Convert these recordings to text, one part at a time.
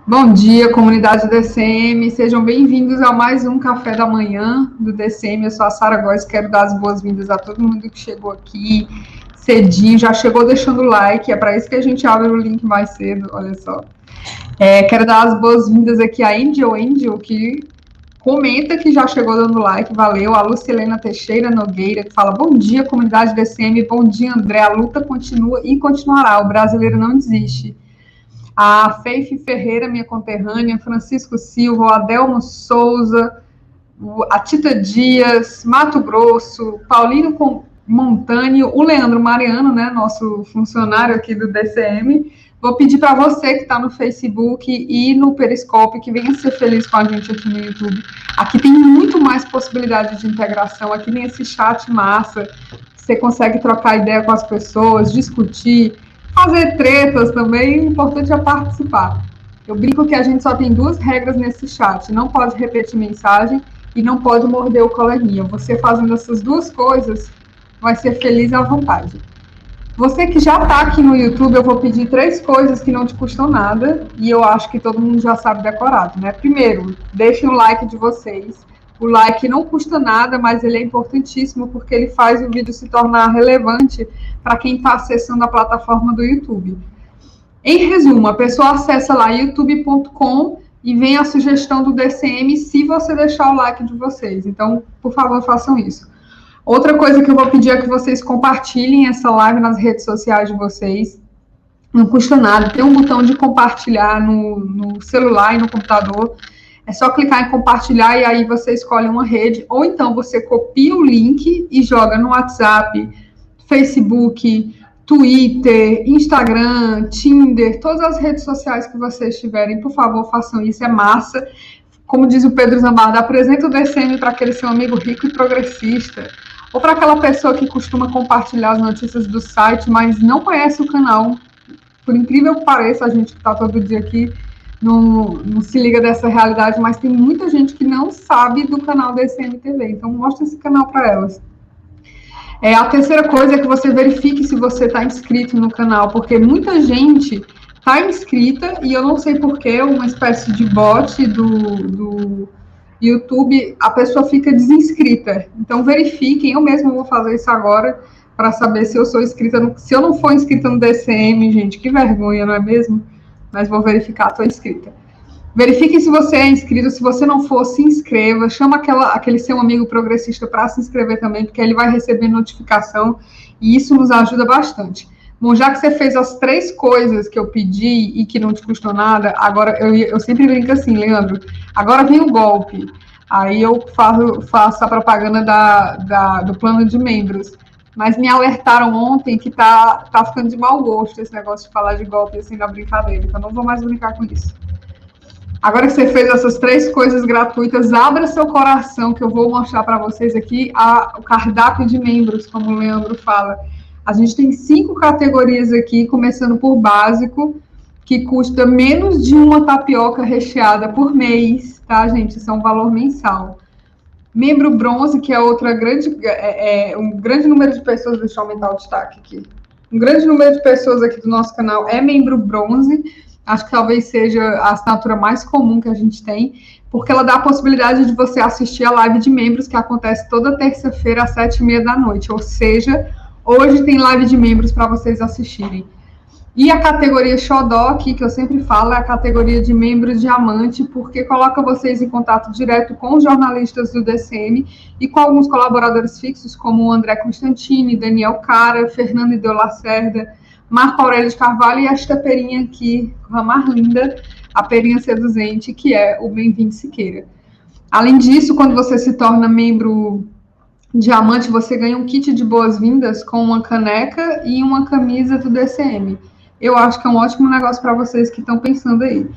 Bom dia, comunidade DCM, sejam bem-vindos a mais um Café da Manhã do DCM. Eu sou a Sara Góes, quero dar as boas-vindas a todo mundo que chegou aqui cedinho, já chegou deixando o like, é para isso que a gente abre o link mais cedo, olha só. Quero dar as boas-vindas aqui a Angel, que comenta que já chegou dando like, valeu. A Lucilena Teixeira Nogueira, que fala, bom dia, comunidade DCM, bom dia, André, a luta continua e continuará, o brasileiro não desiste. A Faith Ferreira, minha conterrânea, Francisco Silva, o Adelmo Souza, a Tita Dias, Mato Grosso, Paulino Montânio, o Leandro Mariano, né, nosso funcionário aqui do DCM. Vou pedir para você que está no Facebook e no Periscope que venha ser feliz com a gente aqui no YouTube. Aqui tem muito mais possibilidade de integração, aqui tem esse chat massa, você consegue trocar ideia com as pessoas, discutir, fazer tretas também, o importante é participar. Eu brinco que a gente só tem duas regras nesse chat, não pode repetir mensagem e não pode morder o coleguinha. Você fazendo essas duas coisas, vai ser feliz à vontade. Você que já está aqui no YouTube, eu vou pedir 3 coisas que não te custam nada, e eu acho que todo mundo já sabe decorado, né? Primeiro, deixem o like de vocês. O like não custa nada, mas ele é importantíssimo porque ele faz o vídeo se tornar relevante para quem está acessando a plataforma do YouTube. Em resumo, a pessoa acessa lá youtube.com e vem a sugestão do DCM se você deixar o like de vocês. Então, por favor, façam isso. Outra coisa que eu vou pedir é que vocês compartilhem essa live nas redes sociais de vocês. Não custa nada, tem um botão de compartilhar no celular e no computador. É só clicar em compartilhar e aí você escolhe uma rede. Ou então você copia o link e joga no WhatsApp, Facebook, Twitter, Instagram, Tinder, todas as redes sociais que vocês tiverem. Por favor, façam isso, é massa. Como diz o Pedro Zambarda, apresenta o DCM para aquele seu amigo rico e progressista. Ou para aquela pessoa que costuma compartilhar as notícias do site, mas não conhece o canal. Por incrível que pareça, a gente que está todo dia aqui não se liga dessa realidade, mas tem muita gente que não sabe do canal DCM TV. Então, mostra esse canal para elas. A terceira coisa é que você verifique se você está inscrito no canal, porque muita gente está inscrita e eu não sei porquê, uma espécie de bot do YouTube, a pessoa fica desinscrita. Então, verifiquem, eu mesma vou fazer isso agora para saber se eu sou inscrita. Se eu não for inscrita no DCM, gente, que vergonha, não é mesmo? Mas vou verificar, estou inscrita. Verifique se você é inscrito, se você não for, se inscreva, chama aquele seu amigo progressista para se inscrever também, porque ele vai receber notificação e isso nos ajuda bastante. Bom, já que você fez as 3 coisas que eu pedi e que não te custou nada, agora eu sempre brinco assim, Leandro, agora vem o golpe. Aí eu faço a propaganda do plano de membros. Mas me alertaram ontem que tá ficando de mau gosto esse negócio de falar de golpe assim na brincadeira, então não vou mais brincar com isso. Agora que você fez essas 3 coisas gratuitas, abra seu coração, que eu vou mostrar para vocês aqui o cardápio de membros, como o Leandro fala. A gente tem 5 categorias aqui, começando por básico, que custa menos de uma tapioca recheada por mês, tá, gente? Isso é um valor mensal. Membro bronze, que é outra um grande número de pessoas, deixa eu aumentar o destaque aqui. Um grande número de pessoas aqui do nosso canal é membro bronze. Acho que talvez seja a assinatura mais comum que a gente tem, porque ela dá a possibilidade de você assistir a live de membros, que acontece toda terça-feira às 7h30 da noite. Ou seja, hoje tem live de membros para vocês assistirem. E a categoria Xodó, que eu sempre falo, é a categoria de membros diamante, porque coloca vocês em contato direto com os jornalistas do DCM e com alguns colaboradores fixos, como o André Constantini, Daniel Cara, Fernando Ideu Lacerda, Marco Aurélio de Carvalho e esta perinha aqui, a mais linda, a perinha seduzente, que é o Bem-vindo Siqueira. Além disso, quando você se torna membro diamante, você ganha um kit de boas-vindas com uma caneca e uma camisa do DCM. Eu acho que é um ótimo negócio para vocês que estão pensando aí.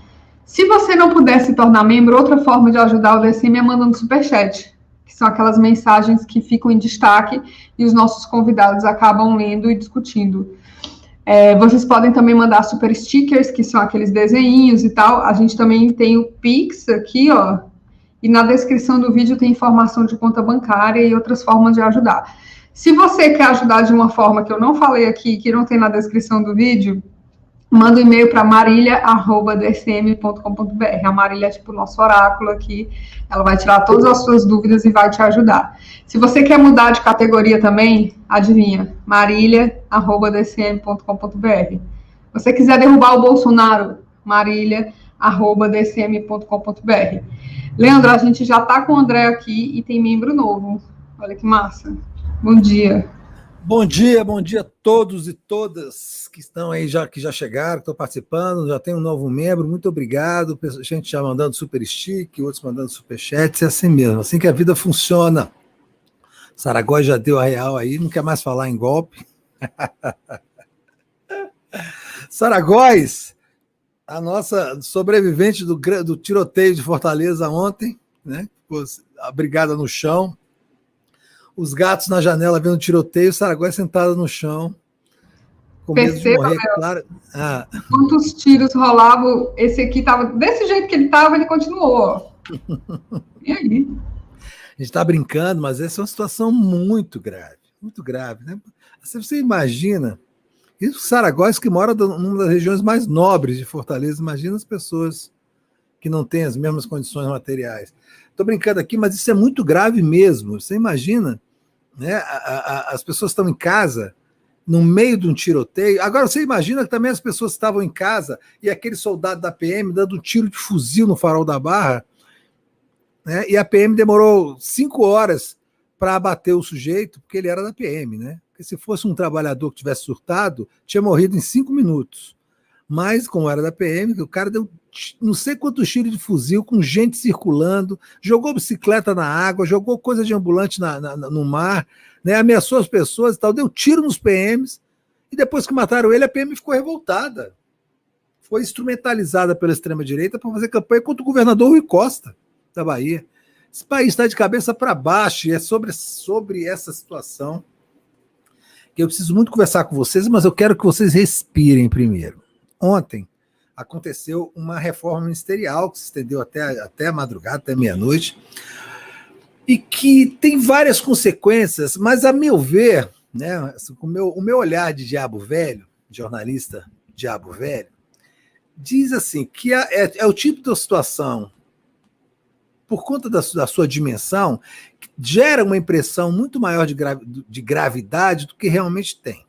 Se você não puder se tornar membro, outra forma de ajudar o DCM é mandando superchat, que são aquelas mensagens que ficam em destaque e os nossos convidados acabam lendo e discutindo. Vocês podem também mandar super stickers, que são aqueles desenhinhos e tal. A gente também tem o Pix aqui, ó. E na descrição do vídeo tem informação de conta bancária e outras formas de ajudar. Se você quer ajudar de uma forma que eu não falei aqui, que não tem na descrição do vídeo, manda um e-mail para marília@dcm.com.br. A Marília é tipo o nosso oráculo aqui, ela vai tirar todas as suas dúvidas e vai te ajudar. Se você quer mudar de categoria também, adivinha, marília@dcm.com.br. Se você quiser derrubar o Bolsonaro, marília@dcm.com.br. Leandro, a gente já está com o André aqui e tem membro novo. Olha que massa. Bom dia. Bom dia a todos e todas que estão aí, que já chegaram, que estão participando, já tem um novo membro, muito obrigado, gente já mandando super stick, outros mandando super chats, é assim mesmo, assim que a vida funciona. Saragóis já deu a real aí, não quer mais falar em golpe. Saragóis, a nossa sobrevivente do tiroteio de Fortaleza ontem, né? Ficou abrigada no chão, os gatos na janela vendo tiroteio, Saragóis sentada no chão, com medo de morrer, claro. Quantos tiros rolavam, esse aqui estava desse jeito que ele estava, ele continuou. E aí? A gente está brincando, mas essa é uma situação muito grave, né? Você imagina, isso Saragóis que mora numa das regiões mais nobres de Fortaleza, imagina as pessoas que não têm as mesmas condições materiais. Estou brincando aqui, mas isso é muito grave mesmo. Você imagina, né? As pessoas estão em casa, no meio de um tiroteio. Agora, você imagina que também as pessoas estavam em casa e aquele soldado da PM dando um tiro de fuzil no farol da Barra, né? E a PM demorou 5 horas para abater o sujeito, porque ele era da PM, né? Porque se fosse um trabalhador que tivesse surtado, tinha morrido em 5 minutos. Mas, como era da PM, o cara deu não sei quantos tiros de fuzil, com gente circulando, jogou bicicleta na água, jogou coisa de ambulante no mar, né? Ameaçou as pessoas e tal, deu tiro nos PMs, e depois que mataram ele, a PM ficou revoltada. Foi instrumentalizada pela extrema-direita para fazer campanha contra o governador Rui Costa, da Bahia. Esse país está de cabeça para baixo, e é sobre essa situação que eu preciso muito conversar com vocês, mas eu quero que vocês respirem primeiro. Ontem aconteceu uma reforma ministerial que se estendeu até a madrugada, até meia-noite, e que tem várias consequências, mas, a meu ver, né, assim, o meu olhar de diabo velho, jornalista diabo velho, diz assim, que é o tipo de situação, por conta da sua dimensão, que gera uma impressão muito maior de gravidade do que realmente tem.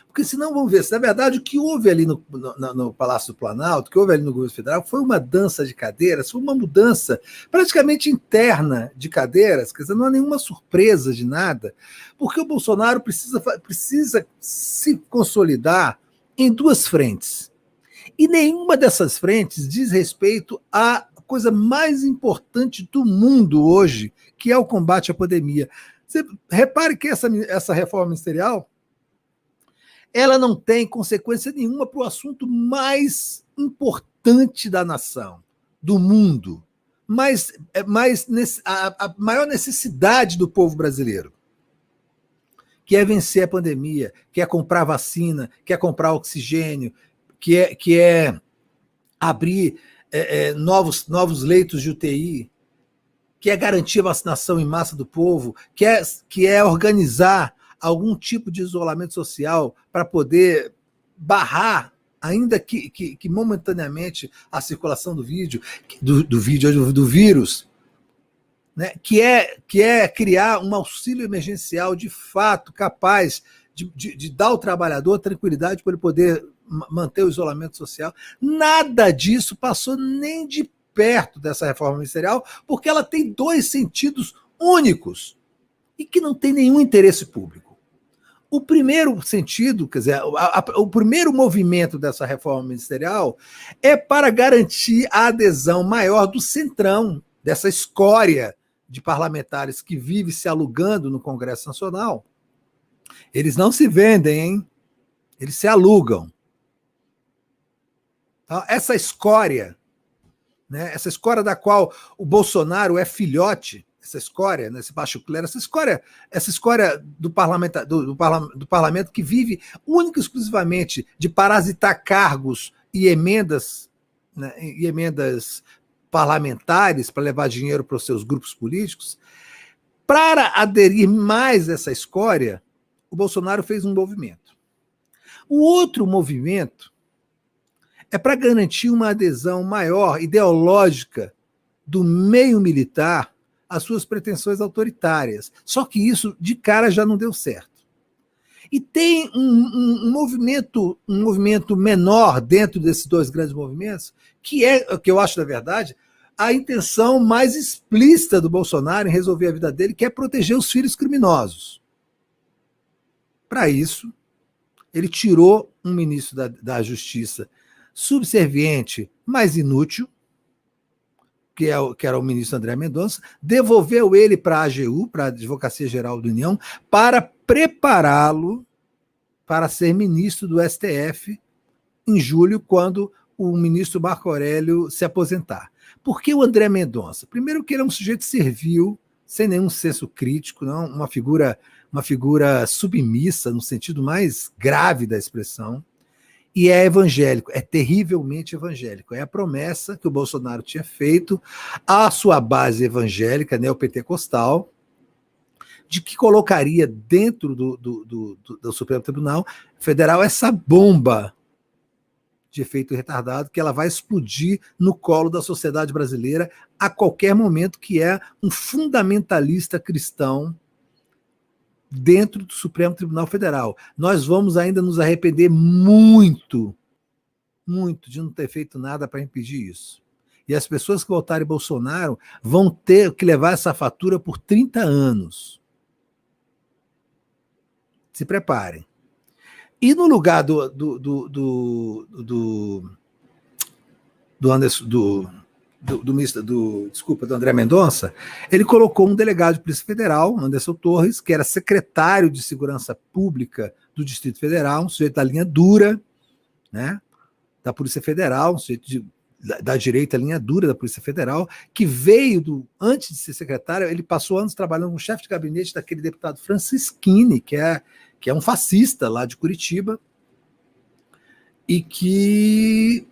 Porque senão, vamos ver, se na verdade o que houve ali no Palácio do Planalto, o que houve ali no governo federal, foi uma dança de cadeiras, foi uma mudança praticamente interna de cadeiras, quer dizer, não há nenhuma surpresa de nada, porque o Bolsonaro precisa se consolidar em duas frentes. E nenhuma dessas frentes diz respeito à coisa mais importante do mundo hoje, que é o combate à pandemia. Você repare que essa reforma ministerial, ela não tem consequência nenhuma para o assunto mais importante da nação, do mundo, a maior necessidade do povo brasileiro, que é vencer a pandemia, que é comprar vacina, que é comprar oxigênio, que é abrir novos leitos de UTI, que é garantir a vacinação em massa do povo, que é organizar algum tipo de isolamento social para poder barrar, ainda que momentaneamente, a circulação do vírus, né? que é criar um auxílio emergencial de fato capaz de dar ao trabalhador tranquilidade para ele poder manter o isolamento social. Nada disso passou nem de perto dessa reforma ministerial, porque ela tem dois sentidos únicos e que não tem nenhum interesse público. O primeiro sentido, quer dizer, o primeiro movimento dessa reforma ministerial é para garantir a adesão maior do centrão, dessa escória de parlamentares que vive se alugando no Congresso Nacional. Eles não se vendem, hein? Eles se alugam. Então, essa escória, né? Essa escória da qual o Bolsonaro é filhote, essa escória, né, esse baixo clero, essa escória do parlamento que vive única e exclusivamente de parasitar cargos e emendas, né, e emendas parlamentares para levar dinheiro para os seus grupos políticos. Para aderir mais a essa escória, o Bolsonaro fez um movimento. O outro movimento é para garantir uma adesão maior, ideológica, do meio militar às suas pretensões autoritárias. Só que isso, de cara, já não deu certo. E tem um movimento menor dentro desses dois grandes movimentos, que é, que eu acho, na verdade, a intenção mais explícita do Bolsonaro em resolver a vida dele, que é proteger os filhos criminosos. Para isso, ele tirou um ministro da Justiça subserviente, mas inútil, que era o ministro André Mendonça, devolveu ele para a AGU, para a Advocacia Geral da União, para prepará-lo para ser ministro do STF em julho, quando o ministro Marco Aurélio se aposentar. Por que o André Mendonça? Primeiro que ele é um sujeito servil, sem nenhum senso crítico, não? Uma figura submissa, no sentido mais grave da expressão, e é evangélico, é terrivelmente evangélico. É a promessa que o Bolsonaro tinha feito à sua base evangélica, neopentecostal, de que colocaria dentro do Supremo Tribunal Federal essa bomba de efeito retardado, que ela vai explodir no colo da sociedade brasileira a qualquer momento, que é um fundamentalista cristão dentro do Supremo Tribunal Federal. Nós vamos ainda nos arrepender muito de não ter feito nada para impedir isso. E as pessoas que votarem Bolsonaro vão ter que levar essa fatura por 30 anos. Se preparem. E no lugar do André Mendonça, ele colocou um delegado de Polícia Federal, Anderson Torres, que era secretário de Segurança Pública do Distrito Federal, um sujeito da linha dura, né, da Polícia Federal, um sujeito da direita, linha dura da Polícia Federal, que veio antes de ser secretário, ele passou anos trabalhando como chefe de gabinete daquele deputado Francisquini, que é um fascista lá de Curitiba, e que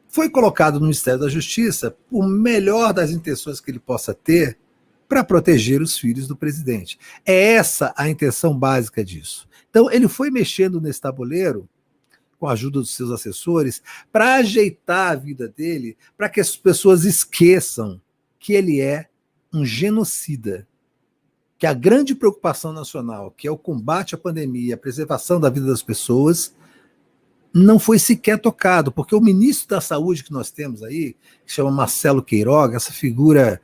foi colocado no Ministério da Justiça por melhor das intenções que ele possa ter para proteger os filhos do presidente. É essa a intenção básica disso. Então, ele foi mexendo nesse tabuleiro, com a ajuda dos seus assessores, para ajeitar a vida dele, para que as pessoas esqueçam que ele é um genocida, que a grande preocupação nacional, que é o combate à pandemia, a preservação da vida das pessoas, não foi sequer tocado, porque o ministro da Saúde que nós temos aí, que chama Marcelo Queiroga, essa figura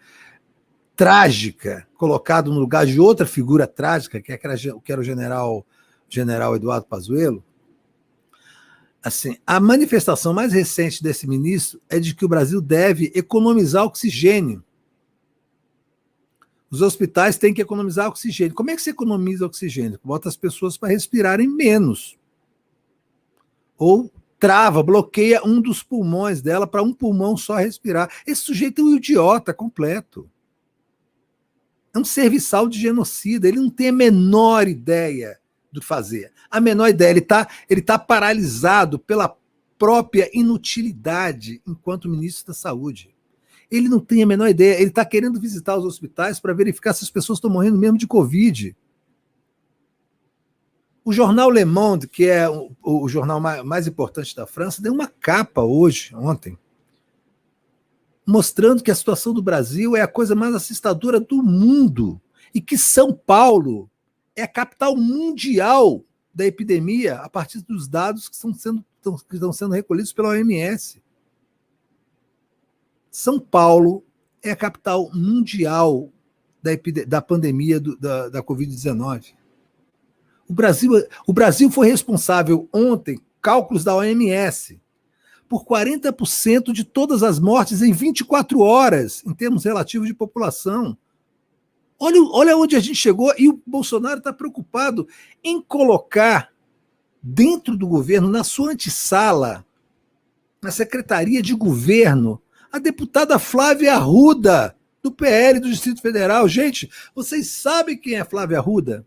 trágica, colocado no lugar de outra figura trágica, que era o general Eduardo Pazuello, assim, a manifestação mais recente desse ministro é de que o Brasil deve economizar oxigênio. Os hospitais têm que economizar oxigênio. Como é que se economiza oxigênio? Bota as pessoas para respirarem menos. Ou bloqueia um dos pulmões dela para um pulmão só respirar. Esse sujeito é um idiota completo. É um serviçal de genocida. Ele não tem a menor ideia do que fazer. A menor ideia. Ele tá paralisado pela própria inutilidade enquanto ministro da Saúde. Ele não tem a menor ideia. Ele está querendo visitar os hospitais para verificar se as pessoas estão morrendo mesmo de Covid. O jornal Le Monde, que é o jornal mais importante da França, deu uma capa ontem, mostrando que a situação do Brasil é a coisa mais assustadora do mundo e que São Paulo é a capital mundial da epidemia a partir dos dados que estão sendo recolhidos pela OMS. São Paulo é a capital mundial da pandemia da Covid-19. O Brasil foi responsável ontem, cálculos da OMS, por 40% de todas as mortes em 24 horas, em termos relativos de população. Olha onde a gente chegou, e o Bolsonaro está preocupado em colocar dentro do governo, na sua antessala, na Secretaria de Governo, a deputada Flávia Arruda, do PL do Distrito Federal. Gente, vocês sabem quem é Flávia Arruda?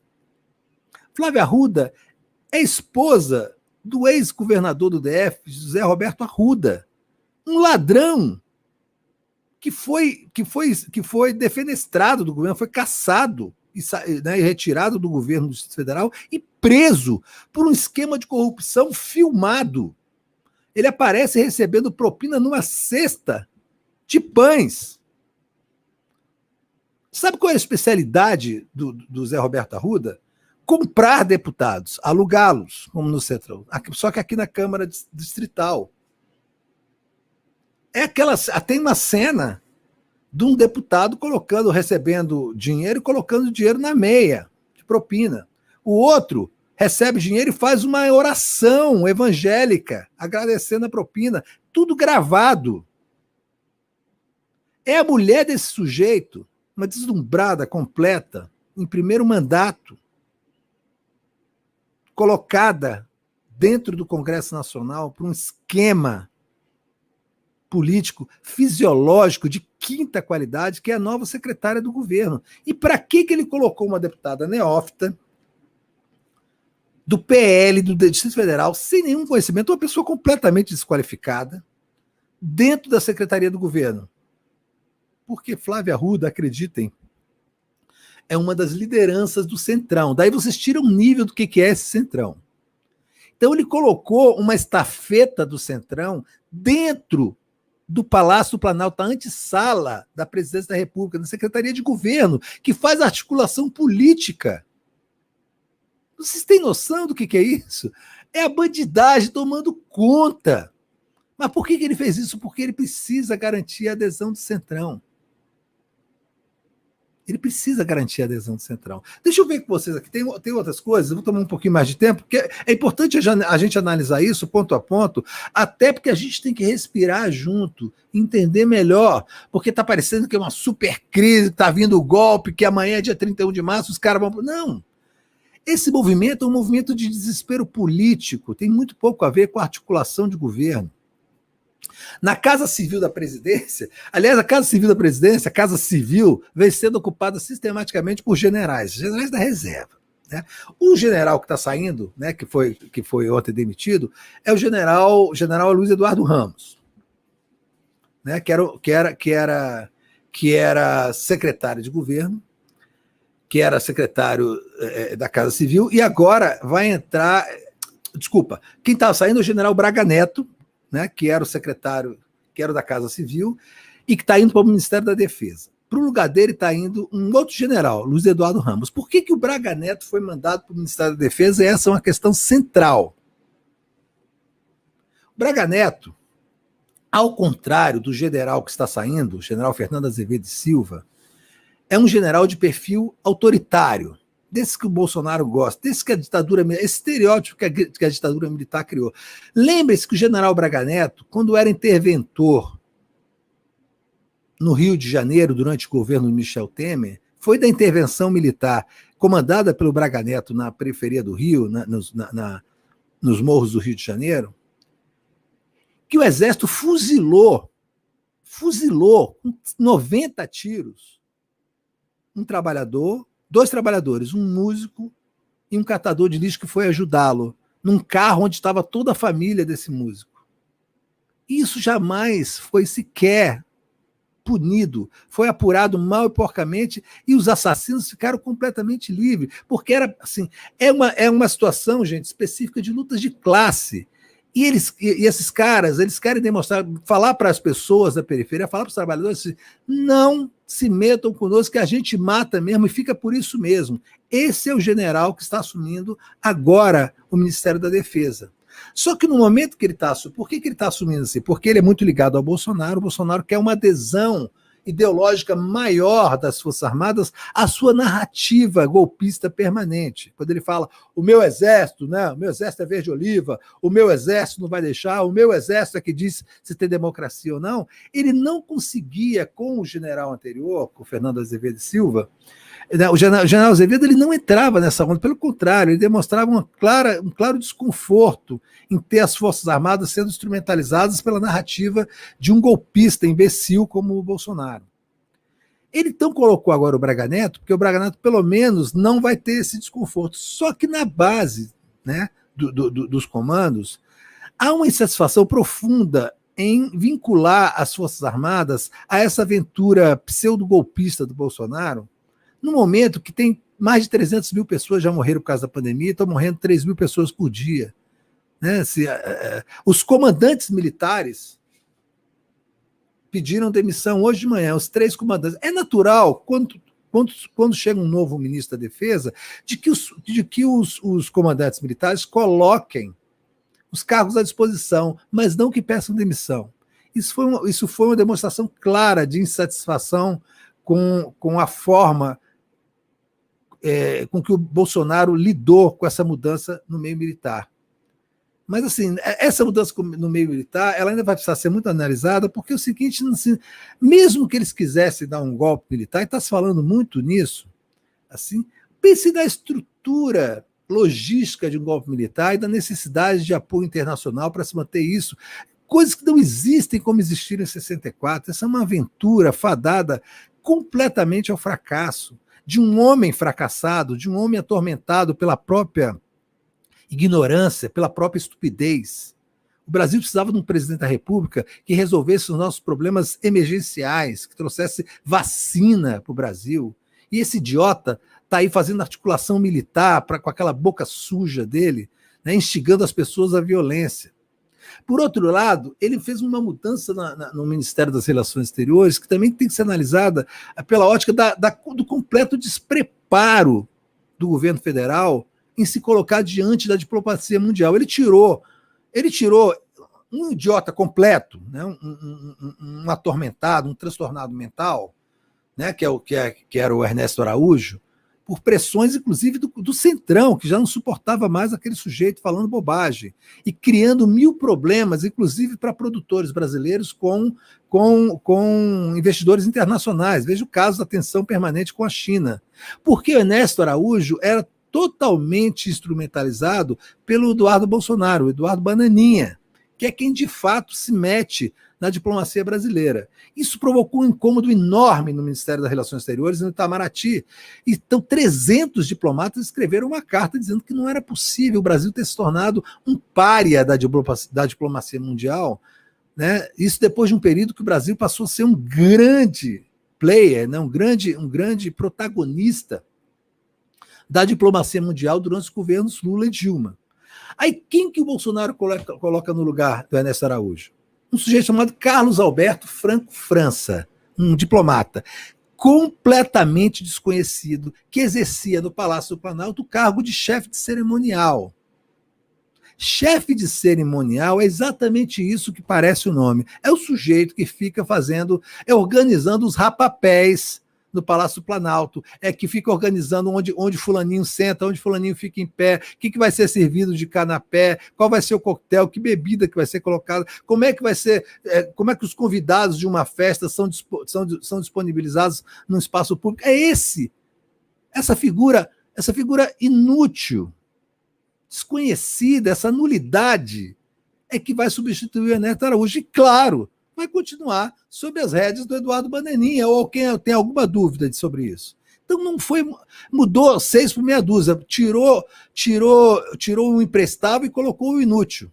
Flávia Arruda é esposa do ex-governador do DF, José Roberto Arruda, um ladrão que foi defenestrado do governo, foi cassado né, retirado do governo do Distrito Federal e preso por um esquema de corrupção filmado. Ele aparece recebendo propina numa cesta de pães. Sabe qual é a especialidade do Zé Roberto Arruda? Comprar deputados, alugá-los, como no Centrão. Só que aqui na Câmara Distrital. Tem uma cena de um deputado recebendo dinheiro e colocando dinheiro na meia de propina. O outro recebe dinheiro e faz uma oração evangélica, agradecendo a propina. Tudo gravado. É a mulher desse sujeito, uma deslumbrada completa, em primeiro mandato, colocada dentro do Congresso Nacional por um esquema político, fisiológico, de quinta qualidade, que é a nova secretária do governo. E para que ele colocou uma deputada neófita do PL, do Distrito Federal, sem nenhum conhecimento, uma pessoa completamente desqualificada, dentro da Secretaria do Governo? Porque Flávia Arruda, acreditem, é uma das lideranças do Centrão. Daí vocês tiram o nível do que é esse Centrão. Então ele colocou uma estafeta do Centrão dentro do Palácio do Planalto, a antessala da Presidência da República, na Secretaria de Governo, que faz articulação política. Vocês têm noção do que é isso? É a bandidagem tomando conta. Mas por que ele fez isso? Porque ele precisa garantir a adesão do Centrão. Ele precisa garantir a adesão do Centrão. Deixa eu ver com vocês aqui. Tem outras coisas, eu vou tomar um pouquinho mais de tempo, porque é importante a gente analisar isso ponto a ponto, até porque a gente tem que respirar junto, entender melhor, porque está parecendo que é uma super crise, está vindo o golpe, que amanhã é dia 31 de março, os caras vão... Não! Esse movimento é um movimento de desespero político, tem muito pouco a ver com a articulação de governo. Na Casa Civil da Presidência, aliás, a Casa Civil da Presidência, a Casa Civil, vem sendo ocupada sistematicamente por generais da reserva. Né? O general que está saindo, né, que foi ontem demitido, é o general Luiz Eduardo Ramos, né, que era secretário de governo, que era secretário da Casa Civil, e agora vai entrar... Desculpa, quem estava saindo é o general Braga Neto, né, que era o secretário, que era da Casa Civil, e que está indo para o Ministério da Defesa. Para o lugar dele está indo um outro general, Luiz Eduardo Ramos. Por que o Braga Neto foi mandado para o Ministério da Defesa? Essa é uma questão central. O Braga Neto, ao contrário do general que está saindo, o general Fernando Azevedo Silva, é um general de perfil autoritário, desse que o Bolsonaro gosta, desse que a ditadura, esse estereótipo que a ditadura militar criou. Lembre-se que o general Braga Neto, quando era interventor no Rio de Janeiro, durante o governo de Michel Temer, foi da intervenção militar comandada pelo Braga Neto na periferia do Rio, nos morros do Rio de Janeiro, que o Exército fuzilou com 90 tiros dois trabalhadores, um músico e um catador de lixo que foi ajudá-lo, num carro onde estava toda a família desse músico. Isso jamais foi sequer punido, foi apurado mal e porcamente, e os assassinos ficaram completamente livres, porque era assim, é uma situação, gente, específica de lutas de classe. E esses caras, eles querem demonstrar, falar para as pessoas da periferia, falar para os trabalhadores, não se metam conosco, que a gente mata mesmo, e fica por isso mesmo. Esse é o general que está assumindo agora o Ministério da Defesa. Só que no momento que ele está assumindo, por que ele está assumindo assim? Porque ele é muito ligado ao Bolsonaro, o Bolsonaro quer uma adesão ideológica maior das Forças Armadas à sua narrativa golpista permanente. Quando ele fala, o meu exército, né, o meu exército é verde-oliva, o meu exército não vai deixar, o meu exército é que diz se tem democracia ou não, ele não conseguia, com o general anterior, com o Fernando Azevedo Silva, o general Azevedo, ele não entrava nessa onda, pelo contrário, ele demonstrava um claro desconforto em ter as Forças Armadas sendo instrumentalizadas pela narrativa de um golpista imbecil como o Bolsonaro. Ele então colocou agora o Braga Neto, porque o Braga Neto, pelo menos, não vai ter esse desconforto. Só que na base, né, dos comandos, há uma insatisfação profunda em vincular as Forças Armadas a essa aventura pseudo-golpista do Bolsonaro, no momento que tem mais de 300 mil pessoas já morreram por causa da pandemia, estão morrendo 3 mil pessoas por dia. Né? Os comandantes militares pediram demissão hoje de manhã, os 3 comandantes. É natural, quando chega um novo ministro da Defesa, de que os comandantes militares coloquem os cargos à disposição, mas não que peçam demissão. Isso foi uma demonstração clara de insatisfação com a forma com que o Bolsonaro lidou com essa mudança no meio militar. Mas, assim, essa mudança no meio militar, ela ainda vai precisar ser muito analisada, porque é o seguinte, assim, mesmo que eles quisessem dar um golpe militar, e está se falando muito nisso, assim, pense na estrutura logística de um golpe militar e da necessidade de apoio internacional para se manter isso, coisas que não existem como existiram em 64. Essa é uma aventura fadada completamente ao fracasso, de um homem fracassado, de um homem atormentado pela própria ignorância, pela própria estupidez. O Brasil precisava de um presidente da República que resolvesse os nossos problemas emergenciais, que trouxesse vacina para o Brasil. E esse idiota está aí fazendo articulação militar com aquela boca suja dele, né, instigando as pessoas à violência. Por outro lado, ele fez uma mudança no Ministério das Relações Exteriores que também tem que ser analisada pela ótica do completo despreparo do governo federal em se colocar diante da diplomacia mundial. Ele tirou um idiota completo, né, um atormentado, um transtornado mental, né, que era o Ernesto Araújo, por pressões, inclusive, do Centrão, que já não suportava mais aquele sujeito falando bobagem, e criando 1000 problemas, inclusive para produtores brasileiros com investidores internacionais. Veja o caso da tensão permanente com a China. Porque o Ernesto Araújo era totalmente instrumentalizado pelo Eduardo Bolsonaro, o Eduardo Bananinha, que é quem de fato se mete na diplomacia brasileira. Isso provocou um incômodo enorme no Ministério das Relações Exteriores e no Itamaraty. Então, 300 diplomatas escreveram uma carta dizendo que não era possível o Brasil ter se tornado um pária da diplomacia mundial, né? Isso depois de um período que o Brasil passou a ser um grande player, né? um grande protagonista da diplomacia mundial durante os governos Lula e Dilma. Aí quem que o Bolsonaro coloca no lugar do Ernesto Araújo? Um sujeito chamado Carlos Alberto Franco França, um diplomata completamente desconhecido, que exercia no Palácio do Planalto o cargo de chefe de cerimonial. Chefe de cerimonial é exatamente isso que parece o nome. É o sujeito que fica organizando os rapapés no Palácio do Planalto, que fica organizando onde fulaninho senta, onde fulaninho fica em pé, o que vai ser servido de canapé, qual vai ser o coquetel, que bebida que vai ser colocada, como é que os convidados de uma festa são disponibilizados no espaço público. É essa figura inútil, desconhecida, essa nulidade é que vai substituir o Ernesto Araújo. E, claro, vai continuar sob as rédeas do Eduardo Bananinha, ou quem tem alguma dúvida sobre isso. Então não foi, mudou 6 por meia dúzia, tirou o imprestável e colocou o inútil.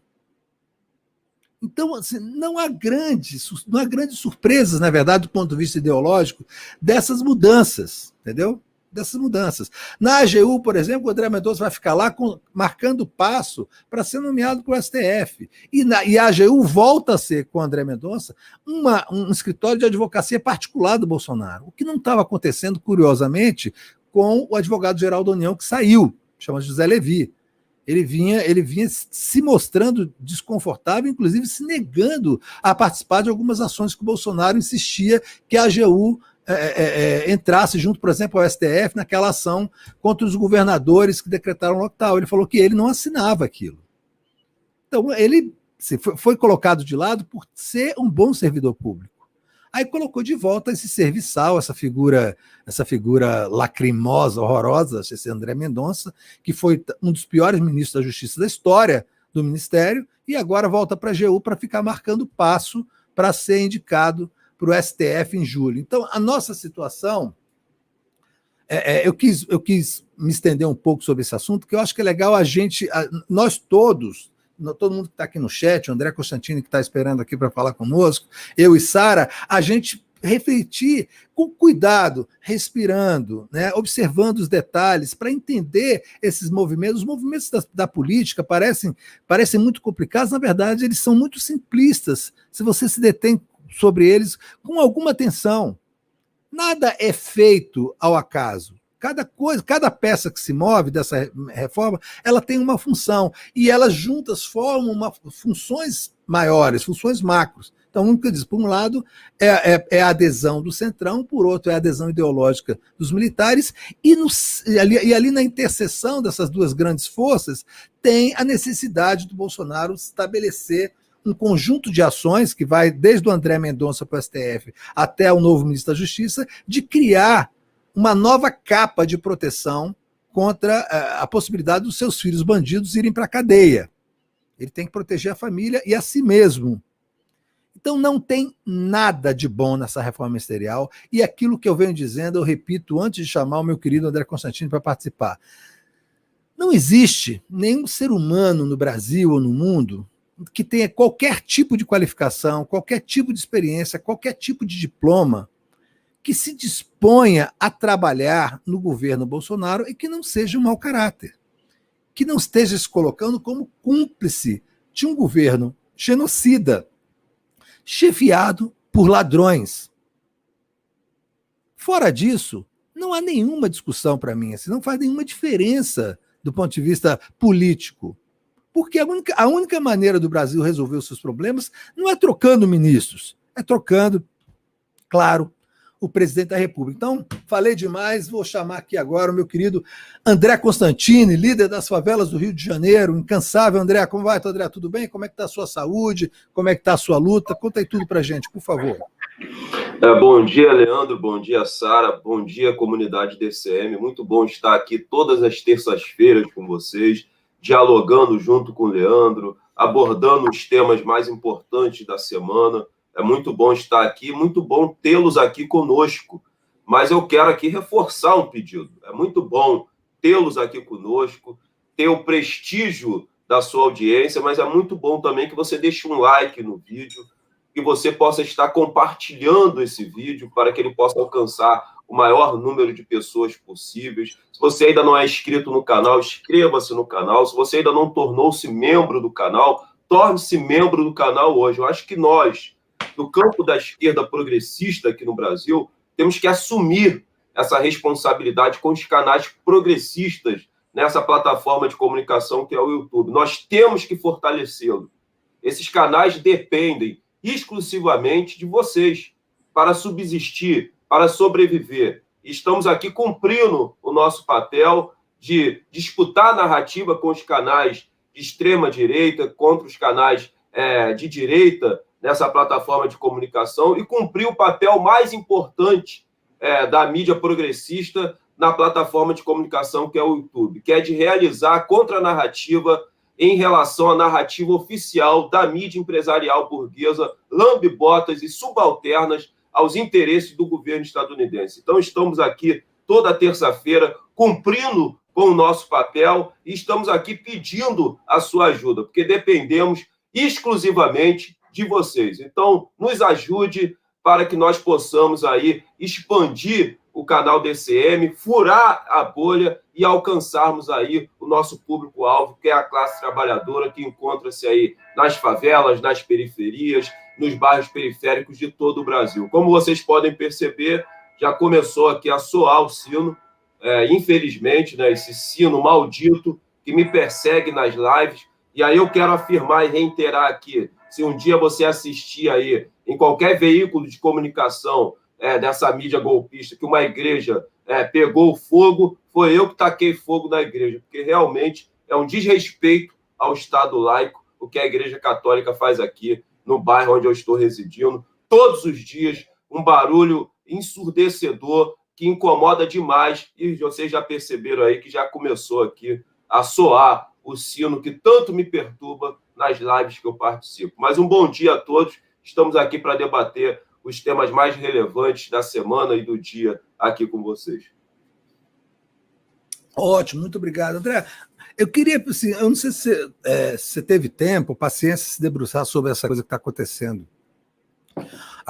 Então, assim, não há grandes surpresas, na verdade, do ponto de vista ideológico, dessas mudanças, entendeu? Dessas mudanças. Na AGU, por exemplo, o André Mendonça vai ficar lá marcando passo para ser nomeado para o STF. E a AGU volta a ser, com o André Mendonça, um escritório de advocacia particular do Bolsonaro, o que não estava acontecendo, curiosamente, com o advogado-geral da União que saiu, chama José Levi. Ele vinha se mostrando desconfortável, inclusive se negando a participar de algumas ações que o Bolsonaro insistia que a AGU entrasse junto, por exemplo, ao STF naquela ação contra os governadores que decretaram lockdown. Ele falou que ele não assinava aquilo. Então, ele foi colocado de lado por ser um bom servidor público. Aí colocou de volta esse serviçal, essa figura lacrimosa, horrorosa, esse André Mendonça, que foi um dos piores ministros da Justiça da história do Ministério, e agora volta para a AGU para ficar marcando passo para ser indicado para o STF em julho. Então, a nossa situação, eu quis me estender um pouco sobre esse assunto, porque eu acho que é legal nós todos, todo mundo que está aqui no chat, o André Constantini que está esperando aqui para falar conosco, eu e Sara, a gente refletir com cuidado, respirando, né, observando os detalhes, para entender esses movimentos. Os movimentos da política parecem muito complicados, na verdade, eles são muito simplistas, se você se detém sobre eles com alguma atenção. Nada é feito ao acaso. Cada peça que se move dessa reforma, ela tem uma função, e elas juntas formam funções maiores, funções macros. Então, um que diz, por um lado, é a adesão do Centrão, por outro, é a adesão ideológica dos militares, e ali na interseção dessas duas grandes forças, tem a necessidade do Bolsonaro estabelecer um conjunto de ações, que vai desde o André Mendonça para o STF até o novo ministro da Justiça, de criar uma nova capa de proteção contra a possibilidade dos seus filhos bandidos irem para a cadeia. Ele tem que proteger a família e a si mesmo. Então não tem nada de bom nessa reforma ministerial, e aquilo que eu venho dizendo, eu repito antes de chamar o meu querido André Constantino para participar. Não existe nenhum ser humano no Brasil ou no mundo que tenha qualquer tipo de qualificação, qualquer tipo de experiência, qualquer tipo de diploma, que se disponha a trabalhar no governo Bolsonaro e que não seja um mau caráter, que não esteja se colocando como cúmplice de um governo genocida, chefiado por ladrões. Fora disso, não há nenhuma discussão para mim, assim, não faz nenhuma diferença do ponto de vista político. Porque a única maneira do Brasil resolver os seus problemas não é trocando ministros, é trocando, claro, o presidente da República. Então, falei demais, vou chamar aqui agora o meu querido André Constantini, líder das favelas do Rio de Janeiro, incansável. André, como vai, André? Tudo bem? Como é que está a sua saúde? Como é que está a sua luta? Conta aí tudo para a gente, por favor. Bom dia, Leandro. Bom dia, Sara. Bom dia, comunidade DCM. Muito bom estar aqui todas as terças-feiras com vocês, dialogando junto com o Leandro, abordando os temas mais importantes da semana. É muito bom estar aqui, muito bom tê-los aqui conosco. Mas eu quero aqui reforçar um pedido. É muito bom tê-los aqui conosco, ter o prestígio da sua audiência, mas é muito bom também que você deixe um like no vídeo, que você possa estar compartilhando esse vídeo para que ele possa alcançar o maior número de pessoas possíveis. Se você ainda não é inscrito no canal, inscreva-se no canal. Se você ainda não tornou-se membro do canal, torne-se membro do canal hoje. Eu acho que nós, no campo da esquerda progressista aqui no Brasil, temos que assumir essa responsabilidade com os canais progressistas nessa plataforma de comunicação que é o YouTube. Nós temos que fortalecê-lo. Esses canais dependem exclusivamente de vocês para subsistir, para sobreviver. Estamos aqui cumprindo o nosso papel de disputar a narrativa com os canais de extrema-direita, contra os canais de direita, nessa plataforma de comunicação, e cumprir o papel mais importante da mídia progressista na plataforma de comunicação que é o YouTube, que é de realizar a contranarrativa em relação à narrativa oficial da mídia empresarial burguesa, lambe-botas e subalternas aos interesses do governo estadunidense. Então, estamos aqui toda terça-feira cumprindo com o nosso papel e estamos aqui pedindo a sua ajuda, porque dependemos exclusivamente de vocês. Então, nos ajude para que nós possamos aí expandir o canal DCM, furar a bolha e alcançarmos aí o nosso público-alvo, que é a classe trabalhadora que encontra-se aí nas favelas, nas periferias, nos bairros periféricos de todo o Brasil. Como vocês podem perceber, já começou aqui a soar o sino, infelizmente, né, esse sino maldito que me persegue nas lives. E aí eu quero afirmar e reiterar aqui, se um dia você assistir aí em qualquer veículo de comunicação dessa mídia golpista, que uma igreja pegou fogo, foi eu que taquei fogo na igreja, porque realmente é um desrespeito ao Estado laico o que a Igreja Católica faz aqui no bairro onde eu estou residindo. Todos os dias, um barulho ensurdecedor que incomoda demais, e vocês já perceberam aí que já começou aqui a soar o sino que tanto me perturba nas lives que eu participo. Mas um bom dia a todos. Estamos aqui para debater os temas mais relevantes da semana e do dia aqui com vocês. Ótimo, muito obrigado, André. Eu queria, assim, eu não sei se você teve tempo, paciência, se debruçar sobre essa coisa que está acontecendo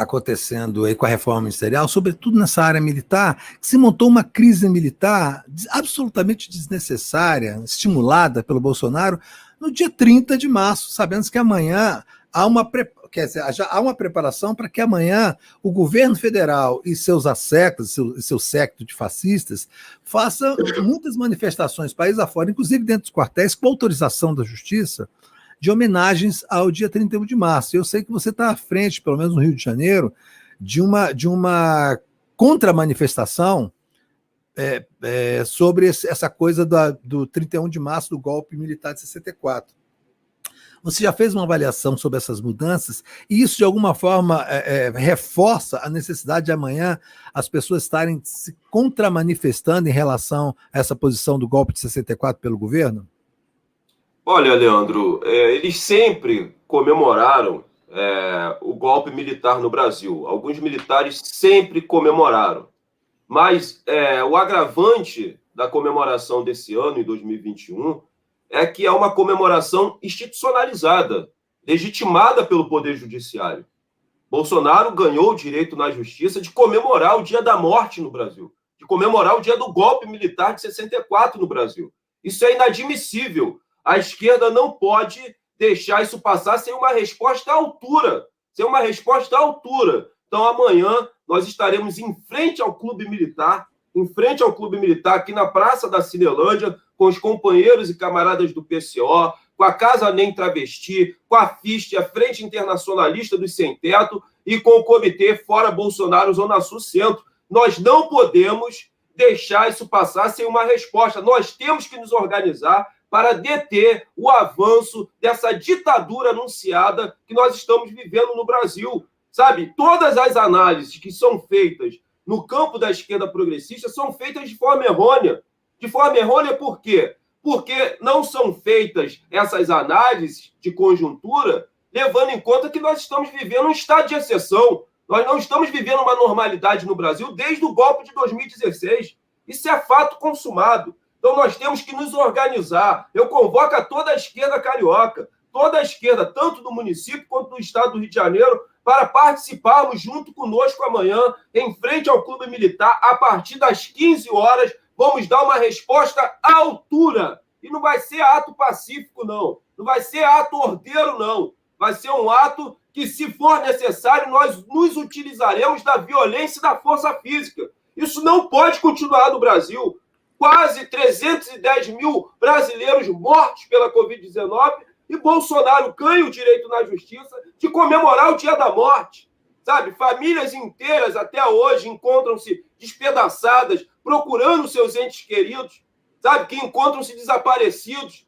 acontecendo aí com a reforma ministerial, sobretudo nessa área militar, que se montou uma crise militar absolutamente desnecessária, estimulada pelo Bolsonaro, no dia 30 de março, sabendo que amanhã há uma preparação para que amanhã o governo federal e seus asseclas, seu séquito de fascistas, façam muitas manifestações país afora, inclusive dentro dos quartéis, com autorização da Justiça, de homenagens ao dia 31 de março. Eu sei que você está à frente, pelo menos no Rio de Janeiro, de uma contra-manifestação sobre essa coisa do 31 de março, do golpe militar de 64. Você já fez uma avaliação sobre essas mudanças e isso, de alguma forma, reforça a necessidade de amanhã as pessoas estarem se contra-manifestando em relação a essa posição do golpe de 64 pelo governo? Olha, Leandro, eles sempre comemoraram o golpe militar no Brasil. Alguns militares sempre comemoraram. Mas o agravante da comemoração desse ano, em 2021, é que é uma comemoração institucionalizada, legitimada pelo Poder Judiciário. Bolsonaro ganhou o direito na Justiça de comemorar o dia da morte no Brasil, de comemorar o dia do golpe militar de 64 no Brasil. Isso é inadmissível. A esquerda não pode deixar isso passar sem uma resposta à altura. Sem uma resposta à altura. Então, amanhã, nós estaremos em frente ao Clube Militar, aqui na Praça da Cinelândia, com os companheiros e camaradas do PCO, com a Casa Nem Travesti, com a FIST, a Frente Internacionalista dos Sem Teto, e com o Comitê Fora Bolsonaro Zona Sul Centro. Nós não podemos deixar isso passar sem uma resposta. Nós temos que nos organizar para deter o avanço dessa ditadura anunciada que nós estamos vivendo no Brasil. Sabe, todas as análises que são feitas no campo da esquerda progressista são feitas de forma errônea. De forma errônea por quê? Porque não são feitas essas análises de conjuntura levando em conta que nós estamos vivendo um estado de exceção. Nós não estamos vivendo uma normalidade no Brasil desde o golpe de 2016. Isso é fato consumado. Então, nós temos que nos organizar. Eu convoco a toda a esquerda carioca, toda a esquerda, tanto do município quanto do estado do Rio de Janeiro, para participarmos junto conosco amanhã, em frente ao Clube Militar, a partir das 15 horas. Vamos dar uma resposta à altura. E não vai ser ato pacífico, não. Não vai ser ato ordeiro, não. Vai ser um ato que, se for necessário, nós nos utilizaremos da violência e da força física. Isso não pode continuar no Brasil. Quase 310 mil brasileiros mortos pela Covid-19 e Bolsonaro ganha o direito na Justiça de comemorar o dia da morte. Sabe, famílias inteiras até hoje encontram-se despedaçadas, procurando seus entes queridos, sabe, que encontram-se desaparecidos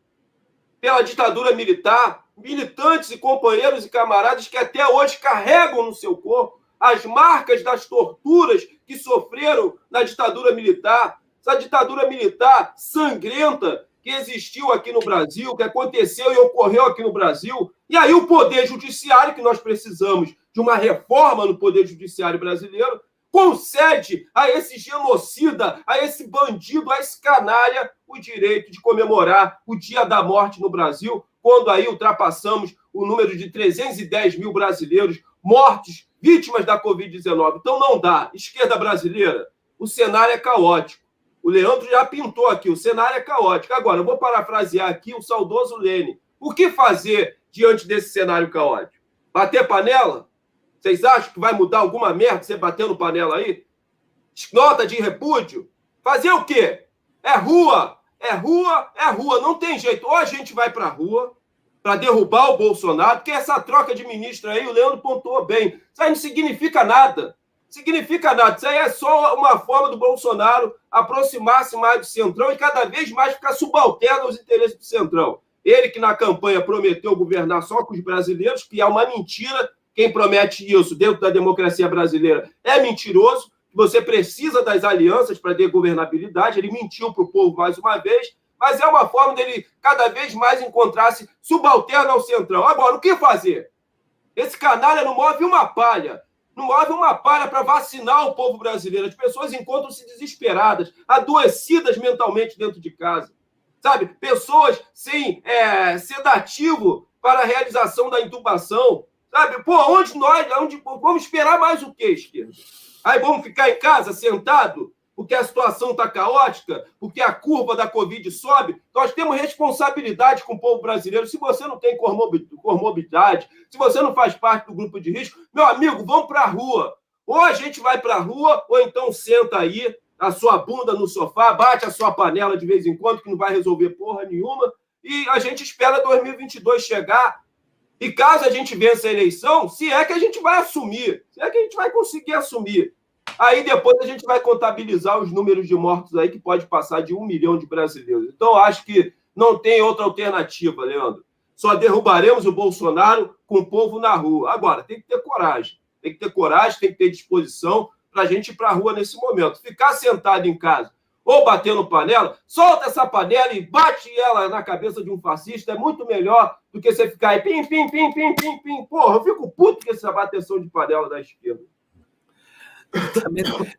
pela ditadura militar, militantes e companheiros e camaradas que até hoje carregam no seu corpo as marcas das torturas que sofreram na ditadura militar. Essa ditadura militar sangrenta que existiu aqui no Brasil, que aconteceu e ocorreu aqui no Brasil. E aí o Poder Judiciário, que nós precisamos de uma reforma no Poder Judiciário brasileiro, concede a esse genocida, a esse bandido, a esse canalha, o direito de comemorar o dia da morte no Brasil, quando aí ultrapassamos o número de 310 mil brasileiros mortos, vítimas da Covid-19. Então não dá. Esquerda brasileira, o cenário é caótico. O Leandro já pintou aqui, o cenário é caótico. Agora, eu vou parafrasear aqui o saudoso Lênin. O que fazer diante desse cenário caótico? Bater panela? Vocês acham que vai mudar alguma merda você batendo panela aí? Nota de repúdio? Fazer o quê? É rua, é rua, é rua. Não tem jeito. Ou a gente vai para a rua para derrubar o Bolsonaro, porque essa troca de ministro aí, o Leandro pontuou bem. Isso aí não significa nada. Significa nada. Isso aí é só uma forma do Bolsonaro aproximar-se mais do Centrão e cada vez mais ficar subalterno aos interesses do Centrão. Ele que na campanha prometeu governar só com os brasileiros, que é uma mentira. Quem promete isso dentro da democracia brasileira é mentiroso. Você precisa das alianças para ter governabilidade. Ele mentiu para o povo mais uma vez, mas é uma forma dele cada vez mais encontrar-se subalterno ao Centrão. Agora, o que fazer? Esse canalha não move uma palha. Não move uma palha para vacinar o povo brasileiro. As pessoas encontram-se desesperadas, adoecidas mentalmente dentro de casa. Sabe? Pessoas sem sedativo para a realização da intubação. Sabe? Pô, vamos esperar mais o quê, esquerda? Aí vamos ficar em casa, sentado, porque a situação está caótica, porque a curva da Covid sobe. Nós temos responsabilidade com o povo brasileiro. Se você não tem comorbidade, se você não faz parte do grupo de risco, meu amigo, vamos para a rua. Ou a gente vai para a rua, ou então senta aí, a sua bunda no sofá, bate a sua panela de vez em quando, que não vai resolver porra nenhuma, e a gente espera 2022 chegar. E caso a gente vença a eleição, se é que a gente vai assumir, se é que a gente vai conseguir assumir. Aí depois a gente vai contabilizar os números de mortos aí, que pode passar de 1 milhão de brasileiros. Então, acho que não tem outra alternativa, Leandro. Só derrubaremos o Bolsonaro com o povo na rua. Agora, tem que ter coragem. Tem que ter coragem, tem que ter disposição para a gente ir para a rua nesse momento. Ficar sentado em casa ou batendo panela, solta essa panela e bate ela na cabeça de um fascista, é muito melhor do que você ficar aí, pim, pim, pim, pim, pim, pim. Porra, eu fico puto com essa bateção de panela da esquerda.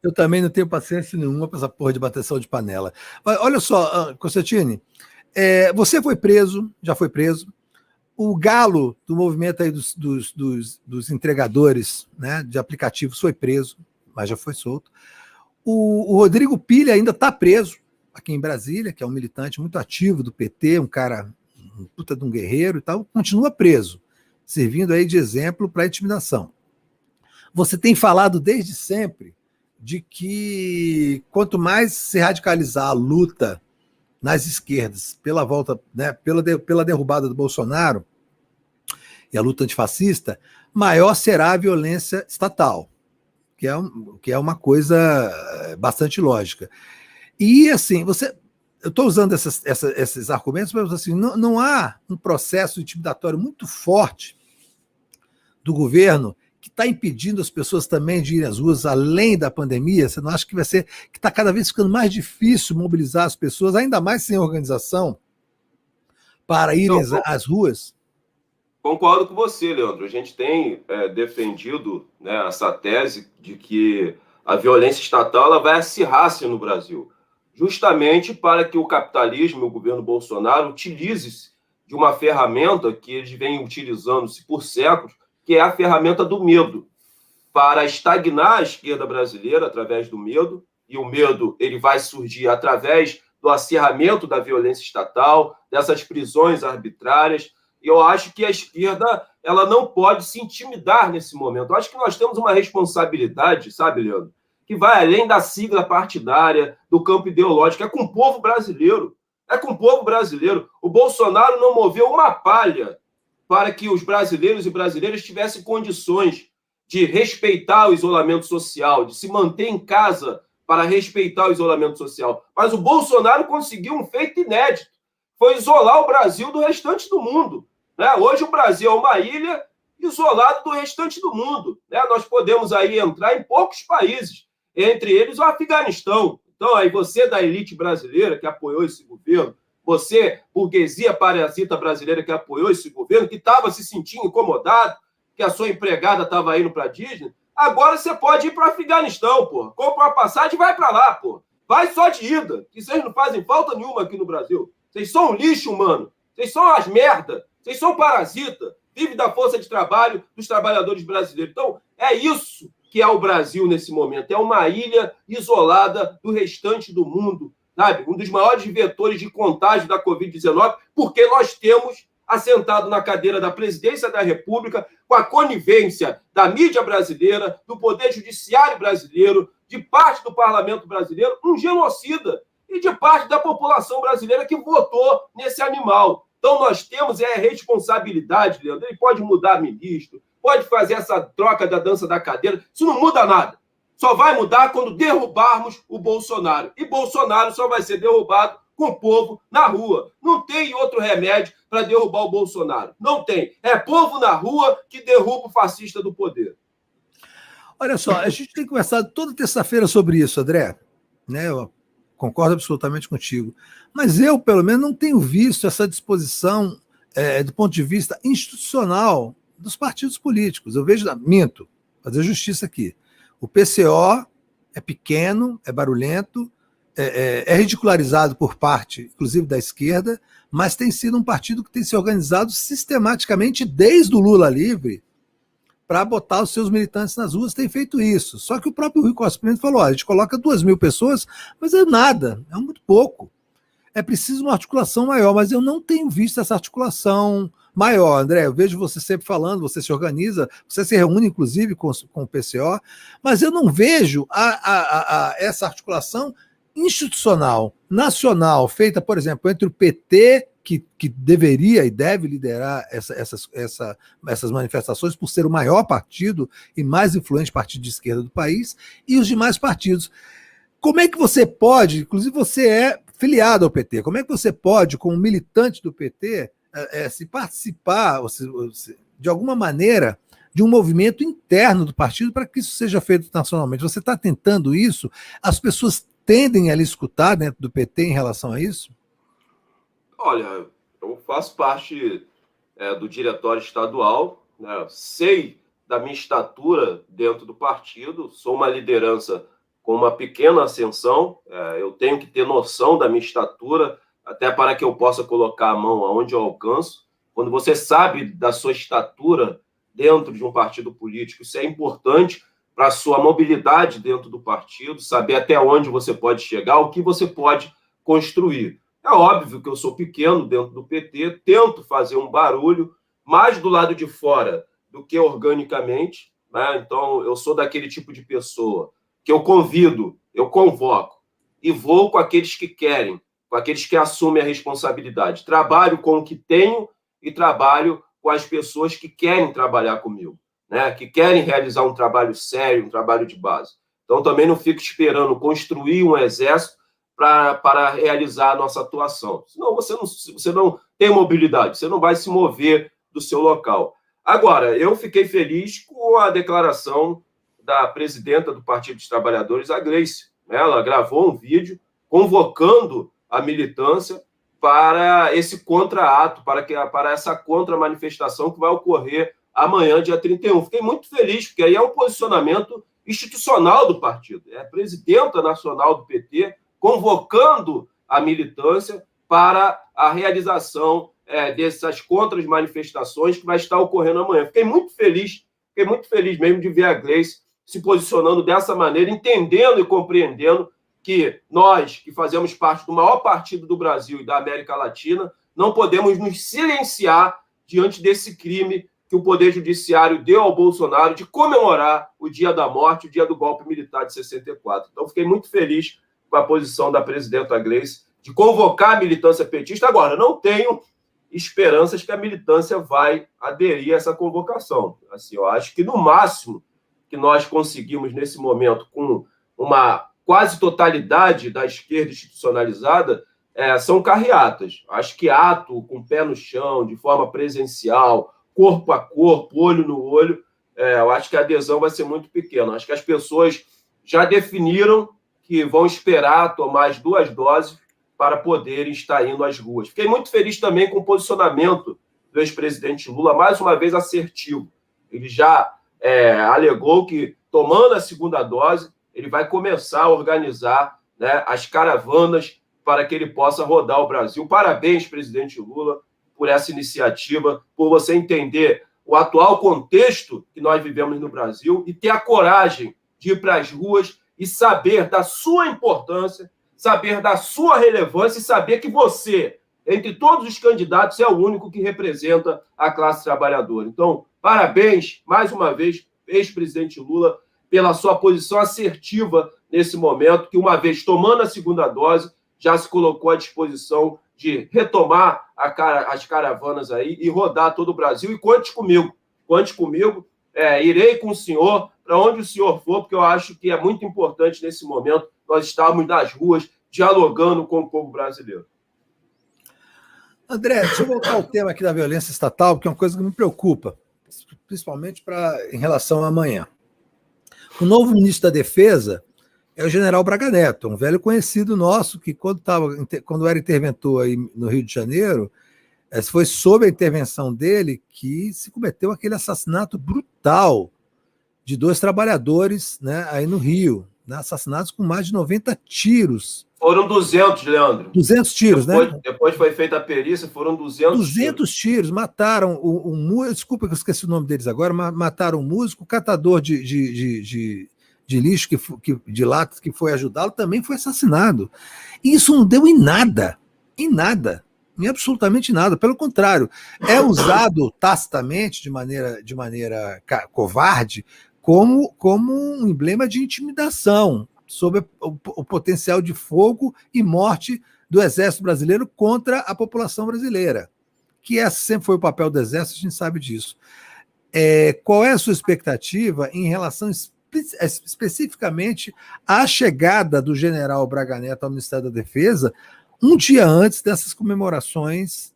Eu também não tenho paciência nenhuma para essa porra de bateção de panela. Olha só, Constantine, você foi preso, já foi preso. O galo do movimento aí dos entregadores, né, de aplicativos foi preso, mas já foi solto. O Rodrigo Pilha ainda está preso aqui em Brasília, que é um militante muito ativo do PT, um cara, um puta de um guerreiro e tal, continua preso, servindo aí de exemplo para intimidação. Você tem falado desde sempre de que quanto mais se radicalizar a luta nas esquerdas pela volta, né, pela derrubada do Bolsonaro e a luta antifascista, maior será a violência estatal, que é uma coisa bastante lógica. E assim, eu estou usando esses argumentos, mas assim, não há um processo intimidatório muito forte do governo que está impedindo as pessoas também de irem às ruas além da pandemia? Você não acha que está cada vez ficando mais difícil mobilizar as pessoas, ainda mais sem organização, para irem às ruas? Concordo com você, Leandro. A gente tem defendido, né, essa tese de que a violência estatal ela vai acirrar-se no Brasil, justamente para que o capitalismo e o governo Bolsonaro utilize-se de uma ferramenta que eles vêm utilizando-se por séculos, que é a ferramenta do medo, para estagnar a esquerda brasileira através do medo, e o medo ele vai surgir através do acirramento da violência estatal, dessas prisões arbitrárias. E eu acho que a esquerda ela não pode se intimidar nesse momento. Eu acho que nós temos uma responsabilidade, sabe, Leandro, que vai além da sigla partidária, do campo ideológico, é com o povo brasileiro. É com o povo brasileiro. O Bolsonaro não moveu uma palha para que os brasileiros e brasileiras tivessem condições de respeitar o isolamento social, de se manter em casa para respeitar o isolamento social. Mas o Bolsonaro conseguiu um feito inédito, foi isolar o Brasil do restante do mundo. Né? Hoje o Brasil é uma ilha isolada do restante do mundo. Né? Nós podemos aí entrar em poucos países, entre eles o Afeganistão. Então, aí você da elite brasileira que apoiou esse governo, você, burguesia parasita brasileira que apoiou esse governo, que estava se sentindo incomodado, que a sua empregada estava indo para a Disney, agora você pode ir para o Afeganistão, pô. Compra uma passagem e vai para lá, pô. Vai só de ida, que vocês não fazem falta nenhuma aqui no Brasil. Vocês são um lixo humano. Vocês são as merda. Vocês são parasita. Vive da força de trabalho dos trabalhadores brasileiros. Então, é isso que é o Brasil nesse momento. É uma ilha isolada do restante do mundo. Sabe? Um dos maiores vetores de contágio da Covid-19, porque nós temos assentado na cadeira da presidência da República, com a conivência da mídia brasileira, do Poder Judiciário brasileiro, de parte do Parlamento brasileiro, um genocida, e de parte da população brasileira que votou nesse animal. Então, nós temos responsabilidade, Leandro. Ele pode mudar ministro, pode fazer essa troca da dança da cadeira, isso não muda nada. Só vai mudar quando derrubarmos o Bolsonaro. E Bolsonaro só vai ser derrubado com o povo na rua. Não tem outro remédio para derrubar o Bolsonaro. Não tem. É povo na rua que derruba o fascista do poder. Olha só, a gente tem conversado toda terça-feira sobre isso, André. Né? Eu concordo absolutamente contigo. Mas eu, pelo menos, não tenho visto essa disposição do ponto de vista institucional dos partidos políticos. Eu vejo, minto, fazer justiça aqui. O PCO é pequeno, é barulhento, é ridicularizado por parte, inclusive, da esquerda, mas tem sido um partido que tem se organizado sistematicamente desde o Lula livre para botar os seus militantes nas ruas, tem feito isso. Só que o próprio Rui Costa Pinto falou, a gente coloca 2.000 pessoas, mas é nada, é muito pouco. É preciso uma articulação maior, mas eu não tenho visto essa articulação maior, André. Eu vejo você sempre falando, você se organiza, você se reúne, inclusive, com o PCO, mas eu não vejo essa articulação institucional, nacional, feita, por exemplo, entre o PT, que deveria e deve liderar essas manifestações por ser o maior partido e mais influente partido de esquerda do país, e os demais partidos. Como é que você pode, inclusive você é filiado ao PT, como é que você pode, como militante do PT, se participar, de alguma maneira, de um movimento interno do partido para que isso seja feito nacionalmente? Você está tentando isso? As pessoas tendem a lhe escutar dentro do PT em relação a isso? Olha, eu faço parte do diretório estadual, né? Sei da minha estatura dentro do partido, sou uma liderança com uma pequena ascensão, eu tenho que ter noção da minha estatura, até para que eu possa colocar a mão aonde eu alcanço. Quando você sabe da sua estatura dentro de um partido político, isso é importante para a sua mobilidade dentro do partido, saber até onde você pode chegar, o que você pode construir. É óbvio que eu sou pequeno dentro do PT, tento fazer um barulho mais do lado de fora do que organicamente, né? Então, eu sou daquele tipo de pessoa que eu convido, eu convoco e vou com aqueles que querem, com aqueles que assumem a responsabilidade. Trabalho com o que tenho e trabalho com as pessoas que querem trabalhar comigo, né? Que querem realizar um trabalho sério, um trabalho de base. Então, também não fico esperando construir um exército para realizar a nossa atuação. Senão você não tem mobilidade, você não vai se mover do seu local. Agora, eu fiquei feliz com a declaração da presidenta do Partido dos Trabalhadores, a Gleice. Ela gravou um vídeo convocando a militância para esse contra-ato, para essa contra-manifestação que vai ocorrer amanhã, dia 31. Fiquei muito feliz, porque aí é um posicionamento institucional do partido. É a presidenta nacional do PT convocando a militância para a realização dessas contra-manifestações que vai estar ocorrendo amanhã. Fiquei muito feliz mesmo de ver a Gleice se posicionando dessa maneira, entendendo e compreendendo que nós, que fazemos parte do maior partido do Brasil e da América Latina, não podemos nos silenciar diante desse crime que o Poder Judiciário deu ao Bolsonaro de comemorar o dia da morte, o dia do golpe militar de 64. Então, fiquei muito feliz com a posição da presidenta Gleice de convocar a militância petista. Agora, não tenho esperanças que a militância vai aderir a essa convocação. Assim, eu acho que, no máximo, que nós conseguimos nesse momento, com uma quase totalidade da esquerda institucionalizada, são carreatas. Acho que ato com o pé no chão, de forma presencial, corpo a corpo, olho no olho, eu acho que a adesão vai ser muito pequena. Acho que as pessoas já definiram que vão esperar tomar as 2 doses para poderem estar indo às ruas. Fiquei muito feliz também com o posicionamento do ex-presidente Lula, mais uma vez assertivo. Ele já alegou que, tomando a 2ª dose, ele vai começar a organizar, né, as caravanas para que ele possa rodar o Brasil. Parabéns, presidente Lula, por essa iniciativa, por você entender o atual contexto que nós vivemos no Brasil e ter a coragem de ir para as ruas e saber da sua importância, saber da sua relevância e saber que você, entre todos os candidatos, é o único que representa a classe trabalhadora. Então, parabéns, mais uma vez, ex-presidente Lula, pela sua posição assertiva nesse momento, que, uma vez tomando a 2ª dose, já se colocou à disposição de retomar as caravanas aí e rodar todo o Brasil. E conte comigo, irei com o senhor para onde o senhor for, porque eu acho que é muito importante nesse momento nós estarmos nas ruas dialogando com o povo brasileiro. André, deixa eu voltar ao tema aqui da violência estatal, que é uma coisa que me preocupa, principalmente em relação a amanhã. O novo ministro da Defesa é o general Braga Neto, um velho conhecido nosso, que quando era interventor aí no Rio de Janeiro, foi sob a intervenção dele que se cometeu aquele assassinato brutal de 2 trabalhadores, né, aí no Rio, né, assassinados com mais de 90 tiros Foram 200, Leandro. 200 tiros, depois, né? Depois foi feita a perícia, foram 200 tiros. Mataram o músico, desculpa que eu esqueci o nome deles agora, mas mataram o músico, o catador de lixo, de latas, que foi ajudá-lo, também foi assassinado. E isso não deu em nada, em absolutamente nada. Pelo contrário, é usado tacitamente, de maneira covarde, como um emblema de intimidação sobre o potencial de fogo e morte do Exército Brasileiro contra a população brasileira, que esse sempre foi o papel do Exército, a gente sabe disso. Qual é a sua expectativa em relação especificamente à chegada do general Braga Neto ao Ministério da Defesa, um dia antes dessas comemorações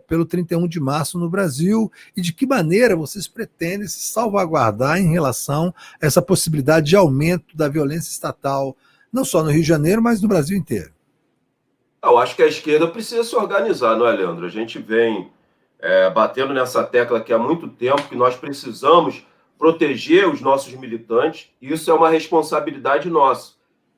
pelo 31 de março no Brasil, e de que maneira vocês pretendem se salvaguardar em relação a essa possibilidade de aumento da violência estatal, não só no Rio de Janeiro, mas no Brasil inteiro? Eu acho que a esquerda precisa se organizar, não é, Leandro? A gente vem batendo nessa tecla aqui há muito tempo, que nós precisamos proteger os nossos militantes, e isso é uma responsabilidade nossa.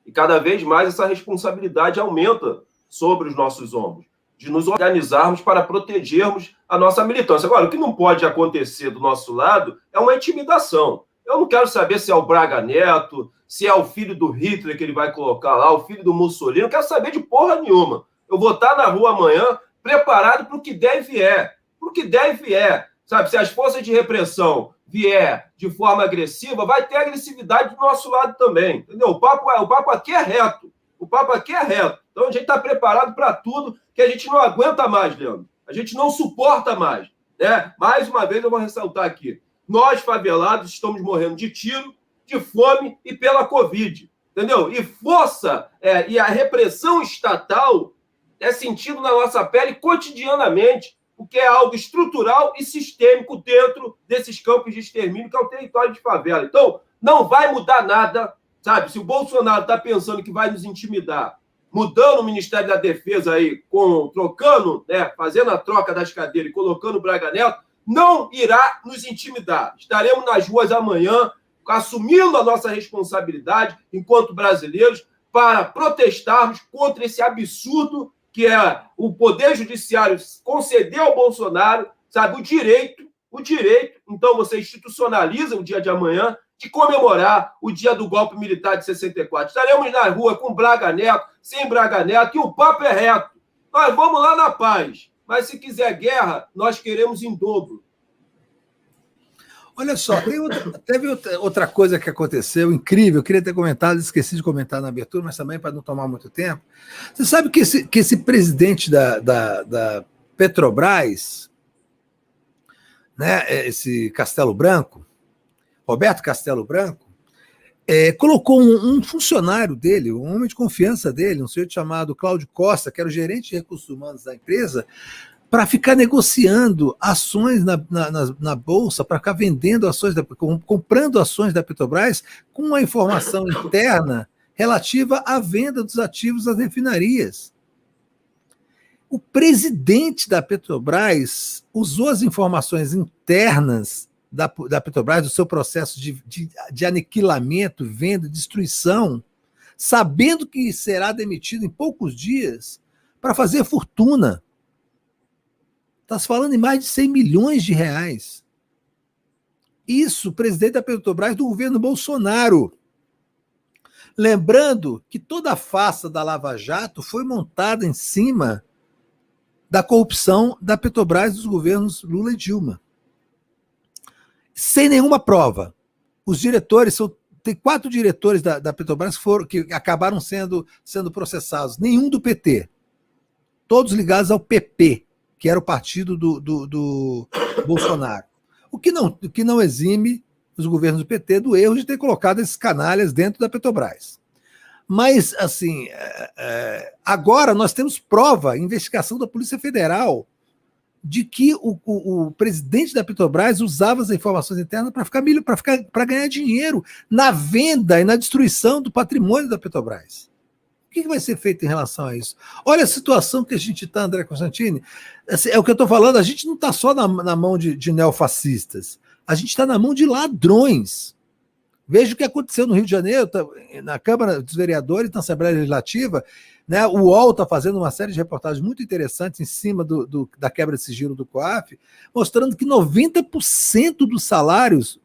E cada vez mais essa responsabilidade aumenta sobre os nossos ombros, de nos organizarmos para protegermos a nossa militância. Agora, o que não pode acontecer do nosso lado é uma intimidação. Eu não quero saber se é o Braga Neto, se é o filho do Hitler que ele vai colocar lá, o filho do Mussolini, não quero saber de porra nenhuma. Eu vou estar na rua amanhã preparado para o que der e vier. Para o que der e vier. Sabe, se as forças de repressão vier de forma agressiva, vai ter agressividade do nosso lado também. Entendeu? O papo aqui é reto. O papo aqui é reto. Então a gente está preparado para tudo, que a gente não aguenta mais, Leandro. A gente não suporta mais. Né? Mais uma vez eu vou ressaltar aqui. Nós, favelados, estamos morrendo de tiro, de fome e pela Covid. Entendeu? E força e a repressão estatal é sentido na nossa pele cotidianamente, porque é algo estrutural e sistêmico dentro desses campos de extermínio, que é o território de favela. Então, não vai mudar nada, sabe? Se o Bolsonaro está pensando que vai nos intimidar, mudando o Ministério da Defesa aí, trocando, fazendo a troca das cadeiras e colocando o Braga Neto, não irá nos intimidar. Estaremos nas ruas amanhã, assumindo a nossa responsabilidade enquanto brasileiros para protestarmos contra esse absurdo que é o Poder Judiciário conceder ao Bolsonaro, sabe, o direito, então você institucionaliza o dia de amanhã de comemorar o dia do golpe militar de 64. Estaremos na rua com Braga Neto, sem Braga Neto, e o papo é reto. Nós vamos lá na paz, mas se quiser guerra, nós queremos em dobro. Olha só, teve outra coisa que aconteceu, incrível, eu queria ter comentado, esqueci de comentar na abertura, mas também para não tomar muito tempo. Você sabe que esse presidente da Petrobras, né, esse Castelo Branco, Roberto Castelo Branco, colocou um funcionário dele, um homem de confiança dele, um senhor chamado Cláudio Costa, que era o gerente de recursos humanos da empresa, para ficar negociando ações na Bolsa, para ficar vendendo ações, comprando ações da Petrobras com uma informação interna relativa à venda dos ativos das refinarias. O presidente da Petrobras usou as informações internas da Petrobras, do seu processo de aniquilamento, venda, destruição, sabendo que será demitido em poucos dias, para fazer fortuna. Está se falando em mais de 100 milhões de reais. Isso, presidente da Petrobras do governo Bolsonaro. Lembrando que toda a farsa da Lava Jato foi montada em cima da corrupção da Petrobras dos governos Lula e Dilma. Sem nenhuma prova. Os diretores, tem 4 diretores da Petrobras que acabaram sendo processados. Nenhum do PT. Todos ligados ao PP, que era o partido do Bolsonaro. O que não exime os governos do PT do erro de ter colocado esses canalhas dentro da Petrobras. Mas, assim, agora nós temos prova, investigação da Polícia Federal, de que o presidente da Petrobras usava as informações internas para ganhar dinheiro na venda e na destruição do patrimônio da Petrobras. O que vai ser feito em relação a isso? Olha a situação que a gente está, André Constantini. Assim, é o que eu estou falando, a gente não está só na mão de neofascistas, a gente está na mão de ladrões. Veja o que aconteceu no Rio de Janeiro, na Câmara dos Vereadores, na Assembleia Legislativa, né? O UOL está fazendo uma série de reportagens muito interessantes em cima da quebra de sigilo do COAF, mostrando que 90% dos salários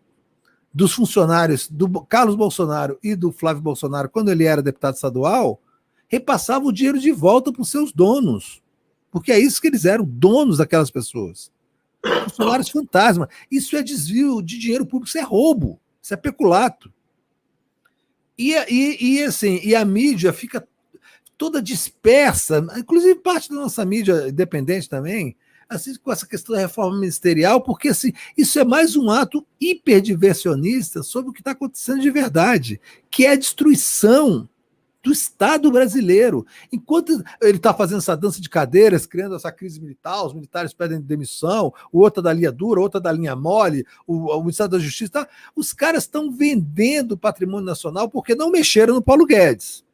dos funcionários do Carlos Bolsonaro e do Flávio Bolsonaro, quando ele era deputado estadual, repassavam o dinheiro de volta para os seus donos. Porque é isso que eles eram, donos daquelas pessoas. Funcionários fantasma. Isso é desvio de dinheiro público, isso é roubo, isso é peculato. E a mídia fica toda dispersa, inclusive parte da nossa mídia independente também, assim, com essa questão da reforma ministerial, porque assim, isso é mais um ato hiperdiversionista sobre o que está acontecendo de verdade, que é a destruição do Estado brasileiro. Enquanto ele está fazendo essa dança de cadeiras, criando essa crise militar, os militares pedem demissão, o outro da linha dura, o outro da linha mole, o Ministério da Justiça, tá? Os caras estão vendendo o patrimônio nacional porque não mexeram no Paulo Guedes.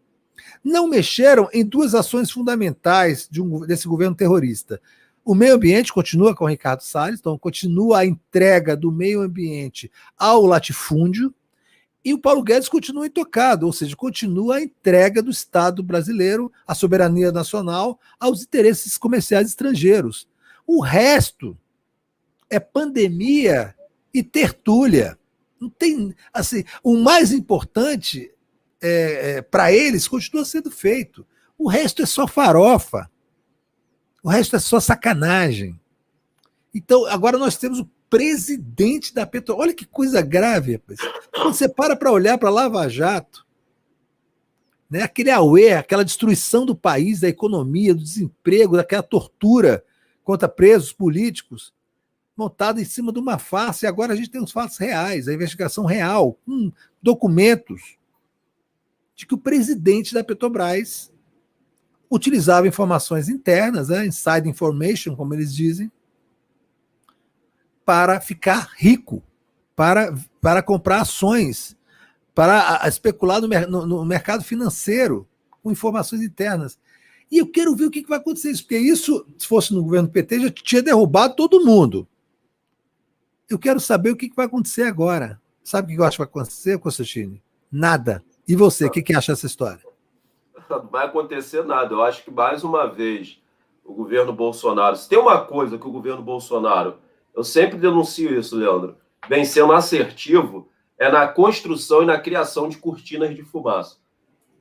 Não mexeram em duas ações fundamentais desse governo terrorista. O meio ambiente continua com o Ricardo Salles, então continua a entrega do meio ambiente ao latifúndio, e o Paulo Guedes continua intocado, ou seja, continua a entrega do Estado brasileiro, a soberania nacional, aos interesses comerciais estrangeiros. O resto é pandemia e tertúlia. Não tem, assim, o mais importante para eles continua sendo feito. O resto é só farofa. O resto é só sacanagem. Então, agora nós temos o presidente da Petrobras. Olha que coisa grave, rapaz. Quando você para olhar para Lava Jato, né, aquele auê, aquela destruição do país, da economia, do desemprego, daquela tortura contra presos políticos, montada em cima de uma farsa, e agora a gente tem os fatos reais, a investigação real, documentos de que o presidente da Petrobras utilizava informações internas, inside information, como eles dizem, para ficar rico, para comprar ações, para especular no mercado financeiro com informações internas. E eu quero ver o que vai acontecer isso, porque isso, se fosse no governo PT, já tinha derrubado todo mundo. Eu quero saber o que vai acontecer agora. Sabe o que eu acho que vai acontecer, Constantino? Nada. E você, o que acha dessa história? Não vai acontecer nada. Eu acho que, mais uma vez, o governo Bolsonaro... Se tem uma coisa que o governo Bolsonaro... Eu sempre denuncio isso, Leandro. Vem sendo assertivo é na construção e na criação de cortinas de fumaça.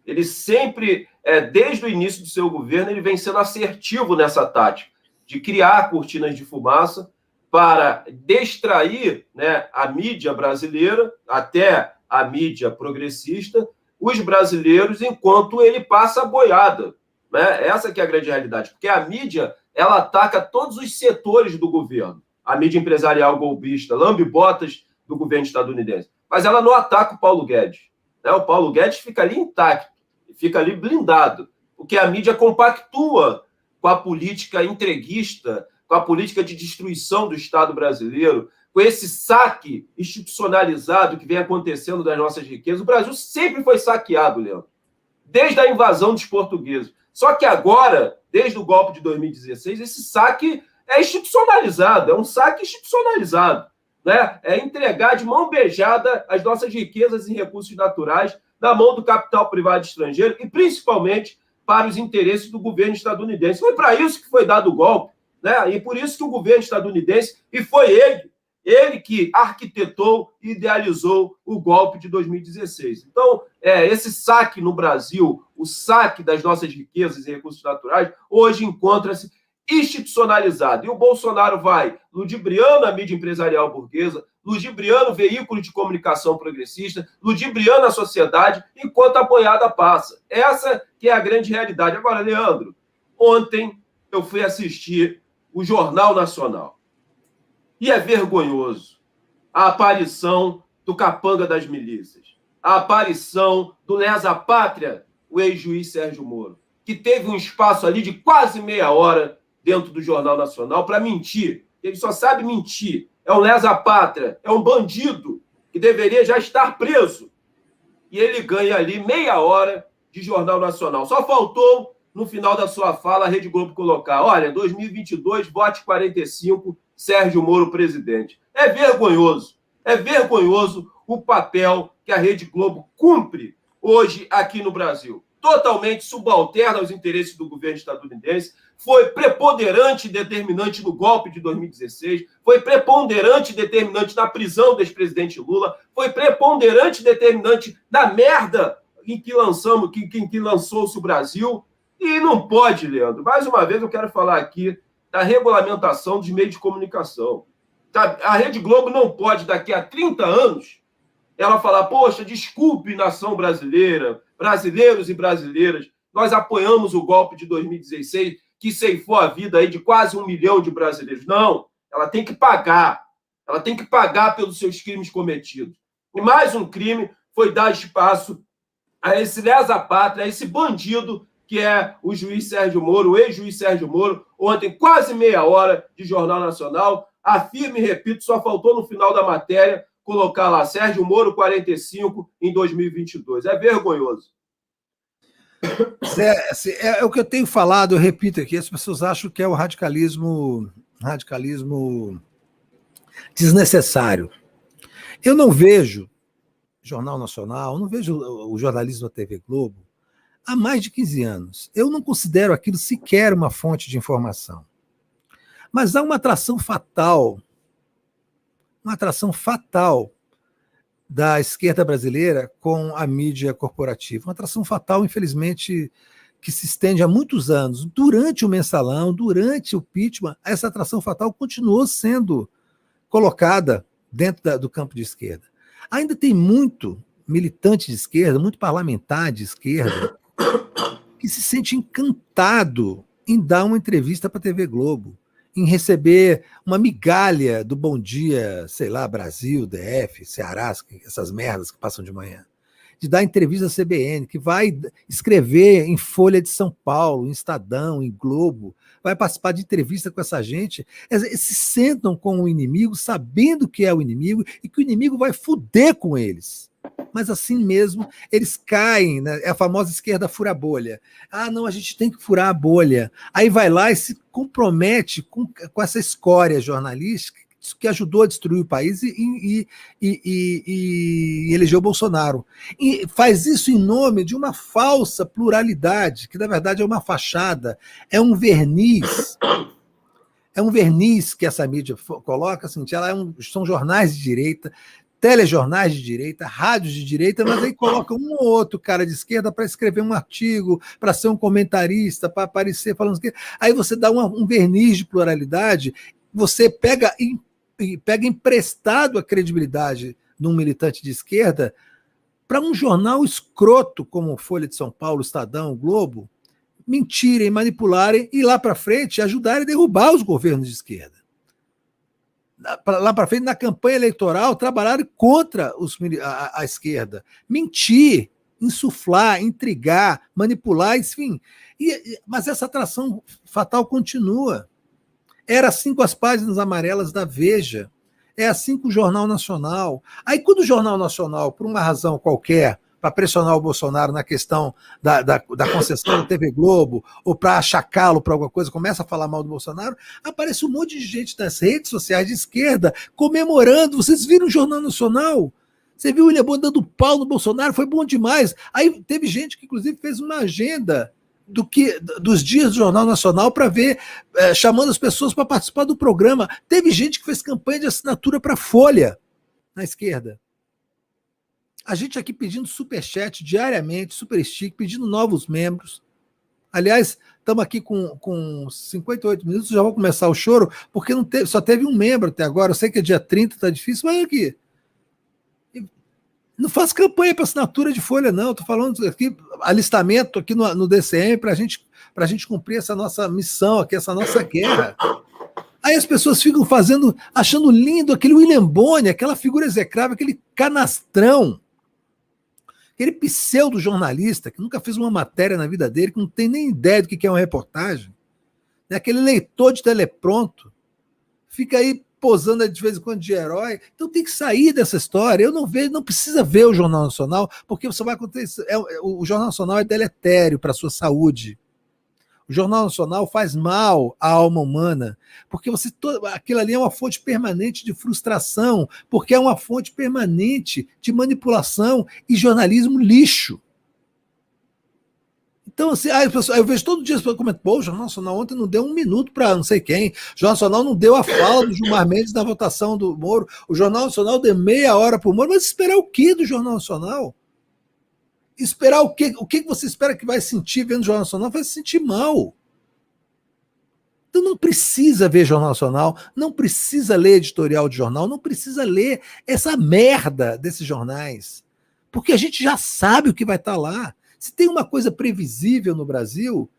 Ele sempre, desde o início do seu governo, ele vem sendo assertivo nessa tática de criar cortinas de fumaça para distrair, né, a mídia brasileira, até a mídia progressista, os brasileiros, enquanto ele passa a boiada. Né? Essa que é a grande realidade. Porque a mídia, ela ataca todos os setores do governo. A mídia empresarial golpista, lambe-botas do governo estadunidense. Mas ela não ataca o Paulo Guedes. Né? O Paulo Guedes fica ali intacto, fica ali blindado, porque a mídia compactua com a política entreguista, com a política de destruição do Estado brasileiro, com esse saque institucionalizado que vem acontecendo das nossas riquezas. O Brasil sempre foi saqueado, Leandro, desde a invasão dos portugueses. Só que agora, desde o golpe de 2016, esse saque é institucionalizado, é um saque institucionalizado, né? É entregar de mão beijada as nossas riquezas e recursos naturais na mão do capital privado estrangeiro e, principalmente, para os interesses do governo estadunidense. Foi para isso que foi dado o golpe, né? E por isso que o governo estadunidense, e foi ele que arquitetou e idealizou o golpe de 2016. Então, esse saque no Brasil, o saque das nossas riquezas e recursos naturais, hoje encontra-se institucionalizado. E o Bolsonaro vai ludibriando a mídia empresarial burguesa, ludibriando o veículo de comunicação progressista, ludibriando a sociedade, enquanto a boiada passa. Essa que é a grande realidade. Agora, Leandro, ontem eu fui assistir o Jornal Nacional. E é vergonhoso a aparição do capanga das milícias, a aparição do lesa-pátria, o ex-juiz Sérgio Moro, que teve um espaço ali de quase meia hora dentro do Jornal Nacional para mentir. Ele só sabe mentir. É um lesa-pátria, é um bandido que deveria já estar preso. E ele ganha ali meia hora de Jornal Nacional. Só faltou, no final da sua fala, a Rede Globo colocar: olha, 2022, vote 45, Sérgio Moro presidente. É vergonhoso. É vergonhoso o papel que a Rede Globo cumpre hoje aqui no Brasil. Totalmente subalterna aos interesses do governo estadunidense, foi preponderante e determinante no golpe de 2016, foi preponderante e determinante na prisão do ex-presidente Lula, foi preponderante e determinante na merda em que lançou-se o Brasil. E não pode, Leandro. Mais uma vez eu quero falar aqui da regulamentação dos meios de comunicação. A Rede Globo não pode, daqui a 30 anos, ela falar, poxa, desculpe, nação brasileira, brasileiros e brasileiras, nós apoiamos o golpe de 2016, que ceifou a vida aí de quase 1 milhão de brasileiros. Não, ela tem que pagar pelos seus crimes cometidos. E mais um crime foi dar espaço a esse lesa-pátria, a esse bandido que é o juiz Sérgio Moro, o ex-juiz Sérgio Moro, ontem quase meia hora de Jornal Nacional, afirmo e repito, só faltou no final da matéria colocar lá, Sérgio Moro 45 em 2022. É vergonhoso. É o que eu tenho falado, eu repito aqui, as pessoas acham que é o radicalismo desnecessário. Eu não vejo Jornal Nacional, não vejo o jornalismo da TV Globo há mais de 15 anos. Eu não considero aquilo sequer uma fonte de informação. Mas há uma atração fatal da esquerda brasileira com a mídia corporativa. Uma atração fatal, infelizmente, que se estende há muitos anos. Durante o Mensalão, durante o impeachment, essa atração fatal continuou sendo colocada dentro do campo de esquerda. Ainda tem muito militante de esquerda, muito parlamentar de esquerda, que se sente encantado em dar uma entrevista para a TV Globo, em receber uma migalha do Bom Dia, sei lá, Brasil, DF, Ceará, essas merdas que passam de manhã, de dar entrevista à CBN, que vai escrever em Folha de São Paulo, em Estadão, em Globo, vai participar de entrevista com essa gente. Eles se sentam com o inimigo, sabendo que é o inimigo e que o inimigo vai foder com eles. Mas assim mesmo, eles caem, né? É a famosa esquerda fura-bolha. Ah, não, a gente tem que furar a bolha. Aí vai lá e se compromete com essa escória jornalística que ajudou a destruir o país e elegeu o Bolsonaro. E faz isso em nome de uma falsa pluralidade, que na verdade é uma fachada, é um verniz. É um verniz que essa mídia coloca, assim, são jornais de direita, telejornais de direita, rádios de direita, mas aí coloca um ou outro cara de esquerda para escrever um artigo, para ser um comentarista, para aparecer falando que aí você dá um verniz de pluralidade, você pega emprestado a credibilidade num militante de esquerda para um jornal escroto como Folha de São Paulo, Estadão, Globo, mentirem, manipularem e lá para frente ajudarem a derrubar os governos de esquerda. Lá para frente, na campanha eleitoral, trabalharam contra a esquerda. Mentir, insuflar, intrigar, manipular, enfim. Mas essa atração fatal continua. Era assim com as páginas amarelas da Veja. É assim com o Jornal Nacional. Aí, quando o Jornal Nacional, por uma razão qualquer, para pressionar o Bolsonaro na questão da concessão da TV Globo, ou para achacá-lo para alguma coisa, começa a falar mal do Bolsonaro, aparece um monte de gente nas redes sociais de esquerda comemorando. Vocês viram o Jornal Nacional? Você viu o William Bonner dando pau no Bolsonaro? Foi bom demais. Aí teve gente que, inclusive, fez uma agenda dos dias do Jornal Nacional para ver, chamando as pessoas para participar do programa. Teve gente que fez campanha de assinatura para Folha, na esquerda. A gente aqui pedindo superchat diariamente, super stick, pedindo novos membros. Aliás, estamos aqui com 58 minutos, já vou começar o choro, porque só teve um membro até agora. Eu sei que é dia 30, está difícil, mas aqui. Não faço campanha para assinatura de Folha, não. Estou falando aqui, alistamento aqui no DCM para a gente cumprir essa nossa missão aqui, essa nossa guerra. Aí as pessoas ficam achando lindo aquele William Bonner, aquela figura execrável, aquele canastrão, aquele pseudo-jornalista que nunca fez uma matéria na vida dele, que não tem nem ideia do que é uma reportagem, né? Aquele leitor de telepronto, fica aí posando de vez em quando de herói. Então tem que sair dessa história. Eu não vejo, não precisa ver o Jornal Nacional, porque você vai acontecer. O Jornal Nacional é deletério para a sua saúde. O Jornal Nacional faz mal à alma humana, porque aquilo ali é uma fonte permanente de frustração, porque é uma fonte permanente de manipulação e jornalismo lixo. Então, assim, eu vejo todo dia as pessoas comentando, pô, o Jornal Nacional ontem não deu um minuto para não sei quem, o Jornal Nacional não deu a fala do Gilmar Mendes na votação do Moro, o Jornal Nacional deu meia hora para o Moro, mas esperar o quê do Jornal Nacional? Esperar o quê? O que você espera que vai sentir vendo o Jornal Nacional? Vai se sentir mal. Então não precisa ver Jornal Nacional, não precisa ler editorial de jornal, não precisa ler essa merda desses jornais, porque a gente já sabe o que vai estar lá. Se tem uma coisa previsível no Brasil,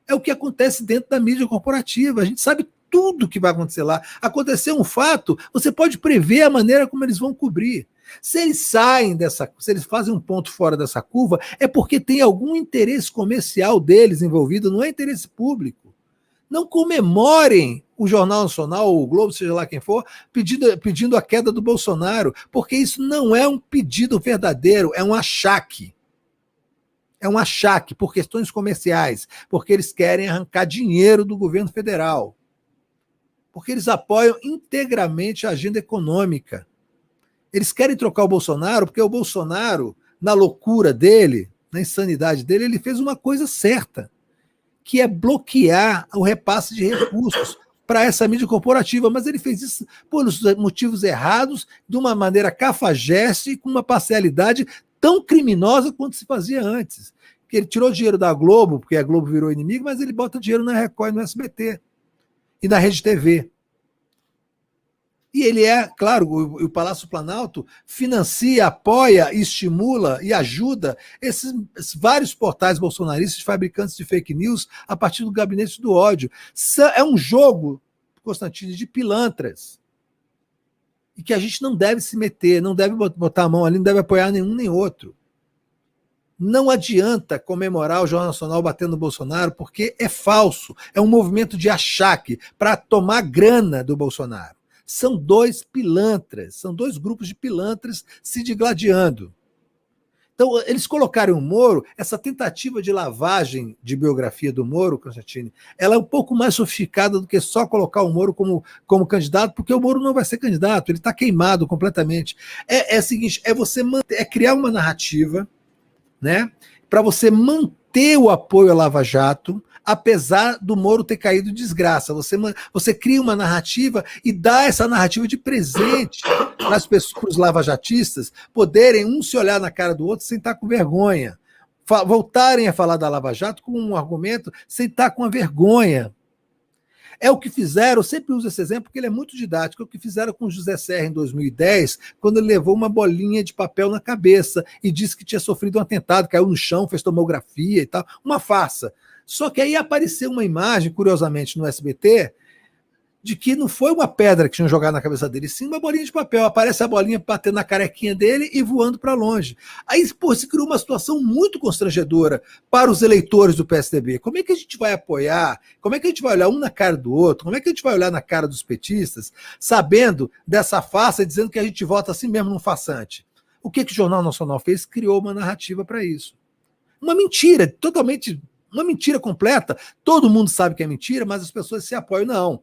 é o que acontece dentro da mídia corporativa. A gente sabe tudo o que vai acontecer lá. Aconteceu um fato, você pode prever a maneira como eles vão cobrir. Se eles se eles fazem um ponto fora dessa curva, é porque tem algum interesse comercial deles envolvido, não é interesse público. Não comemorem o Jornal Nacional, o Globo, seja lá quem for, pedindo a queda do Bolsonaro, porque isso não é um pedido verdadeiro, é um achaque. É um achaque por questões comerciais, porque eles querem arrancar dinheiro do governo federal, porque eles apoiam integralmente a agenda econômica. Eles querem trocar o Bolsonaro, porque o Bolsonaro, na loucura dele, na insanidade dele, ele fez uma coisa certa, que é bloquear o repasse de recursos para essa mídia corporativa, mas ele fez isso por motivos errados, de uma maneira cafajeste, com uma parcialidade tão criminosa quanto se fazia antes. Que ele tirou dinheiro da Globo, porque a Globo virou inimigo, mas ele bota dinheiro na Record e no SBT e na Rede TV. E ele claro, o Palácio Planalto financia, apoia, estimula e ajuda esses vários portais bolsonaristas, fabricantes de fake news, a partir do gabinete do ódio. É um jogo, Constantino, de pilantras. E que a gente não deve se meter, não deve botar a mão ali, não deve apoiar nenhum nem outro. Não adianta comemorar o Jornal Nacional batendo no Bolsonaro, porque é falso. É um movimento de achaque para tomar grana do Bolsonaro. São dois pilantras, são dois grupos de pilantras se digladiando. Então, eles colocaram o Moro, essa tentativa de lavagem de biografia do Moro, Constantino, ela é um pouco mais sofisticada do que só colocar o Moro como candidato, porque o Moro não vai ser candidato, ele está queimado completamente. É o seguinte, é criar uma narrativa, né, para você manter o apoio à Lava Jato, apesar do Moro ter caído em desgraça. Você cria uma narrativa e dá essa narrativa de presente para as pessoas, para os lavajatistas, poderem um se olhar na cara do outro sem estar com vergonha. Voltarem a falar da Lava Jato com um argumento sem estar com a vergonha. É o que fizeram, eu sempre uso esse exemplo porque ele é muito didático, é o que fizeram com o José Serra em 2010, quando ele levou uma bolinha de papel na cabeça e disse que tinha sofrido um atentado, caiu no chão, fez tomografia e tal, uma farsa. Só que aí apareceu uma imagem, curiosamente, no SBT, de que não foi uma pedra que tinham jogado na cabeça dele, sim uma bolinha de papel. Aparece a bolinha batendo na carequinha dele e voando para longe. Aí, se criou uma situação muito constrangedora para os eleitores do PSDB. Como é que a gente vai apoiar? Como é que a gente vai olhar um na cara do outro? Como é que a gente vai olhar na cara dos petistas, sabendo dessa farsa e dizendo que a gente vota assim mesmo num farsante? O que o Jornal Nacional fez? Criou uma narrativa para isso. Uma mentira, totalmente, uma mentira completa. Todo mundo sabe que é mentira, mas as pessoas se apoiam. Não.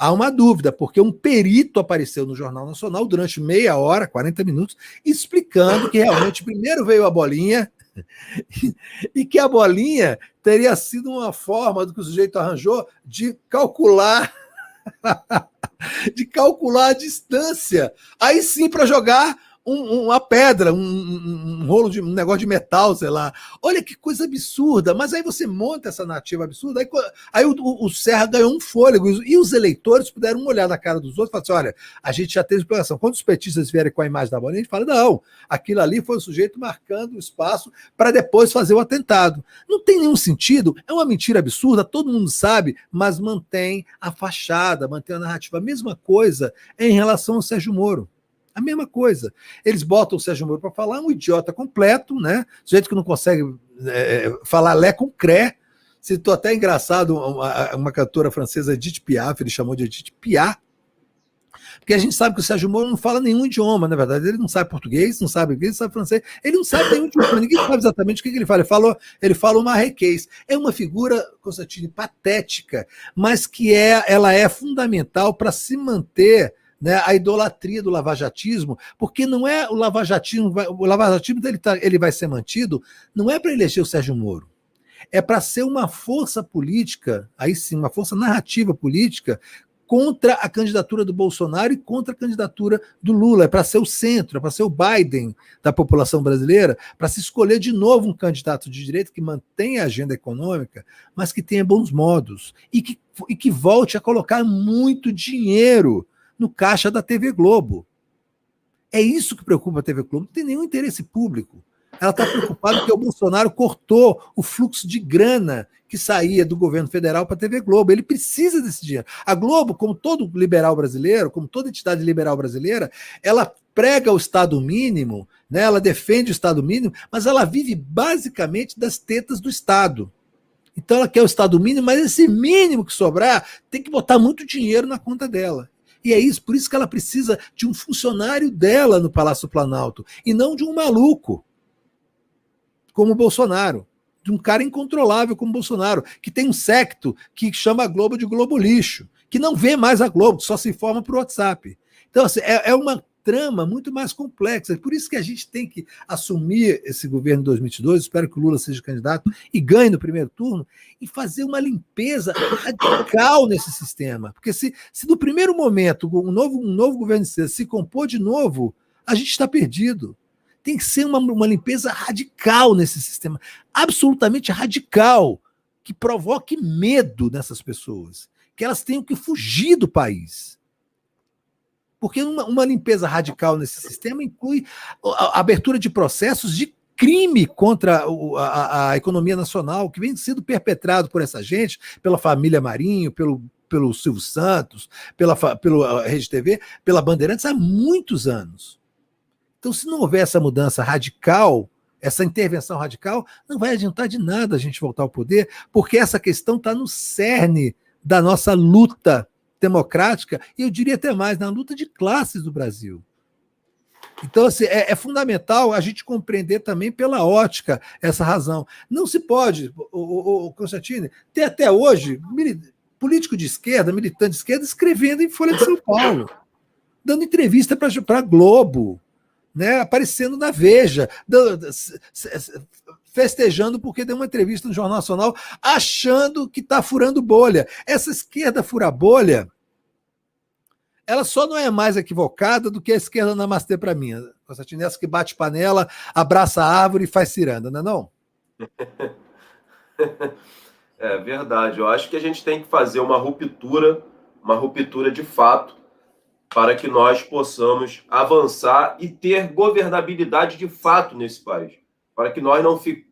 Há uma dúvida, porque um perito apareceu no Jornal Nacional durante meia hora, 40 minutos, explicando que realmente primeiro veio a bolinha e que a bolinha teria sido uma forma do que o sujeito arranjou de calcular a distância. Aí sim, para jogar uma pedra, um rolo de um negócio de metal, sei lá. Olha que coisa absurda, mas aí você monta essa narrativa absurda, aí o Serra ganhou um fôlego, e os eleitores puderam olhar na cara dos outros e falar assim, olha, a gente já teve explicação. Quando os petistas vierem com a imagem da bolinha, a gente fala, não, aquilo ali foi o sujeito marcando o espaço para depois fazer o atentado. Não tem nenhum sentido, é uma mentira absurda, todo mundo sabe, mas mantém a fachada, mantém a narrativa. A mesma coisa em relação ao Sérgio Moro. A mesma coisa. Eles botam o Sérgio Moro para falar, um idiota completo, né? Gente que não consegue falar lé com cré. Citou até engraçado uma cantora francesa, Edith Piaf, ele chamou de Edith Piaf, Porque a gente sabe que o Sérgio Moro não fala nenhum idioma, na verdade. Ele não sabe português, não sabe inglês, não sabe francês. Ele não sabe nenhum idioma. Ninguém sabe exatamente o que ele fala. Ele fala uma marrequês. É uma figura, Constantino, patética, mas que ela é fundamental para se manter, né, a idolatria do lavajatismo, porque não é o lavajatismo ele vai ser mantido, não é para eleger o Sérgio Moro. É para ser uma força política, aí sim, uma força narrativa política, contra a candidatura do Bolsonaro e contra a candidatura do Lula. É para ser o centro, é para ser o Biden da população brasileira, para se escolher de novo um candidato de direita que mantenha a agenda econômica, mas que tenha bons modos e que volte a colocar muito dinheiro no caixa da TV Globo. É isso que preocupa a TV Globo. Não tem nenhum interesse público. Ela está preocupada que o Bolsonaro cortou o fluxo de grana que saía do governo federal para a TV Globo. Ele precisa desse dinheiro. A Globo, como todo liberal brasileiro, como toda entidade liberal brasileira, ela prega o Estado mínimo, né? Ela defende o Estado mínimo, mas ela vive basicamente das tetas do Estado. Então ela quer o Estado mínimo, mas esse mínimo que sobrar tem que botar muito dinheiro na conta dela. E é isso, por isso que ela precisa de um funcionário dela no Palácio do Planalto, e não de um maluco como o Bolsonaro, de um cara incontrolável como o Bolsonaro, que tem um secto que chama a Globo de Globo Lixo, que não vê mais a Globo, que só se informa por WhatsApp. Então, assim, é uma trama muito mais complexa. Por isso que a gente tem que assumir esse governo em 2022, espero que o Lula seja candidato e ganhe no primeiro turno, e fazer uma limpeza radical nesse sistema. Porque se no primeiro momento um novo governo se compor de novo, a gente está perdido. Tem que ser uma limpeza radical nesse sistema, absolutamente radical, que provoque medo nessas pessoas, que elas tenham que fugir do país. Porque uma limpeza radical nesse sistema inclui a abertura de processos de crime contra a economia nacional, que vem sendo perpetrado por essa gente, pela família Marinho, pelo Silvio Santos, pela Rede TV, pela Bandeirantes, há muitos anos. Então, se não houver essa mudança radical, essa intervenção radical, não vai adiantar de nada a gente voltar ao poder, porque essa questão está no cerne da nossa luta democrática, e eu diria até mais, na luta de classes do Brasil. Então, assim, é fundamental a gente compreender também pela ótica essa razão. Não se pode, Constantino, ter até hoje político de esquerda, militante de esquerda, escrevendo em Folha de São Paulo, dando entrevista para a Globo, né, aparecendo na Veja, festejando porque deu uma entrevista no Jornal Nacional, achando que está furando bolha. Essa esquerda fura bolha, ela só não é mais equivocada do que a esquerda namastê para mim. Constantino, essa que bate panela, abraça a árvore e faz ciranda, não é não? É verdade. Eu acho que a gente tem que fazer uma ruptura de fato, para que nós possamos avançar e ter governabilidade de fato nesse país, para que nós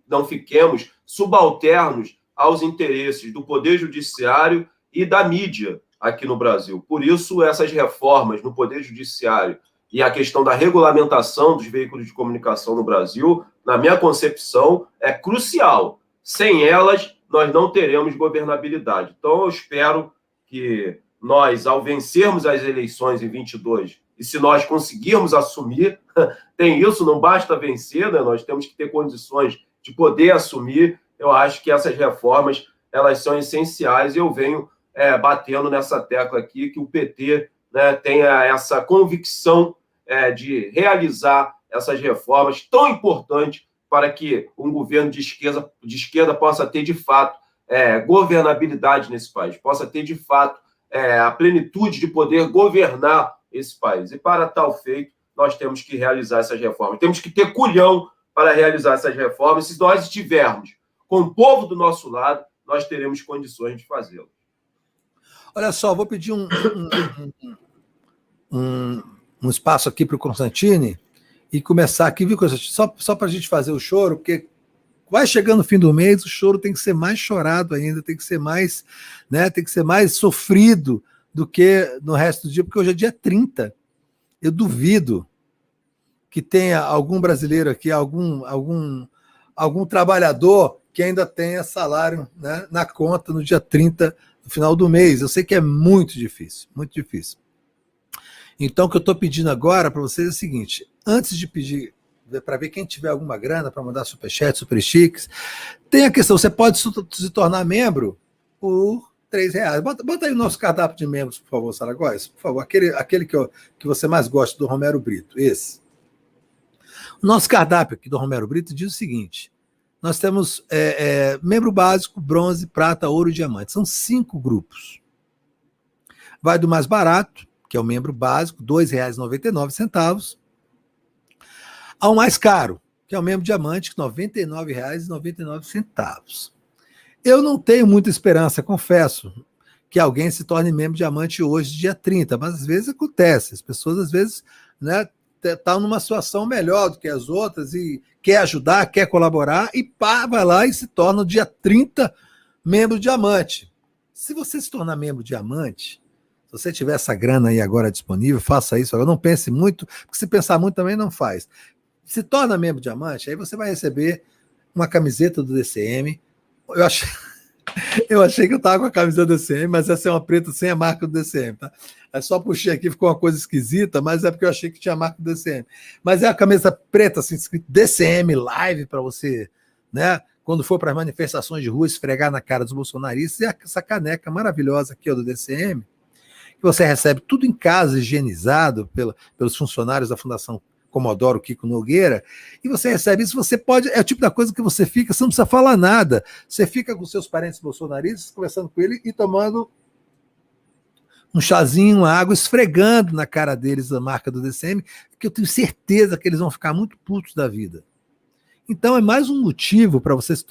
não fiquemos subalternos aos interesses do Poder Judiciário e da mídia aqui no Brasil. Por isso, essas reformas no Poder Judiciário e a questão da regulamentação dos veículos de comunicação no Brasil, na minha concepção, é crucial. Sem elas, nós não teremos governabilidade. Então, eu espero que nós, ao vencermos as eleições em 22, e se nós conseguirmos assumir, tem isso, não basta vencer, né? Nós temos que ter condições de poder assumir. Eu acho que essas reformas, elas são essenciais, e eu venho batendo nessa tecla aqui, que o PT, né, tenha essa convicção de realizar essas reformas tão importantes para que um governo de esquerda possa ter, de fato, governabilidade nesse país, possa ter, de fato, a plenitude de poder governar esse país. E para tal feito, nós temos que realizar essas reformas. Temos que ter culhão para realizar essas reformas. Se nós estivermos com o povo do nosso lado, nós teremos condições de fazê-lo. Olha só, vou pedir um espaço aqui para o Constantino e começar aqui, viu, Constantino? Só para a gente fazer o choro, porque vai chegando o fim do mês, o choro tem que ser mais chorado ainda, tem que ser mais, né, tem que ser mais sofrido do que no resto do dia, porque hoje é dia 30. Eu duvido que tenha algum brasileiro aqui, algum trabalhador que ainda tenha salário, né, na conta no dia 30, no final do mês. Eu sei que é muito difícil, muito difícil. Então, o que eu estou pedindo agora para vocês é o seguinte: antes de pedir, para ver quem tiver alguma grana para mandar superchat, super chiques, tem a questão: você pode se tornar membro por R$3. Bota aí o nosso cardápio de membros, por favor, Sara Góes. Por favor, aquele que você mais gosta, do Romero Brito, esse. O nosso cardápio aqui do Romero Brito diz o seguinte: nós temos membro básico, bronze, prata, ouro e diamante. São 5 grupos. Vai do mais barato, que é o membro básico, R$ 2,99, ao mais caro, que é o membro diamante, R$ 99,99. Eu não tenho muita esperança, confesso, que alguém se torne membro diamante hoje, dia 30, mas às vezes acontece. As pessoas, às vezes, né, estão numa situação melhor do que as outras e quer ajudar, quer colaborar, e vai lá e se torna, no dia 30, membro diamante. Se você se tornar membro diamante, se você tiver essa grana aí agora disponível, faça isso. Agora não pense muito, porque se pensar muito também não faz. Se torna membro diamante, aí você vai receber uma camiseta do DCM. Eu achei que eu estava com a camiseta do DCM, mas essa é uma preta sem a marca do DCM, tá? É só puxei aqui, ficou uma coisa esquisita, mas é porque eu achei que tinha a marca do DCM. Mas é a camisa preta, assim, escrito DCM Live, para você, né? Quando for para as manifestações de rua, esfregar na cara dos bolsonaristas, e essa caneca maravilhosa aqui, ó, do DCM, que você recebe tudo em casa, higienizado pelos funcionários da Fundação Comodoro Kiko Nogueira, e você recebe isso, você pode, é o tipo da coisa que você fica, você não precisa falar nada, você fica com seus parentes bolsonaristas, conversando com ele e tomando um chazinho, uma água, esfregando na cara deles a marca do DCM, que eu tenho certeza que eles vão ficar muito putos da vida. Então é mais um motivo para você se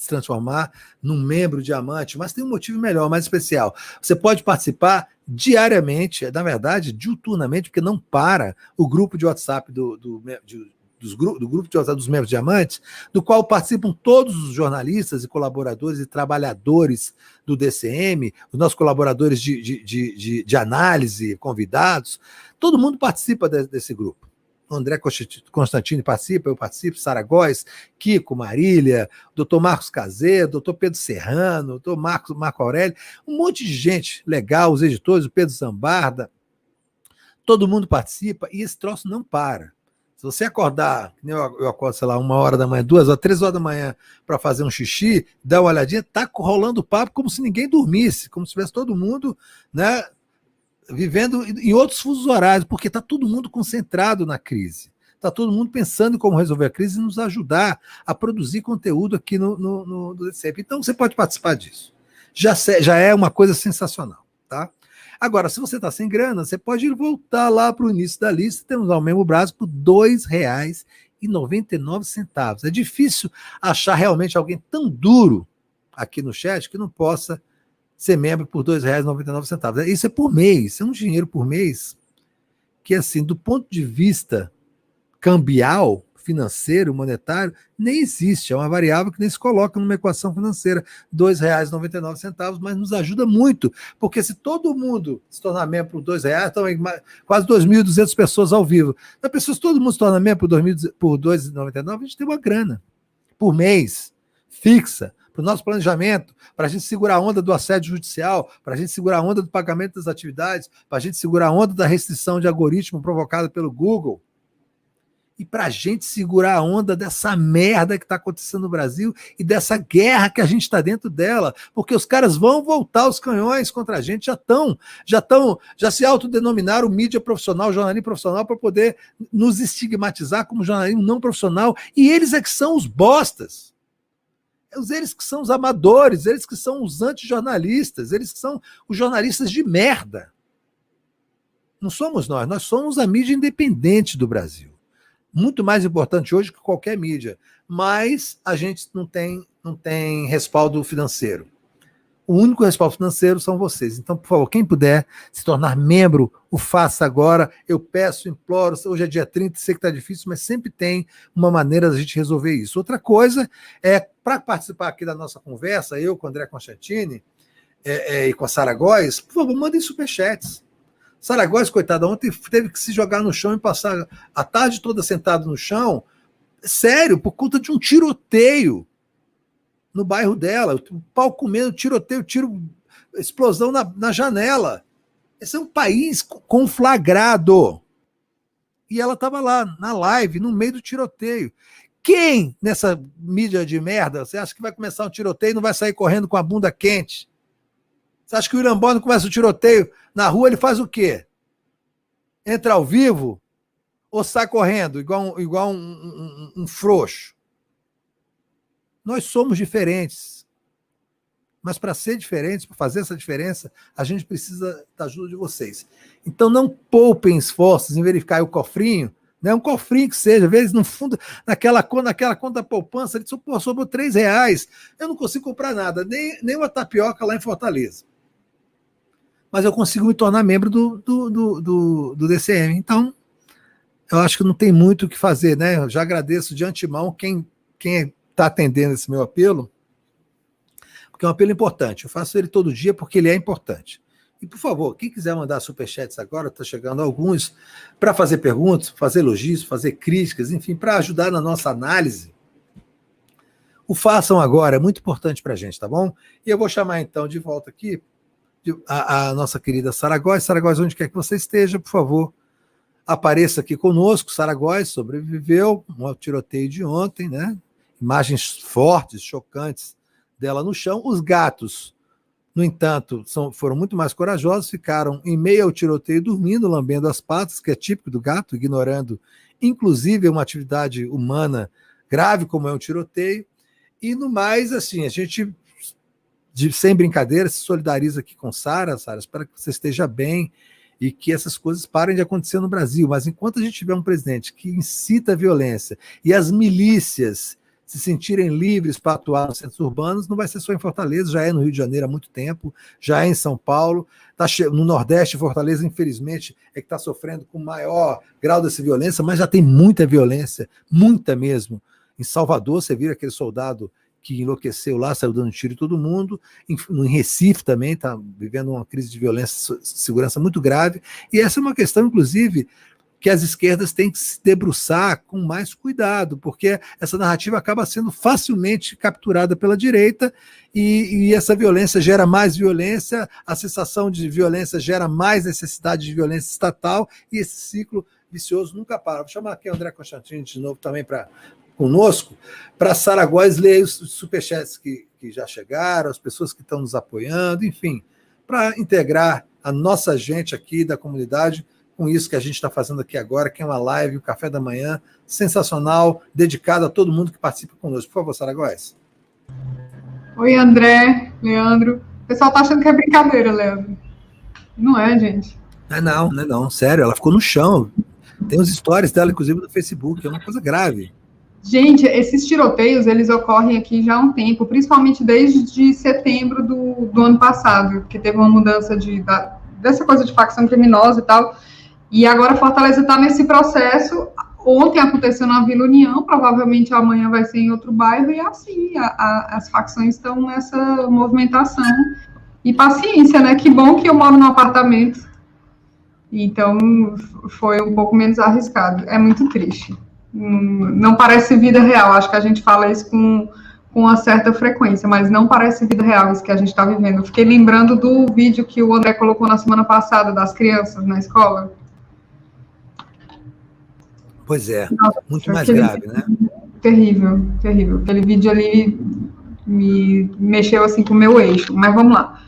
transformar num membro diamante, mas tem um motivo melhor, mais especial. Você pode participar diariamente, na verdade, diuturnamente, porque não para o grupo de WhatsApp do grupo de WhatsApp dos membros diamantes, do qual participam todos os jornalistas e colaboradores e trabalhadores do DCM, os nossos colaboradores de análise, convidados, todo mundo participa desse grupo. O André Constantini participa, eu participo, Sara Góes, Kiko, Marília, doutor Marcos Caseiro, doutor Pedro Serrano, doutor Marco Aurélio, um monte de gente legal, os editores, o Pedro Zambarda, todo mundo participa e esse troço não para. Se você acordar, eu acordo, sei lá, 1h da manhã, 2 horas, 3 horas da manhã para fazer um xixi, dá uma olhadinha, tá rolando papo como se ninguém dormisse, como se tivesse todo mundo, né, vivendo em outros fusos horários, porque está todo mundo concentrado na crise. Está todo mundo pensando em como resolver a crise e nos ajudar a produzir conteúdo aqui no DCM. Então, você pode participar disso. Já é uma coisa sensacional, tá? Agora, se você está sem grana, você pode voltar lá para o início da lista. Temos o membro básico por R$ 2,99. É difícil achar realmente alguém tão duro aqui no chat que não possa ser membro por R$ 2,99. Isso é por mês, é um dinheiro por mês que, assim, do ponto de vista cambial, financeiro, monetário, nem existe. É uma variável que nem se coloca numa equação financeira. R$ 2,99, mas nos ajuda muito, porque se todo mundo se tornar membro por R$ 2, então quase 2.200 pessoas ao vivo. Então, se todo mundo se torna membro por R$ 2,99, a gente tem uma grana por mês, fixa, para o nosso planejamento, para a gente segurar a onda do assédio judicial, para a gente segurar a onda do pagamento das atividades, para a gente segurar a onda da restrição de algoritmo provocada pelo Google, e para a gente segurar a onda dessa merda que está acontecendo no Brasil e dessa guerra que a gente está dentro dela, porque os caras vão voltar os canhões contra a gente, já se autodenominaram mídia profissional, jornalismo profissional, para poder nos estigmatizar como jornalismo não profissional, e eles é que são os bostas. Eles que são os amadores, eles que são os antijornalistas, eles que são os jornalistas de merda. Não somos nós somos a mídia independente do Brasil. Muito mais importante hoje que qualquer mídia, mas a gente não tem respaldo financeiro. O único respaldo financeiro são vocês. Então, por favor, quem puder se tornar membro, o faça agora. Eu peço, imploro. Hoje é dia 30, sei que está difícil, mas sempre tem uma maneira da gente resolver isso. Outra coisa é, para participar aqui da nossa conversa, eu com o André Constantini e com a Sara Góes, por favor, mandem superchats. Sara Góes, coitada, ontem teve que se jogar no chão e passar a tarde toda sentado no chão, sério, por conta de um tiroteio no bairro dela, o pau comendo, tiroteio, explosão na janela. Esse é um país conflagrado. E ela estava lá, na live, no meio do tiroteio. Quem, nessa mídia de merda, você acha que vai começar um tiroteio e não vai sair correndo com a bunda quente? Você acha que o William Bonner começa o tiroteio na rua, ele faz o quê? Entra ao vivo ou sai correndo, igual um frouxo? Nós somos diferentes. Mas para ser diferentes, para fazer essa diferença, a gente precisa da ajuda de vocês. Então não poupem esforços em verificar o cofrinho, né? Um cofrinho que seja, às vezes no fundo, naquela conta poupança, ele sobrou R$3, eu não consigo comprar nada, nem uma tapioca lá em Fortaleza. Mas eu consigo me tornar membro do DCM. Então, eu acho que não tem muito o que fazer, né? Eu já agradeço de antemão quem está atendendo esse meu apelo, porque é um apelo importante. Eu faço ele todo dia porque ele é importante. E, por favor, quem quiser mandar superchats agora, está chegando alguns, para fazer perguntas, fazer elogios, fazer críticas, enfim, para ajudar na nossa análise, o façam agora, é muito importante para a gente, tá bom? E eu vou chamar, então, de volta aqui a nossa querida Sara Góes. Sara Góes, onde quer que você esteja, por favor, apareça aqui conosco. Sara Góes sobreviveu ao tiroteio de ontem, né? Imagens fortes, chocantes dela no chão. Os gatos, no entanto, foram muito mais corajosos, ficaram em meio ao tiroteio dormindo, lambendo as patas, que é típico do gato, ignorando, inclusive, uma atividade humana grave como é um tiroteio. E no mais, assim, a gente, sem brincadeira, se solidariza aqui com Sara, espero que você esteja bem e que essas coisas parem de acontecer no Brasil. Mas enquanto a gente tiver um presidente que incita a violência e as milícias se sentirem livres para atuar nos centros urbanos, não vai ser só em Fortaleza, já é no Rio de Janeiro há muito tempo, já é em São Paulo, no Nordeste, Fortaleza, infelizmente, é que está sofrendo com maior grau dessa violência, mas já tem muita violência, muita mesmo. Em Salvador, você vira aquele soldado que enlouqueceu lá, saiu dando tiro em todo mundo. Em Recife também está vivendo uma crise de violência de segurança muito grave. E essa é uma questão, inclusive, que as esquerdas têm que se debruçar com mais cuidado, porque essa narrativa acaba sendo facilmente capturada pela direita e essa violência gera mais violência, a sensação de violência gera mais necessidade de violência estatal e esse ciclo vicioso nunca para. Vou chamar aqui o André Constantino de novo também conosco, para Sara Góes ler os superchats que já chegaram, as pessoas que estão nos apoiando, enfim, para integrar a nossa gente aqui da comunidade com isso que a gente está fazendo aqui agora, que é uma live, o Café da Manhã, sensacional, dedicado a todo mundo que participa conosco. Por favor, Sara Góes. Oi, André, Leandro. O pessoal tá achando que é brincadeira, Leandro. Não é, gente? Não, sério, ela ficou no chão. Tem os stories dela, inclusive, no Facebook, é uma coisa grave. Gente, esses tiroteios, eles ocorrem aqui já há um tempo, principalmente desde setembro do ano passado, que teve uma mudança dessa coisa de facção criminosa e tal. E agora Fortaleza está nesse processo. Ontem aconteceu na Vila União, provavelmente amanhã vai ser em outro bairro, e assim, as facções estão nessa movimentação. E paciência, né? Que bom que eu moro num apartamento. Então, foi um pouco menos arriscado. É muito triste. Não parece vida real. Acho que a gente fala isso com uma certa frequência, mas não parece vida real isso que a gente está vivendo. Eu fiquei lembrando do vídeo que o André colocou na semana passada das crianças na escola. Pois é, muito mais grave, né? Terrível, terrível. Aquele vídeo ali me mexeu assim com o meu eixo. Mas vamos lá.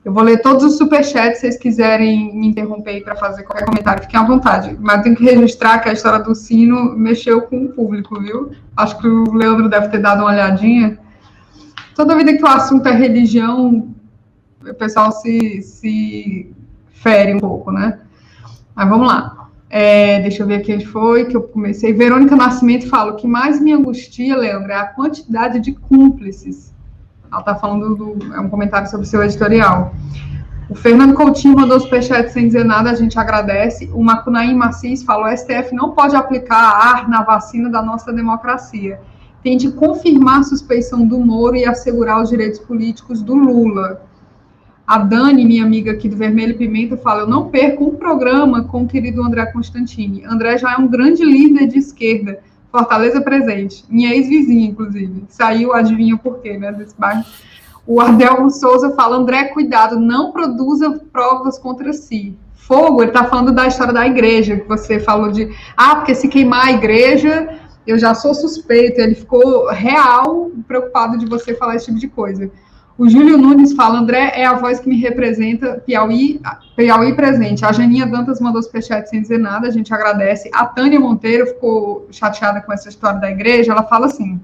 Eu vou ler todos os superchats, se vocês quiserem me interromper aí para fazer qualquer comentário, fiquem à vontade. Mas eu tenho que registrar que a história do sino mexeu com o público, viu? Acho que o Leandro deve ter dado uma olhadinha. Toda vida que o assunto é religião, o pessoal se fere um pouco, né? Mas vamos lá. Deixa eu ver quem foi que eu comecei. Verônica Nascimento fala: o que mais me angustia, Leandro, é a quantidade de cúmplices. Ela está falando é um comentário sobre o seu editorial. O Fernando Coutinho mandou superchat sem dizer nada, a gente agradece. O Macunaim Macis fala: o STF não pode aplicar a ar na vacina da nossa democracia. Tente confirmar a suspeição do Moro e assegurar os direitos políticos do Lula. A Dani, minha amiga aqui do Vermelho e Pimenta, fala: eu não perco um programa com o querido André Constantini. André já é um grande líder de esquerda. Fortaleza presente. Minha ex-vizinha, inclusive. Saiu, adivinha por quê, né, desse bairro. O Adelmo Souza fala, André, cuidado, não produza provas contra si. Fogo, ele está falando da história da igreja, que você falou de, porque se queimar a igreja, eu já sou suspeito. Ele ficou real preocupado de você falar esse tipo de coisa. O Júlio Nunes fala, André é a voz que me representa, Piauí presente. A Janinha Dantas mandou superchat sem dizer nada, a gente agradece. A Tânia Monteiro ficou chateada com essa história da igreja, ela fala assim,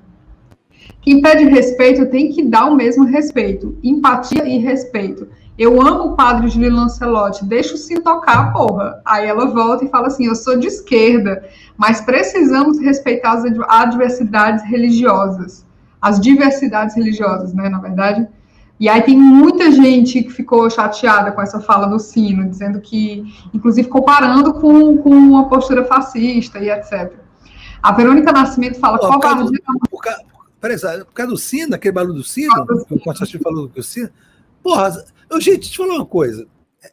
quem pede respeito tem que dar o mesmo respeito, empatia e respeito. Eu amo o padre Júlio Lancelotti, deixa o sino tocar, porra. Aí ela volta e fala assim, eu sou de esquerda, mas precisamos respeitar as adversidades religiosas. As diversidades religiosas, né, na verdade. E aí tem muita gente que ficou chateada com essa fala do sino, dizendo que, inclusive comparando com uma postura fascista e etc. A Verônica Nascimento fala, covardia... Por causa do sino, aquele barulho do sino, que o Constantino falou do sino. Porra, gente, deixa eu falar uma coisa.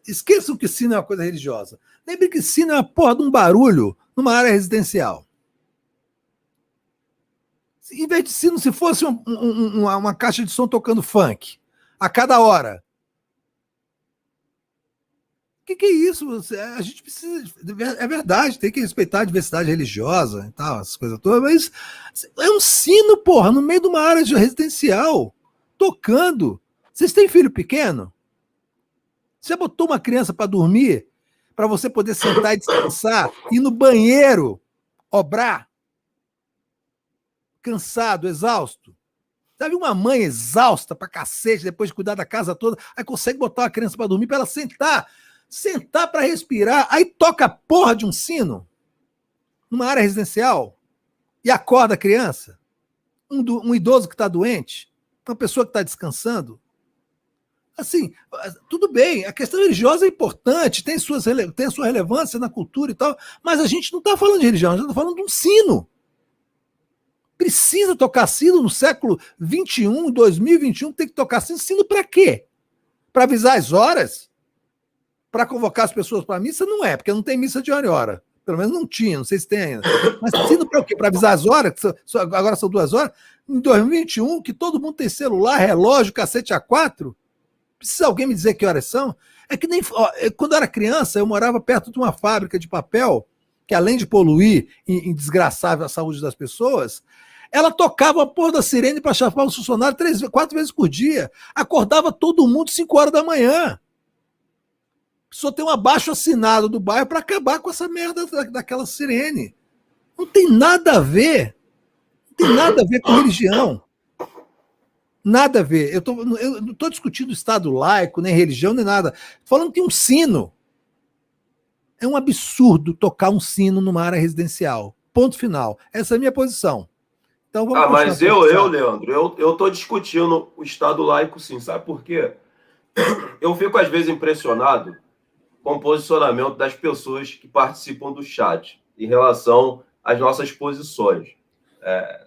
Esqueçam que sino é uma coisa religiosa. Lembre que sino é uma porra de um barulho numa área residencial. Em vez de sino, se fosse uma caixa de som tocando funk a cada hora. O que é isso? A gente precisa. É verdade, tem que respeitar a diversidade religiosa e tal, essas coisas todas, mas é um sino, porra, no meio de uma área residencial, tocando. Vocês têm filho pequeno? Você botou uma criança para dormir, para você poder sentar e descansar, ir no banheiro, obrar, cansado, exausto. Sabe uma mãe exausta pra cacete, depois de cuidar da casa toda, aí consegue botar uma criança para dormir, para ela sentar para respirar, aí toca a porra de um sino numa área residencial e acorda a criança, um idoso que está doente, uma pessoa que está descansando. Assim, tudo bem, a questão religiosa é importante, tem sua relevância na cultura e tal, mas a gente não está falando de religião, a gente está falando de um sino. Precisa tocar sino no século XXI, 2021, tem que tocar sino. Sino para quê? Para avisar as horas? Para convocar as pessoas para a missa? Não é, porque não tem missa de hora em hora. Pelo menos não tinha, não sei se tem ainda. Mas sino para o quê? Para avisar as horas? Agora são 2 horas? Em 2021, que todo mundo tem celular, relógio, cacete A4? Precisa alguém me dizer que horas são? É que nem... quando eu era criança, eu morava perto de uma fábrica de papel, que além de poluir e desgraçar a saúde das pessoas, ela tocava a porra da sirene para chamar os funcionários 3, 4 vezes por dia. Acordava todo mundo 5 horas da manhã. Só tem um abaixo assinado do bairro para acabar com essa merda daquela sirene. Não tem nada a ver. Não tem nada a ver com religião. Nada a ver. Eu não estou discutindo Estado laico, nem religião, nem nada. Estou falando que tem um sino. É um absurdo tocar um sino numa área residencial. Ponto final. Essa é a minha posição. Então, vamos mas Leandro, eu estou discutindo o Estado laico, sim. Sabe por quê? Eu fico, às vezes, impressionado com o posicionamento das pessoas que participam do chat em relação às nossas posições.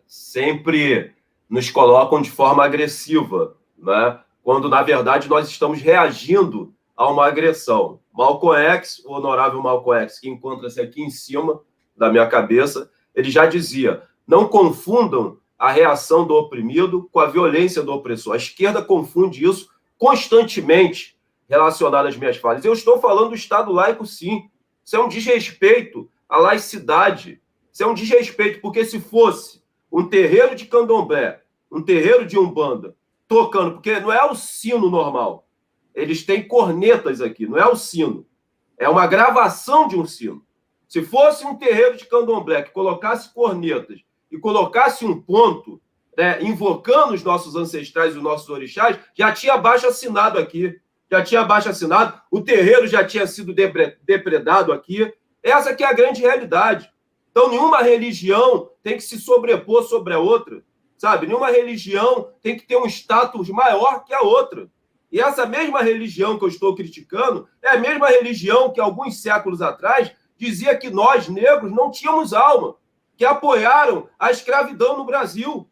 Sempre nos colocam de forma agressiva, né? Quando, na verdade, nós estamos reagindo a uma agressão. Malcolm X, o honorável Malcolm X, que encontra-se aqui em cima da minha cabeça, ele já dizia: não confundam a reação do oprimido com a violência do opressor. A esquerda confunde isso constantemente relacionado às minhas falas. Eu estou falando do Estado laico, sim. Isso é um desrespeito à laicidade. Isso é um desrespeito, porque se fosse um terreiro de candomblé, um terreiro de umbanda, tocando, porque não é o sino normal. Eles têm cornetas aqui, não é o sino. É uma gravação de um sino. Se fosse um terreiro de candomblé que colocasse cornetas e colocasse um ponto, né, invocando os nossos ancestrais e os nossos orixás, já tinha abaixo assinado aqui. Já tinha abaixo assinado, o terreiro já tinha sido depredado aqui. Essa que é a grande realidade. Então, nenhuma religião tem que se sobrepor sobre a outra, sabe? Nenhuma religião tem que ter um status maior que a outra. E essa mesma religião que eu estou criticando é a mesma religião que, alguns séculos atrás, dizia que nós, negros, não tínhamos alma, que apoiaram a escravidão no Brasil.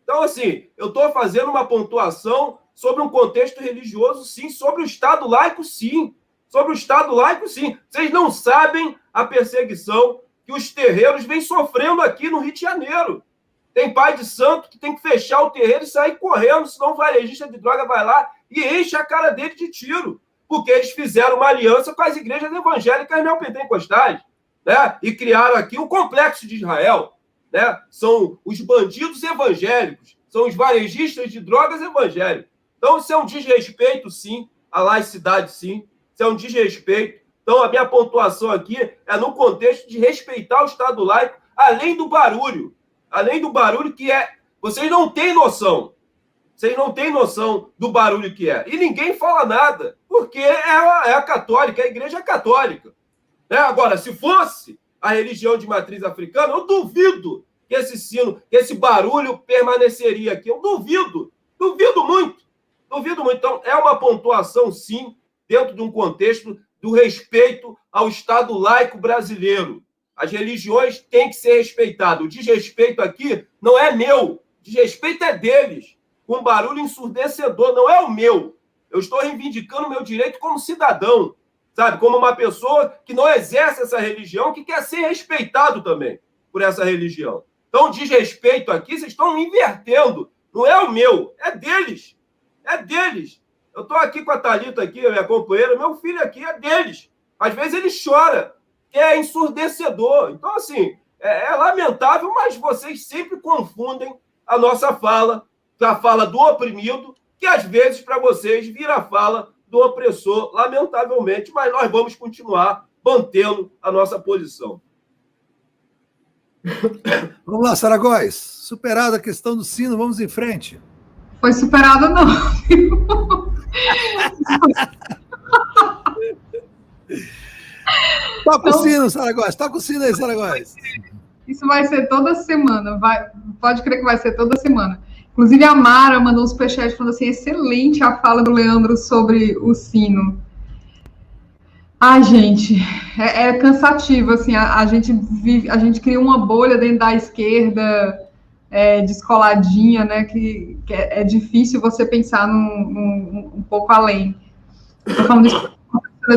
Então, assim, eu estou fazendo uma pontuação sobre um contexto religioso, sim, sobre o Estado laico, sim. Sobre o Estado laico, sim. Vocês não sabem a perseguição que os terreiros vêm sofrendo aqui no Rio de Janeiro. Tem pai de santo que tem que fechar o terreiro e sair correndo, senão o varejista de droga vai lá e enche a cara dele de tiro, porque eles fizeram uma aliança com as igrejas evangélicas neopentecostais, né? E criaram aqui o complexo de Israel, né? São os bandidos evangélicos, são os varejistas de drogas evangélicos. Então, isso é um desrespeito, sim, à laicidade, sim. Isso é um desrespeito. Então, a minha pontuação aqui é no contexto de respeitar o Estado laico, além do barulho que é... Vocês não têm noção. Vocês não têm noção do barulho que é. E ninguém fala nada, porque é a católica, a igreja católica. Né? Agora, se fosse a religião de matriz africana, eu duvido que esse sino, que esse barulho permaneceria aqui. Eu duvido muito. Então, é uma pontuação, sim, dentro de um contexto do respeito ao Estado laico brasileiro. As religiões têm que ser respeitadas. O desrespeito aqui não é meu. O desrespeito é deles. Com barulho ensurdecedor, não é o meu. Eu estou reivindicando o meu direito como cidadão, sabe? Como uma pessoa que não exerce essa religião, que quer ser respeitado também por essa religião. Então, o desrespeito aqui, vocês estão invertendo. Não é o meu, é deles. É deles. Eu estou aqui com a Thalita, aqui, minha companheira, meu filho aqui é deles. Às vezes ele chora, que é ensurdecedor. Então, assim, é lamentável, mas vocês sempre confundem a nossa fala, a fala do oprimido, que às vezes, para vocês, vira a fala do opressor, lamentavelmente, mas nós vamos continuar mantendo a nossa posição. Vamos lá, Saragóis. Superada a questão do sino, vamos em frente. Foi superada, não. Toca o sino, Saragóis. Toca o sino aí, Saragóis. Isso vai ser toda semana. Pode crer que vai ser toda semana. Inclusive, a Mara mandou um superchat falando assim, excelente a fala do Leandro sobre o sino. Ai, gente, é cansativo, assim, a gente cria uma bolha dentro da esquerda, descoladinha, né, que é difícil você pensar um pouco além. Estou falando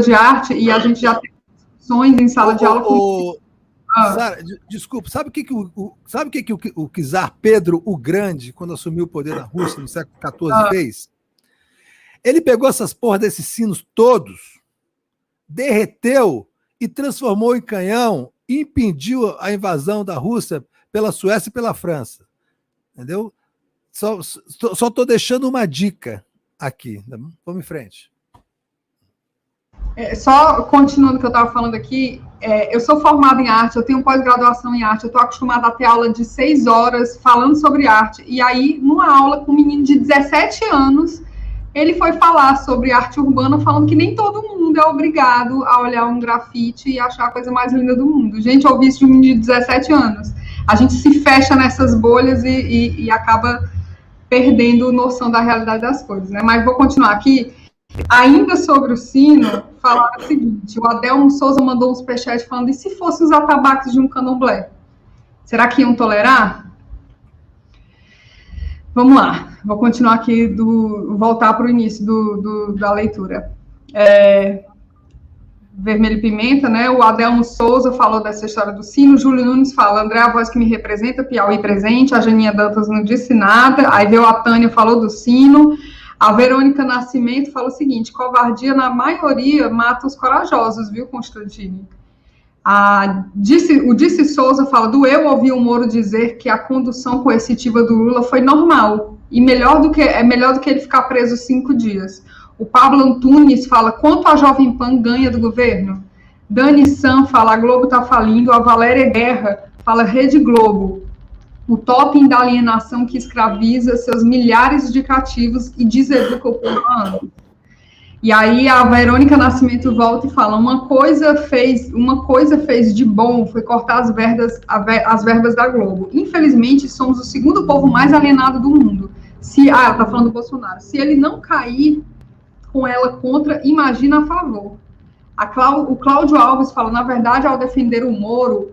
de arte e a gente já tem discussões em sala de aula com... Sara, desculpa, sabe o que o czar Pedro o Grande, quando assumiu o poder na Rússia no século XIV, fez? Ele pegou essas porra desses sinos todos, derreteu e transformou em canhão e impediu a invasão da Rússia pela Suécia e pela França. Entendeu? Só estou deixando uma dica aqui. Vamos em frente. Só continuando o que eu estava falando aqui, eu sou formada em arte, eu tenho pós-graduação em arte, eu estou acostumada a ter aula de 6 horas falando sobre arte, e aí, numa aula com um menino de 17 anos, ele foi falar sobre arte urbana, falando que nem todo mundo é obrigado a olhar um grafite e achar a coisa mais linda do mundo. Gente, eu ouvi isso de um menino de 17 anos. A gente se fecha nessas bolhas e acaba perdendo noção da realidade das coisas, né? Mas vou continuar aqui. Ainda sobre o sino, falaram o seguinte, o Adelmo Souza mandou um superchat falando, e se fossem os atabaques de um candomblé? Será que iam tolerar? Vamos lá, vou continuar aqui, voltar para o início da leitura. Vermelho e Pimenta, né? O Adelmo Souza falou dessa história do sino, o Júlio Nunes fala, André, a voz que me representa, Piauí presente, a Janinha Dantas não disse nada, aí veio a Tânia, falou do sino, a Verônica Nascimento fala o seguinte, covardia, na maioria, mata os corajosos, viu, Constantine? O Disse Souza fala, doeu ouvir o Moro dizer que a condução coercitiva do Lula foi normal, e melhor do que ele ficar preso 5 dias. O Pablo Antunes fala, quanto a Jovem Pan ganha do governo? Dani San fala, a Globo está falindo. A Valéria Guerra fala, Rede Globo. O totem da alienação que escraviza seus milhares de cativos e deseduca o povo. E aí a Verônica Nascimento volta e fala, uma coisa fez de bom, foi cortar as verbas da Globo. Infelizmente, somos o segundo povo mais alienado do mundo. Ela está falando do Bolsonaro. Se ele não cair com ela contra, imagina a favor. O Cláudio Alves fala, na verdade, ao defender o Moro,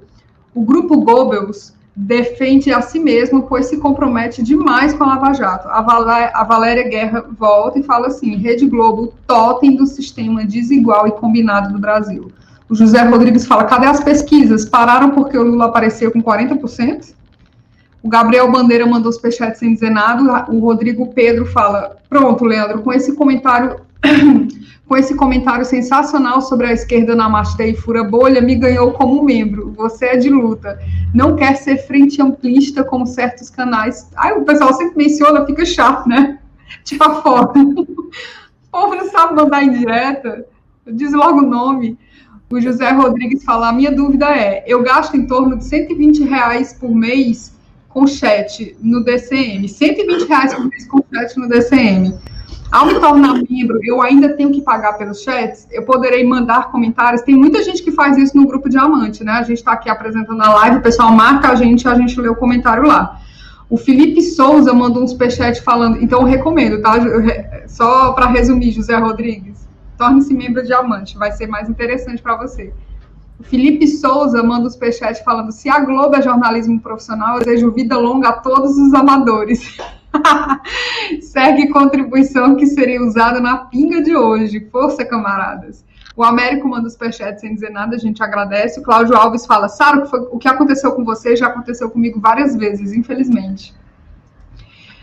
o grupo Goebbels defende a si mesmo, pois se compromete demais com a Lava Jato. A Valéria Guerra volta e fala assim, Rede Globo, totem do sistema desigual e combinado do Brasil. O José Rodrigues fala, cadê as pesquisas? Pararam porque o Lula apareceu com 40%? O Gabriel Bandeira mandou superchat sem dizer nada. O Rodrigo Pedro fala: pronto, Leandro, com esse comentário sensacional sobre a esquerda na Namastê e Fura Bolha, me ganhou como membro. Você é de luta. Não quer ser frente amplista como certos canais. O pessoal sempre menciona, fica chato, né? Tipo a foto. O povo não sabe mandar indireta. Diz logo o nome. O José Rodrigues fala: a minha dúvida é, eu gasto em torno de R$120 por mês com chat no DCM. R$120 por mês com chat no DCM. Ao me tornar membro, eu ainda tenho que pagar pelos chats? Eu poderei mandar comentários? Tem muita gente que faz isso no grupo Diamante, né? A gente está aqui apresentando a live, o pessoal marca a gente lê o comentário lá. O Felipe Souza mandou um superchat falando, então eu recomendo, tá? Só para resumir, José Rodrigues, torne-se membro Diamante, vai ser mais interessante para você. O Felipe Souza manda um superchat falando: se a Globo é jornalismo profissional, eu desejo vida longa a todos os amadores. Segue contribuição que seria usada na pinga de hoje. Força, camaradas. O Américo manda superchat sem dizer nada, a gente agradece. O Cláudio Alves fala: Sara, o que aconteceu com você já aconteceu comigo várias vezes, infelizmente.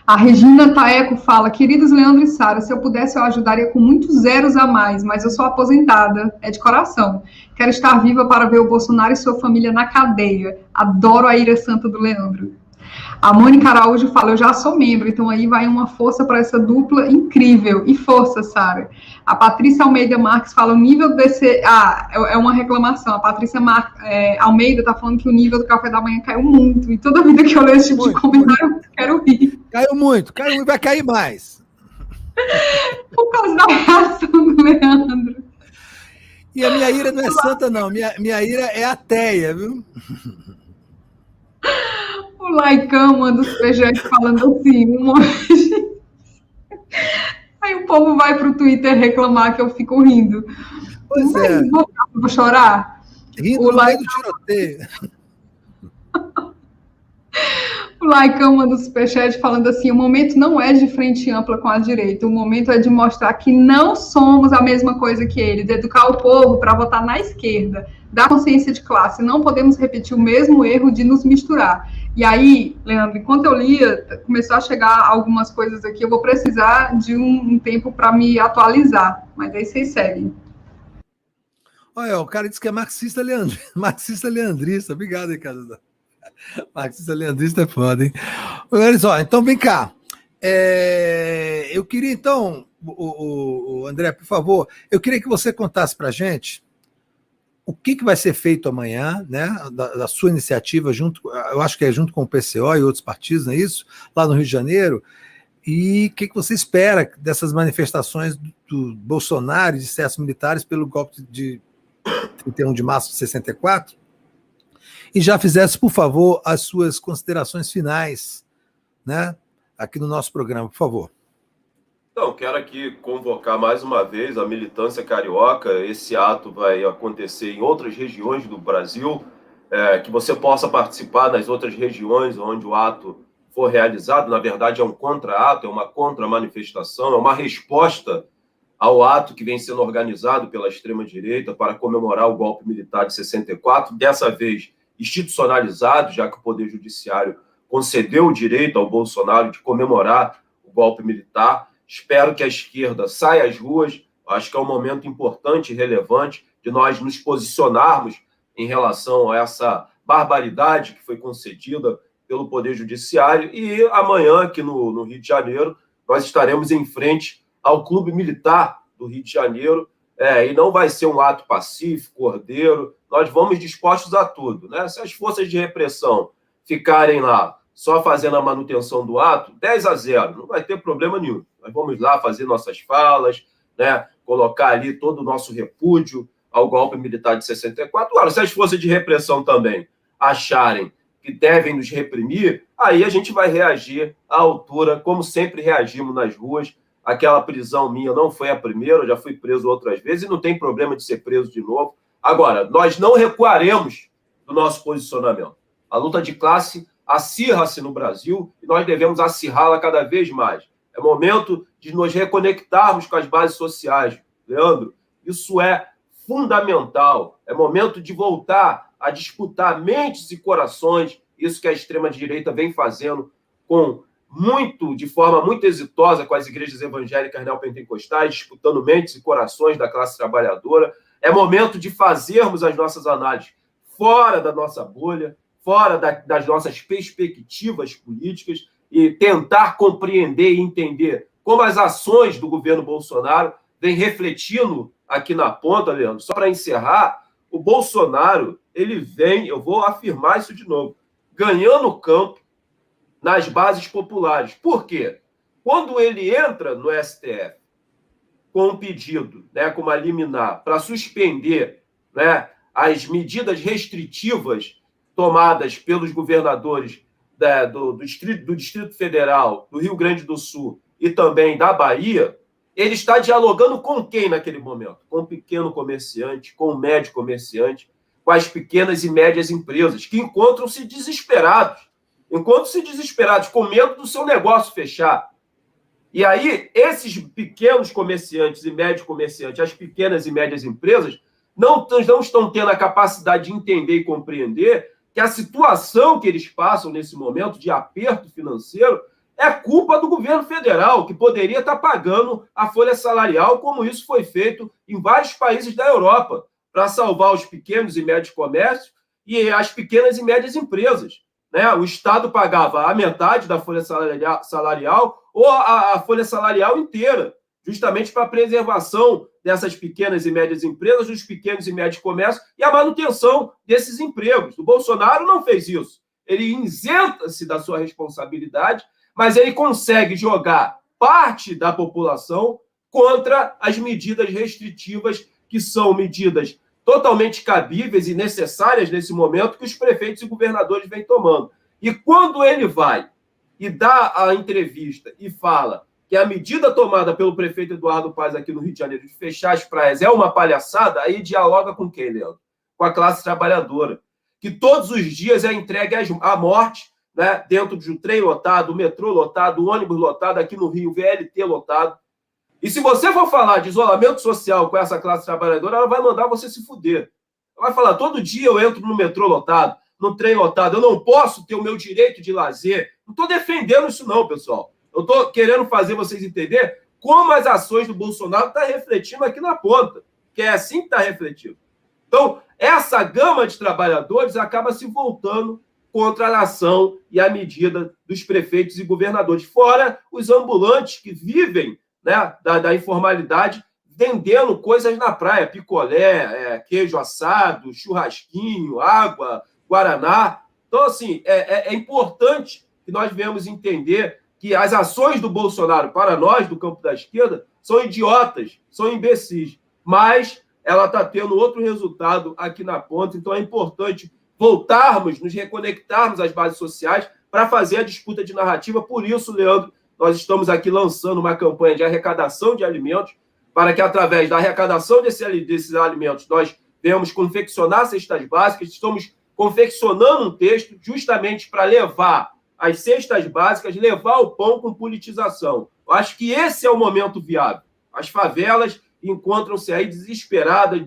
A Regina Taeco fala: queridos Leandro e Sara, se eu pudesse eu ajudaria com muitos zeros a mais, mas eu sou aposentada, é de coração. Quero estar viva para ver o Bolsonaro e sua família na cadeia. Adoro a ira santa do Leandro. A Mônica Araújo fala: eu já sou membro, então aí vai uma força para essa dupla incrível. E força, Sara. A Patrícia Almeida Marques fala: o nível desse... é uma reclamação. A Patrícia Almeida está falando que o nível do café da manhã caiu muito. E toda vida que eu leio esse tipo de comentário, eu quero rir. Caiu muito e vai cair mais. Por causa da reação do Leandro. E a minha ira não é santa, não. Minha ira é ateia, viu? O Laicão manda os projetos falando assim, Aí o povo vai pro Twitter reclamar que eu fico rindo. Pois mas é. Vou chorar? Rindo no meio do tiroteio. O Laicão manda o superchat falando assim: o momento não é de frente ampla com a direita, o momento é de mostrar que não somos a mesma coisa que eles, educar o povo para votar na esquerda, dar consciência de classe, não podemos repetir o mesmo erro de nos misturar. E aí, Leandro, enquanto eu lia, começou a chegar algumas coisas aqui, eu vou precisar de um tempo para me atualizar, mas aí vocês seguem. Olha, o cara disse que é marxista leandrista. Obrigado, Ricardo. Marxista leandrista é foda, hein? Olha só, então vem cá. Eu queria, então, o André, por favor, eu queria que você contasse para a gente o que vai ser feito amanhã, né, da sua iniciativa, eu acho que é junto com o PCO e outros partidos, não é isso? Lá no Rio de Janeiro. E o que você espera dessas manifestações do Bolsonaro e de certos militares pelo golpe de 31 de março de 64? E já fizesse, por favor, as suas considerações finais, né, aqui no nosso programa, por favor. Então, quero aqui convocar mais uma vez a militância carioca. Esse ato vai acontecer em outras regiões do Brasil, que você possa participar nas outras regiões onde o ato for realizado. Na verdade, é um contra-ato, é uma contra-manifestação, é uma resposta ao ato que vem sendo organizado pela extrema-direita para comemorar o golpe militar de 64, dessa vez institucionalizado, já que o Poder Judiciário concedeu o direito ao Bolsonaro de comemorar o golpe militar. Espero que a esquerda saia às ruas. Acho que é um momento importante e relevante de nós nos posicionarmos em relação a essa barbaridade que foi concedida pelo Poder Judiciário. E amanhã, aqui no Rio de Janeiro, nós estaremos em frente ao Clube Militar do Rio de Janeiro, e não vai ser um ato pacífico, ordeiro. Nós vamos dispostos a tudo, né? Se as forças de repressão ficarem lá só fazendo a manutenção do ato, 10-0, não vai ter problema nenhum. Nós vamos lá fazer nossas falas, né? Colocar ali todo o nosso repúdio ao golpe militar de 64. Agora, se as forças de repressão também acharem que devem nos reprimir, aí a gente vai reagir à altura, como sempre reagimos nas ruas. Aquela prisão minha não foi a primeira, eu já fui preso outras vezes e não tem problema de ser preso de novo. Agora, nós não recuaremos do nosso posicionamento. A luta de classe acirra-se no Brasil e nós devemos acirrá-la cada vez mais. É momento de nos reconectarmos com as bases sociais. Leandro, isso é fundamental. É momento de voltar a disputar mentes e corações isso que a extrema-direita vem fazendo de forma muito exitosa com as igrejas evangélicas neopentecostais, disputando mentes e corações da classe trabalhadora. É momento de fazermos as nossas análises fora da nossa bolha, fora das nossas perspectivas políticas e tentar compreender e entender como as ações do governo Bolsonaro vêm refletindo aqui na ponta, Leandro. Só para encerrar, o Bolsonaro, ele vem, eu vou afirmar isso de novo, ganhando campo nas bases populares. Por quê? Quando ele entra no STF com um pedido, né, com uma liminar, para suspender, né, as medidas restritivas tomadas pelos governadores do Distrito Federal, do Rio Grande do Sul e também da Bahia, ele está dialogando com quem naquele momento? Com o pequeno comerciante, com o médio comerciante, com as pequenas e médias empresas, que encontram-se desesperados, com medo do seu negócio fechar. E aí, esses pequenos comerciantes e médios comerciantes, as pequenas e médias empresas, não estão tendo a capacidade de entender e compreender que a situação que eles passam nesse momento de aperto financeiro é culpa do governo federal, que poderia estar pagando a folha salarial, como isso foi feito em vários países da Europa, para salvar os pequenos e médios comércios e as pequenas e médias empresas. Né? O Estado pagava a metade da folha salarial ou a folha salarial inteira, justamente para a preservação dessas pequenas e médias empresas, dos pequenos e médios comércios e a manutenção desses empregos. O Bolsonaro não fez isso. Ele isenta-se da sua responsabilidade, mas ele consegue jogar parte da população contra as medidas restritivas, que são medidas totalmente cabíveis e necessárias nesse momento que os prefeitos e governadores vêm tomando. E quando ele vai e dá a entrevista e fala que a medida tomada pelo prefeito Eduardo Paes aqui no Rio de Janeiro de fechar as praias é uma palhaçada, aí dialoga com quem, Leandro? Com a classe trabalhadora, que todos os dias é entregue à morte, né, dentro de um trem lotado, o metrô lotado, o ônibus lotado, aqui no Rio, o VLT lotado. E se você for falar de isolamento social com essa classe trabalhadora, ela vai mandar você se fuder. Ela vai falar, todo dia eu entro no metrô lotado, no trem lotado, eu não posso ter o meu direito de lazer. Não estou defendendo isso não, pessoal. Eu estou querendo fazer vocês entenderem como as ações do Bolsonaro estão refletindo aqui na ponta, que é assim que está refletindo. Então, essa gama de trabalhadores acaba se voltando contra a ação e a medida dos prefeitos e governadores, fora os ambulantes que vivem, né, da informalidade, vendendo coisas na praia, picolé, queijo assado, churrasquinho, água, guaraná. Então, assim, é importante que nós venhamos entender que as ações do Bolsonaro, para nós, do campo da esquerda, são idiotas, são imbecis, mas ela está tendo outro resultado aqui na ponta, então é importante voltarmos, nos reconectarmos às bases sociais para fazer a disputa de narrativa. Por isso, Leandro, nós estamos aqui lançando uma campanha de arrecadação de alimentos, para que, através da arrecadação desses alimentos, nós venhamos confeccionar cestas básicas. Estamos confeccionando um texto justamente para levar as cestas básicas, levar o pão com politização. Eu acho que esse é o momento viável. As favelas encontram-se aí desesperadas,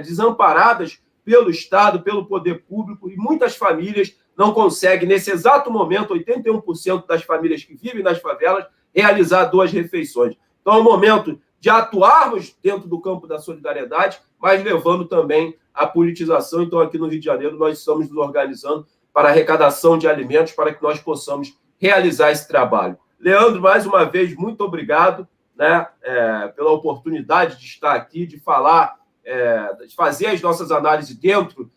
desamparadas pelo Estado, pelo poder público, e muitas famílias não conseguem, nesse exato momento, 81% das famílias que vivem nas favelas, realizar 2 refeições. Então é o momento de atuarmos dentro do campo da solidariedade, mas levando também a politização. Então, aqui no Rio de Janeiro, nós estamos nos organizando para a arrecadação de alimentos, para que nós possamos realizar esse trabalho. Leandro, mais uma vez, muito obrigado, né, pela oportunidade de estar aqui, de falar, de fazer as nossas análises dentro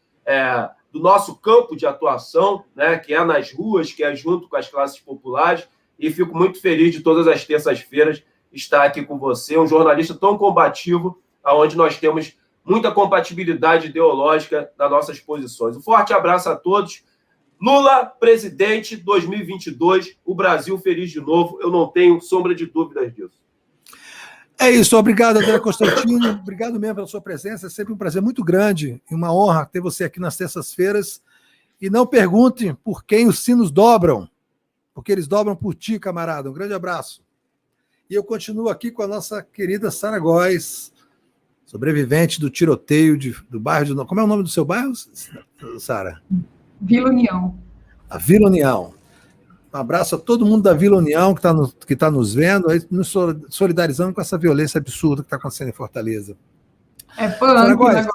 do nosso campo de atuação, né, que é nas ruas, que é junto com as classes populares, e fico muito feliz de todas as terças-feiras estar aqui com você, um jornalista tão combativo, onde nós temos muita compatibilidade ideológica nas nossas posições. Um forte abraço a todos. Lula, presidente 2022, o Brasil feliz de novo, eu não tenho sombra de dúvidas disso. É isso, obrigado, André Constantino, obrigado mesmo pela sua presença, é sempre um prazer muito grande e uma honra ter você aqui nas terças-feiras. E não pergunte por quem os sinos dobram, porque eles dobram por ti, camarada. Um grande abraço. E eu continuo aqui com a nossa querida Sara Góes, sobrevivente do tiroteio do bairro de... Como é o nome do seu bairro, Sara? Vila União. A Vila União. Um abraço a todo mundo da Vila União que tá nos vendo, aí, nos solidarizando com essa violência absurda que está acontecendo em Fortaleza. É punk, né?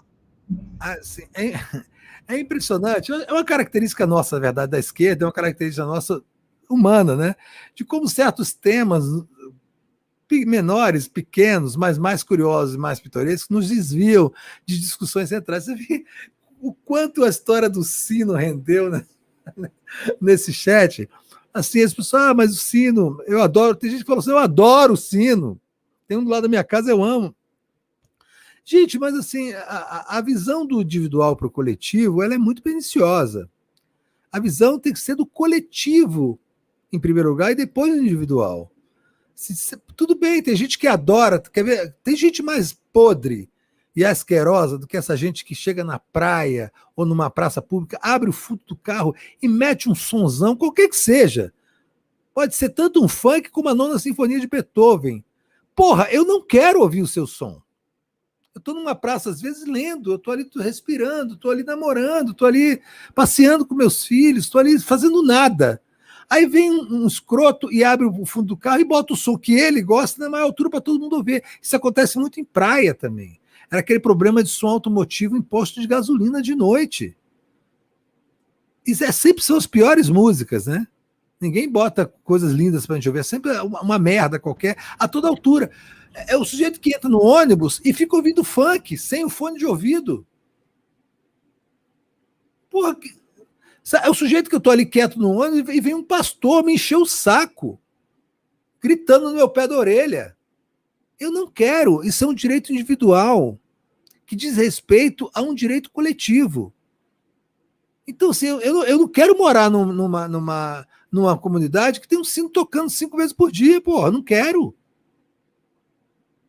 Assim, é impressionante. É uma característica nossa, na verdade, da esquerda, é uma característica nossa humana, né? De como certos temas menores, pequenos, mas mais curiosos, mais pitorescos, nos desviam de discussões centrais. Você vê o quanto a história do sino rendeu, né? Nesse chat. Assim, as pessoas, mas o sino, eu adoro. Tem gente que fala assim, eu adoro o sino. Tem um do lado da minha casa, eu amo. Gente, mas assim, a visão do individual para o coletivo, ela é muito perniciosa. A visão tem que ser do coletivo, em primeiro lugar, e depois do individual. Tudo bem, tem gente que adora, quer ver? Tem gente mais podre e asquerosa do que essa gente que chega na praia ou numa praça pública, abre o fundo do carro e mete um sonzão, qualquer que seja. Pode ser tanto um funk como a Nona Sinfonia de Beethoven. Porra, eu não quero ouvir o seu som. Eu estou numa praça, às vezes, lendo, eu estou ali respirando, estou ali namorando, estou ali passeando com meus filhos, estou ali fazendo nada. Aí vem um escroto e abre o fundo do carro e bota o som que ele gosta na maior altura para todo mundo ouvir. Isso acontece muito em praia também. Era aquele problema de som automotivo em posto de gasolina de noite. Isso sempre são as piores músicas, né? Ninguém bota coisas lindas para a gente ouvir, é sempre uma merda qualquer, a toda altura. É o sujeito que entra no ônibus e fica ouvindo funk, sem o fone de ouvido. Porra, é o sujeito que eu estou ali quieto no ônibus e vem um pastor me encher o saco, gritando no meu pé da orelha. Eu não quero, isso é um direito individual, que diz respeito a um direito coletivo. Então, assim, eu não quero morar numa comunidade que tem um sino tocando 5 vezes por dia, porra, não quero.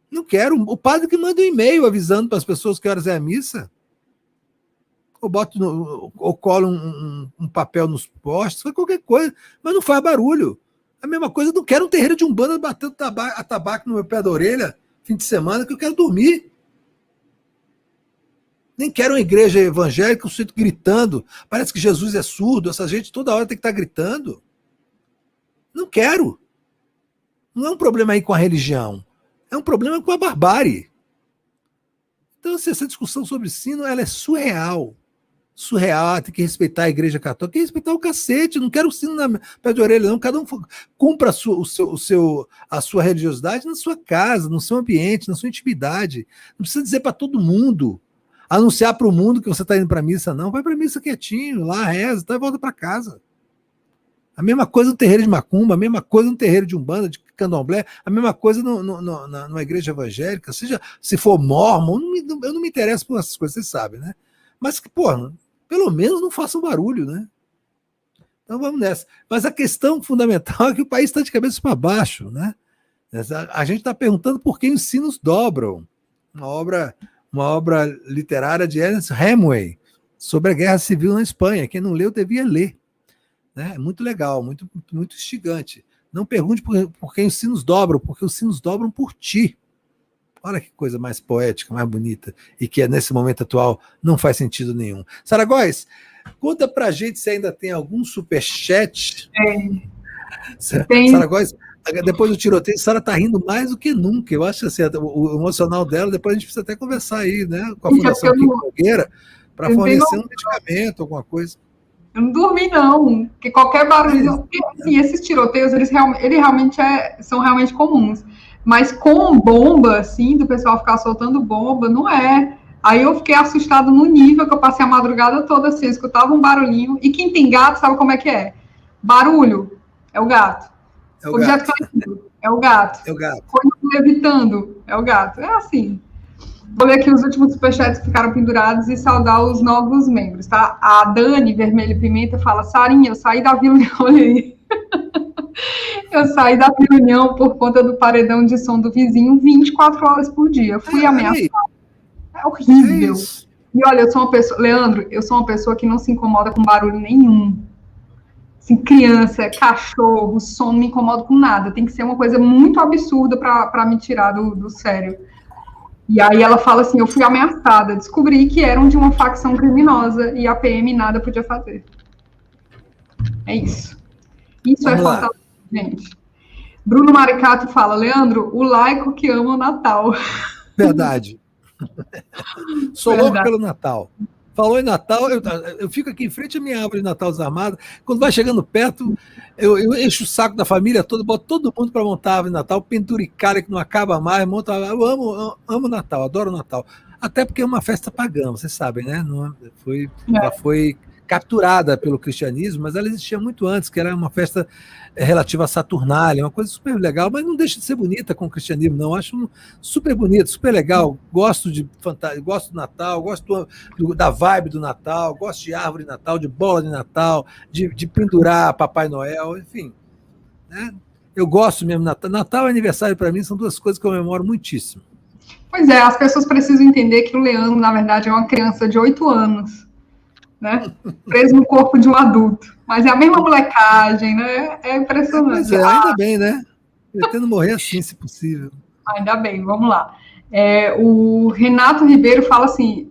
Não quero. O padre que manda um e-mail avisando para as pessoas que horas é a missa. Ou colo um papel nos postes, faz qualquer coisa, mas não faz barulho. A mesma coisa, eu não quero um terreiro de umbanda batendo tabaco no meu pé da orelha fim de semana, que eu quero dormir. Nem quero uma igreja evangélica, o sujeito gritando. Parece que Jesus é surdo, essa gente toda hora tem que estar gritando. Não quero. Não é um problema aí com a religião. É um problema com a barbárie. Então, assim, essa discussão sobre sino, ela é surreal. Surreal, tem que respeitar a igreja católica, tem que respeitar o cacete, não quero o sino na pé de orelha, não. Cada um cumpra a sua religiosidade na sua casa, no seu ambiente, na sua intimidade. Não precisa dizer para todo mundo, anunciar para o mundo que você está indo para a missa, não. Vai para a missa quietinho, lá reza, tá, e volta para casa. A mesma coisa no terreiro de macumba, a mesma coisa no terreiro de umbanda, de candomblé, a mesma coisa numa igreja evangélica, seja se for mórmon, eu não me interesso por essas coisas, vocês sabem, né? Mas que, porra, pelo menos não façam barulho, né? Então vamos nessa. Mas a questão fundamental é que o país está de cabeça para baixo, né? A gente está perguntando por que os sinos dobram. Uma obra literária de Ernest Hemingway sobre a Guerra Civil na Espanha. Quem não leu devia ler. Né? É muito legal, muito, muito instigante. Não pergunte por quem os sinos dobram, porque os sinos dobram por ti. Olha que coisa mais poética, mais bonita, e que nesse momento atual não faz sentido nenhum. Sara Góes, conta pra gente se ainda tem algum superchat. Sara Góes, depois do tiroteio, a Sara tá rindo mais do que nunca. Eu acho assim, o emocional dela, depois a gente precisa até conversar aí, né, com a Fundação Kiko Nogueira, para fornecer um medicamento, alguma coisa. Eu não dormi, não, porque qualquer barulho... Porque, assim, esses tiroteios, eles realmente são realmente comuns. Mas com bomba, assim, do pessoal ficar soltando bomba, não é. Aí eu fiquei assustado no nível que eu passei a madrugada toda, assim, eu escutava um barulhinho. E quem tem gato sabe como é que é. Barulho é o gato. Objeto caindo é o gato. É o gato. Coisa levitando é o gato. É assim. Vou ler aqui os últimos superchats que ficaram pendurados e saudar os novos membros, tá? A Dani, Vermelho Pimenta, fala: Sarinha, eu saí da Vila União, olha aí. Eu saí da Vila União por conta do paredão de som do vizinho 24 horas por dia. Eu fui ameaçada. É horrível. E olha, eu sou uma pessoa... Leandro, eu sou uma pessoa que não se incomoda com barulho nenhum. Assim, criança, cachorro, som, não me incomoda com nada. Tem que ser uma coisa muito absurda para me tirar do sério. E aí ela fala assim, eu fui ameaçada, descobri que eram de uma facção criminosa e a PM nada podia fazer. É isso. Isso Vamos é lá. fantástico, gente. Bruno Maricato fala, Leandro, o laico que ama o Natal. Verdade. Sou louco Verdade. pelo Natal. Falou em Natal, eu fico aqui em frente à minha árvore de Natal desarmada. Quando vai chegando perto, eu encho o saco da família toda, boto todo mundo para montar a árvore de Natal, penduricalha que não acaba mais, monta. Eu amo Natal, adoro Natal. Até porque é uma festa pagã, vocês sabem, né? Ela foi capturada pelo cristianismo, mas ela existia muito antes, que era uma festa relativa a Saturnália, uma coisa super legal, mas não deixa de ser bonita com o cristianismo, não. Acho super bonito, super legal. Gosto de fantasia, gosto do Natal, gosto da vibe do Natal, gosto de árvore de Natal, de bola de Natal, de pendurar Papai Noel, enfim. Né? Eu gosto mesmo. Natal e aniversário, para mim, são duas coisas que eu comemoro muitíssimo. Pois é, as pessoas precisam entender que o Leandro, na verdade, é uma criança de 8 anos, né? Preso no corpo de um adulto. Mas é a mesma molecagem, né? É impressionante. Pois é, ainda bem, né? Pretendo morrer assim, se possível. Ainda bem, vamos lá. O Renato Ribeiro fala assim,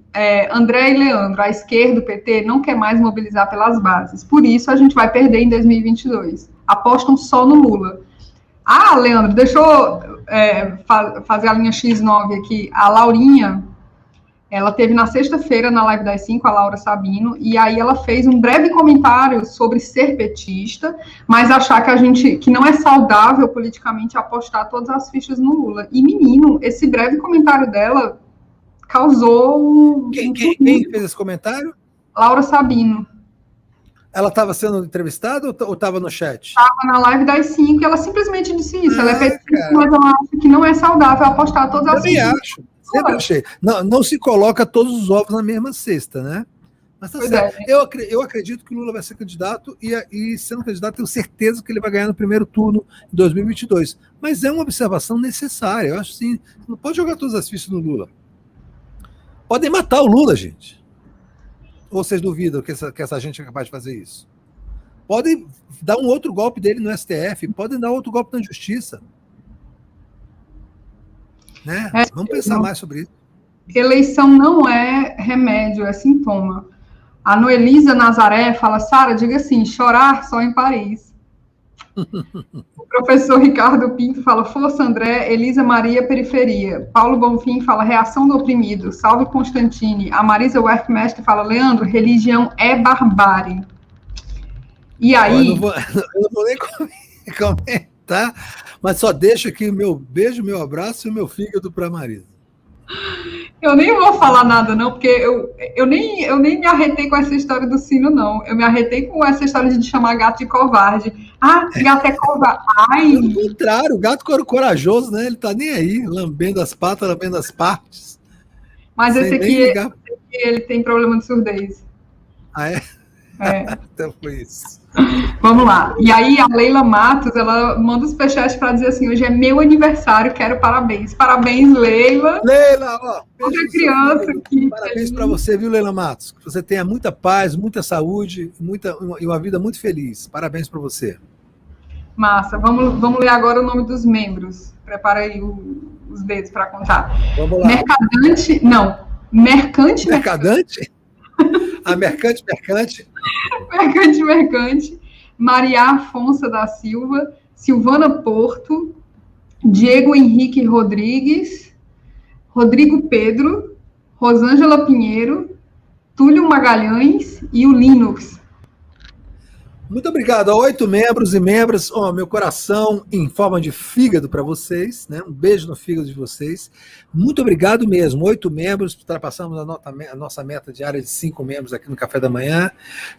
André e Leandro, a esquerda, o PT, não quer mais mobilizar pelas bases. Por isso, a gente vai perder em 2022. Apostam só no Lula. Ah, Leandro, deixa eu fazer a linha X9 aqui. A Laurinha, ela teve na sexta-feira, na live das 5, a Laura Sabino, e aí ela fez um breve comentário sobre ser petista, mas achar que não é saudável politicamente apostar todas as fichas no Lula. E, menino, esse breve comentário dela causou Quem fez esse comentário? Laura Sabino. Ela estava sendo entrevistada ou estava no chat? Estava na live das 5 e ela simplesmente disse isso. Ela é petista, mas ela acha que não é saudável apostar todas as fichas. Eu acho. Sempre achei. Não se coloca todos os ovos na mesma cesta, né? Mas tá certo. Eu acredito que o Lula vai ser candidato e sendo candidato, tenho certeza que ele vai ganhar no primeiro turno em 2022. Mas é uma observação necessária. Eu acho assim, não pode jogar todas as fichas no Lula. Podem matar o Lula, gente. Ou vocês duvidam que essa gente é capaz de fazer isso? Podem dar um outro golpe dele no STF, podem dar outro golpe na justiça. Né? Vamos pensar mais sobre isso. Eleição não é remédio, é sintoma. A Noelisa Nazaré fala, Sara, diga assim, chorar só em Paris. O professor Ricardo Pinto fala, força André, Elisa Maria, periferia. Paulo Bonfim fala, reação do oprimido, salve Constantine. A Marisa Werkmestre fala, Leandro, religião é barbárie. E aí... Eu não vou nem comentar, mas só deixo aqui o meu beijo, meu abraço e o meu fígado para a Marisa. Eu nem vou falar nada, não, porque eu nem me arretei com essa história do sino, não. Eu me arretei com essa história de chamar gato de covarde. Ah, gato é covarde. Ai. Pelo contrário, o gato corajoso, né? Ele tá nem aí, lambendo as patas, lambendo as partes. Mas esse aqui, ele tem problema de surdez. Ah, é? É. Então foi isso. Vamos lá. E aí a Leila Matos, ela manda os superchats para dizer assim, hoje é meu aniversário, quero parabéns. Parabéns, Leila. Leila, ó. Outra criança aqui. Parabéns para você, viu, Leila Matos? Que você tenha muita paz, muita saúde e uma vida muito feliz. Parabéns para você. Massa. Vamos ler agora o nome dos membros. Prepara aí os dedos para contar. Vamos lá. Mercadante. Mercadante? A Mercante. Mercante. Maria Afonso da Silva, Silvana Porto, Diego Henrique Rodrigues, Rodrigo Pedro, Rosângela Pinheiro, Túlio Magalhães e o Linux. Muito obrigado a 8 membros e membras. Meu coração em forma de fígado para vocês, né? Um beijo no fígado de vocês. Muito obrigado mesmo. 8 membros, ultrapassamos a nossa meta diária de 5 membros aqui no Café da Manhã.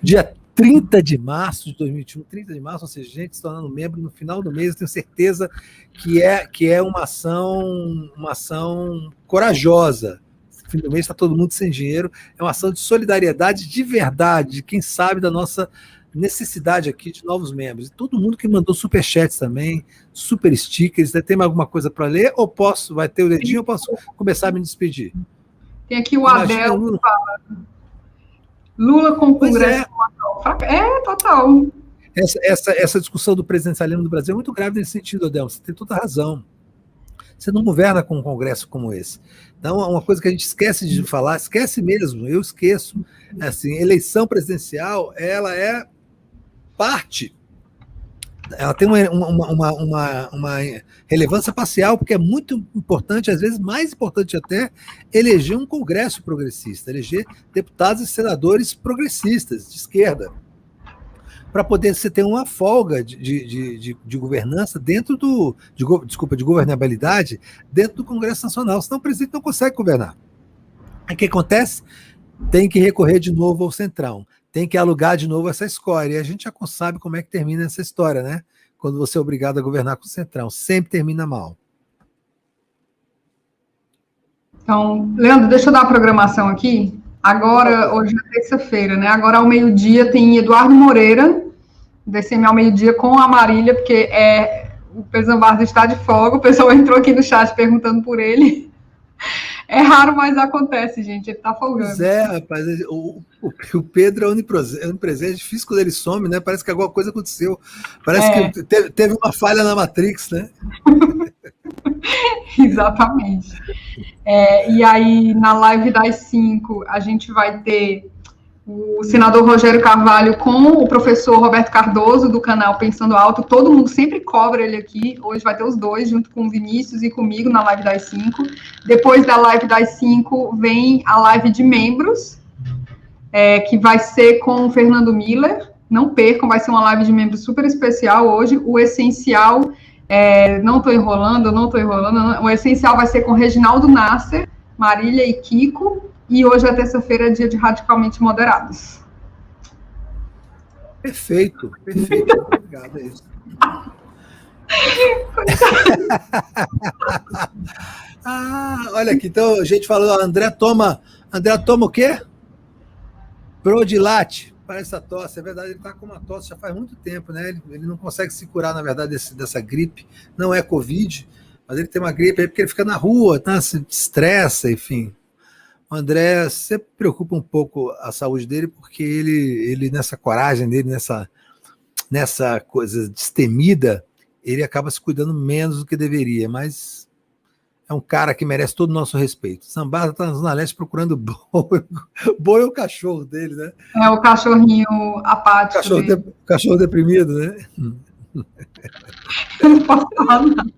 Dia 30 de março de 2021, 30 de março, ou seja, gente se tornando membro no final do mês, eu tenho certeza que é uma ação corajosa. No fim do mês está todo mundo sem dinheiro. É uma ação de solidariedade de verdade, de quem sabe da nossa necessidade aqui de novos membros. E todo mundo que mandou superchats também, super stickers. Tem mais alguma coisa para ler? Ou vai ter o dedinho ou posso começar a me despedir? Tem aqui o Adel que fala Lula com o Congresso. Total. Essa discussão do presidencialismo do Brasil é muito grave nesse sentido, Adel. Você tem toda a razão. Você não governa com um congresso como esse. Então, é uma coisa que a gente esquece de falar, esquece mesmo, eu esqueço. Assim, eleição presidencial, ela é parte, ela tem uma relevância parcial, porque é muito importante, às vezes mais importante até, eleger um congresso progressista, eleger deputados e senadores progressistas, de esquerda, para poder você ter uma folga de governança dentro de governabilidade dentro do Congresso Nacional, senão o presidente não consegue governar. Aí o que acontece? Tem que recorrer de novo ao Centrão, tem que alugar de novo essa escória, e a gente já sabe como é que termina essa história, né? Quando você é obrigado a governar com o Centrão, sempre termina mal. Então, Leandro, deixa eu dar a programação aqui. Agora, hoje é terça-feira, né? Agora ao meio-dia tem Eduardo Moreira, DCM ao meio-dia com a Marília, porque o Pedro Zambardo está de folga, o pessoal entrou aqui no chat perguntando por ele. É raro, mas acontece, gente, ele está folgando. Pois é, rapaz, o Pedro é onipresente, é difícil quando ele some, né? Parece que alguma coisa aconteceu. Parece que teve uma falha na Matrix, né? Exatamente. E aí, na live das 5, a gente vai ter o senador Rogério Carvalho com o professor Roberto Cardoso, do canal Pensando Alto. Todo mundo sempre cobra ele aqui. Hoje vai ter os dois, junto com o Vinícius e comigo, na live das 5. Depois da live das 5, vem a live de membros, que vai ser com o Fernando Miller. Não percam, vai ser uma live de membros super especial hoje. O essencial, não estou enrolando. O essencial vai ser com Reginaldo Nasser, Marília e Kiko. E hoje é terça-feira, dia de Radicalmente Moderados. Perfeito. Obrigado, é isso. Olha aqui, então a gente falou, André toma o quê? Prodilate. Parece a tosse, é verdade, ele está com uma tosse já faz muito tempo, né? Ele não consegue se curar, na verdade, dessa gripe. Não é Covid, mas ele tem uma gripe aí porque ele fica na rua, tá? Se estressa, enfim. O André sempre preocupa um pouco a saúde dele, porque ele nessa coragem dele, nessa coisa destemida, ele acaba se cuidando menos do que deveria, mas é um cara que merece todo o nosso respeito. Zambardo está na Zona Leste procurando boi. Boi é o cachorro dele, né? É o cachorrinho apático. Cachorro deprimido, né? Não posso falar nada.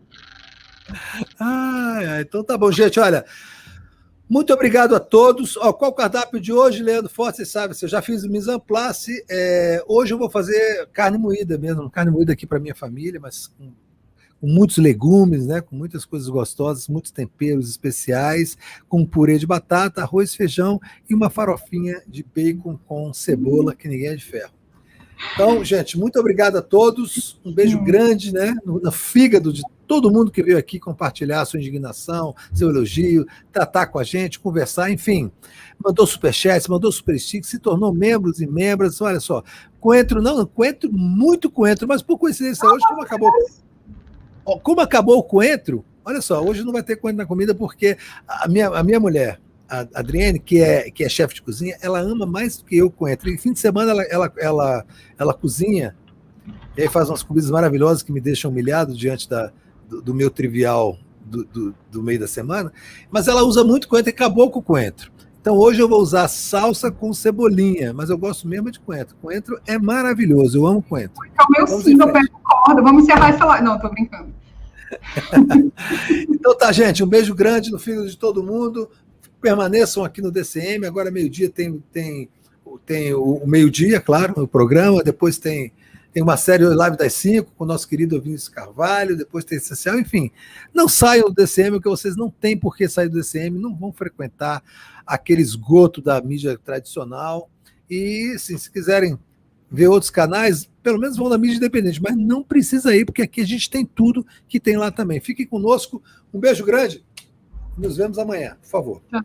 Então tá bom, gente, olha... Muito obrigado a todos. Qual o cardápio de hoje, Leandro Forte? Você sabe, eu já fiz o mise en place. Hoje eu vou fazer carne moída mesmo, carne moída aqui para minha família, mas com muitos legumes, né? Com muitas coisas gostosas, muitos temperos especiais, com purê de batata, arroz, feijão e uma farofinha de bacon com cebola, que ninguém é de ferro. Então, gente, muito obrigado a todos. Um beijo grande, né? No fígado de todo mundo que veio aqui compartilhar a sua indignação, seu elogio, tratar com a gente, conversar, enfim. Mandou superchat, mandou superstick, se tornou membros e membras. Olha só, muito coentro, mas por coincidência, hoje como acabou o coentro, olha só, hoje não vai ter coentro na comida porque a minha mulher, a Adriane, que é chefe de cozinha, ela ama mais do que eu coentro. E fim de semana ela cozinha, e aí faz umas comidas maravilhosas que me deixam humilhado diante do meu trivial do meio da semana, mas ela usa muito coentro e acabou com o coentro. Então hoje eu vou usar salsa com cebolinha, mas eu gosto mesmo de coentro. Coentro é maravilhoso, eu amo coentro. Então, meu sim, eu pego corda. Vamos encerrar e falar. Não, tô brincando. Então tá, gente, um beijo grande no fígado de todo mundo. Permaneçam aqui no DCM. Agora, meio-dia, tem o meio-dia, claro, o programa. Depois tem uma série Live das 5 com o nosso querido Vinícius Carvalho. Depois tem Essencial. Enfim, não saiam do DCM, porque vocês não têm por que sair do DCM. Não vão frequentar aquele esgoto da mídia tradicional. E, assim, se quiserem ver outros canais, pelo menos vão na mídia independente. Mas não precisa ir, porque aqui a gente tem tudo que tem lá também. Fiquem conosco. Um beijo grande. Nos vemos amanhã, por favor. Tchau.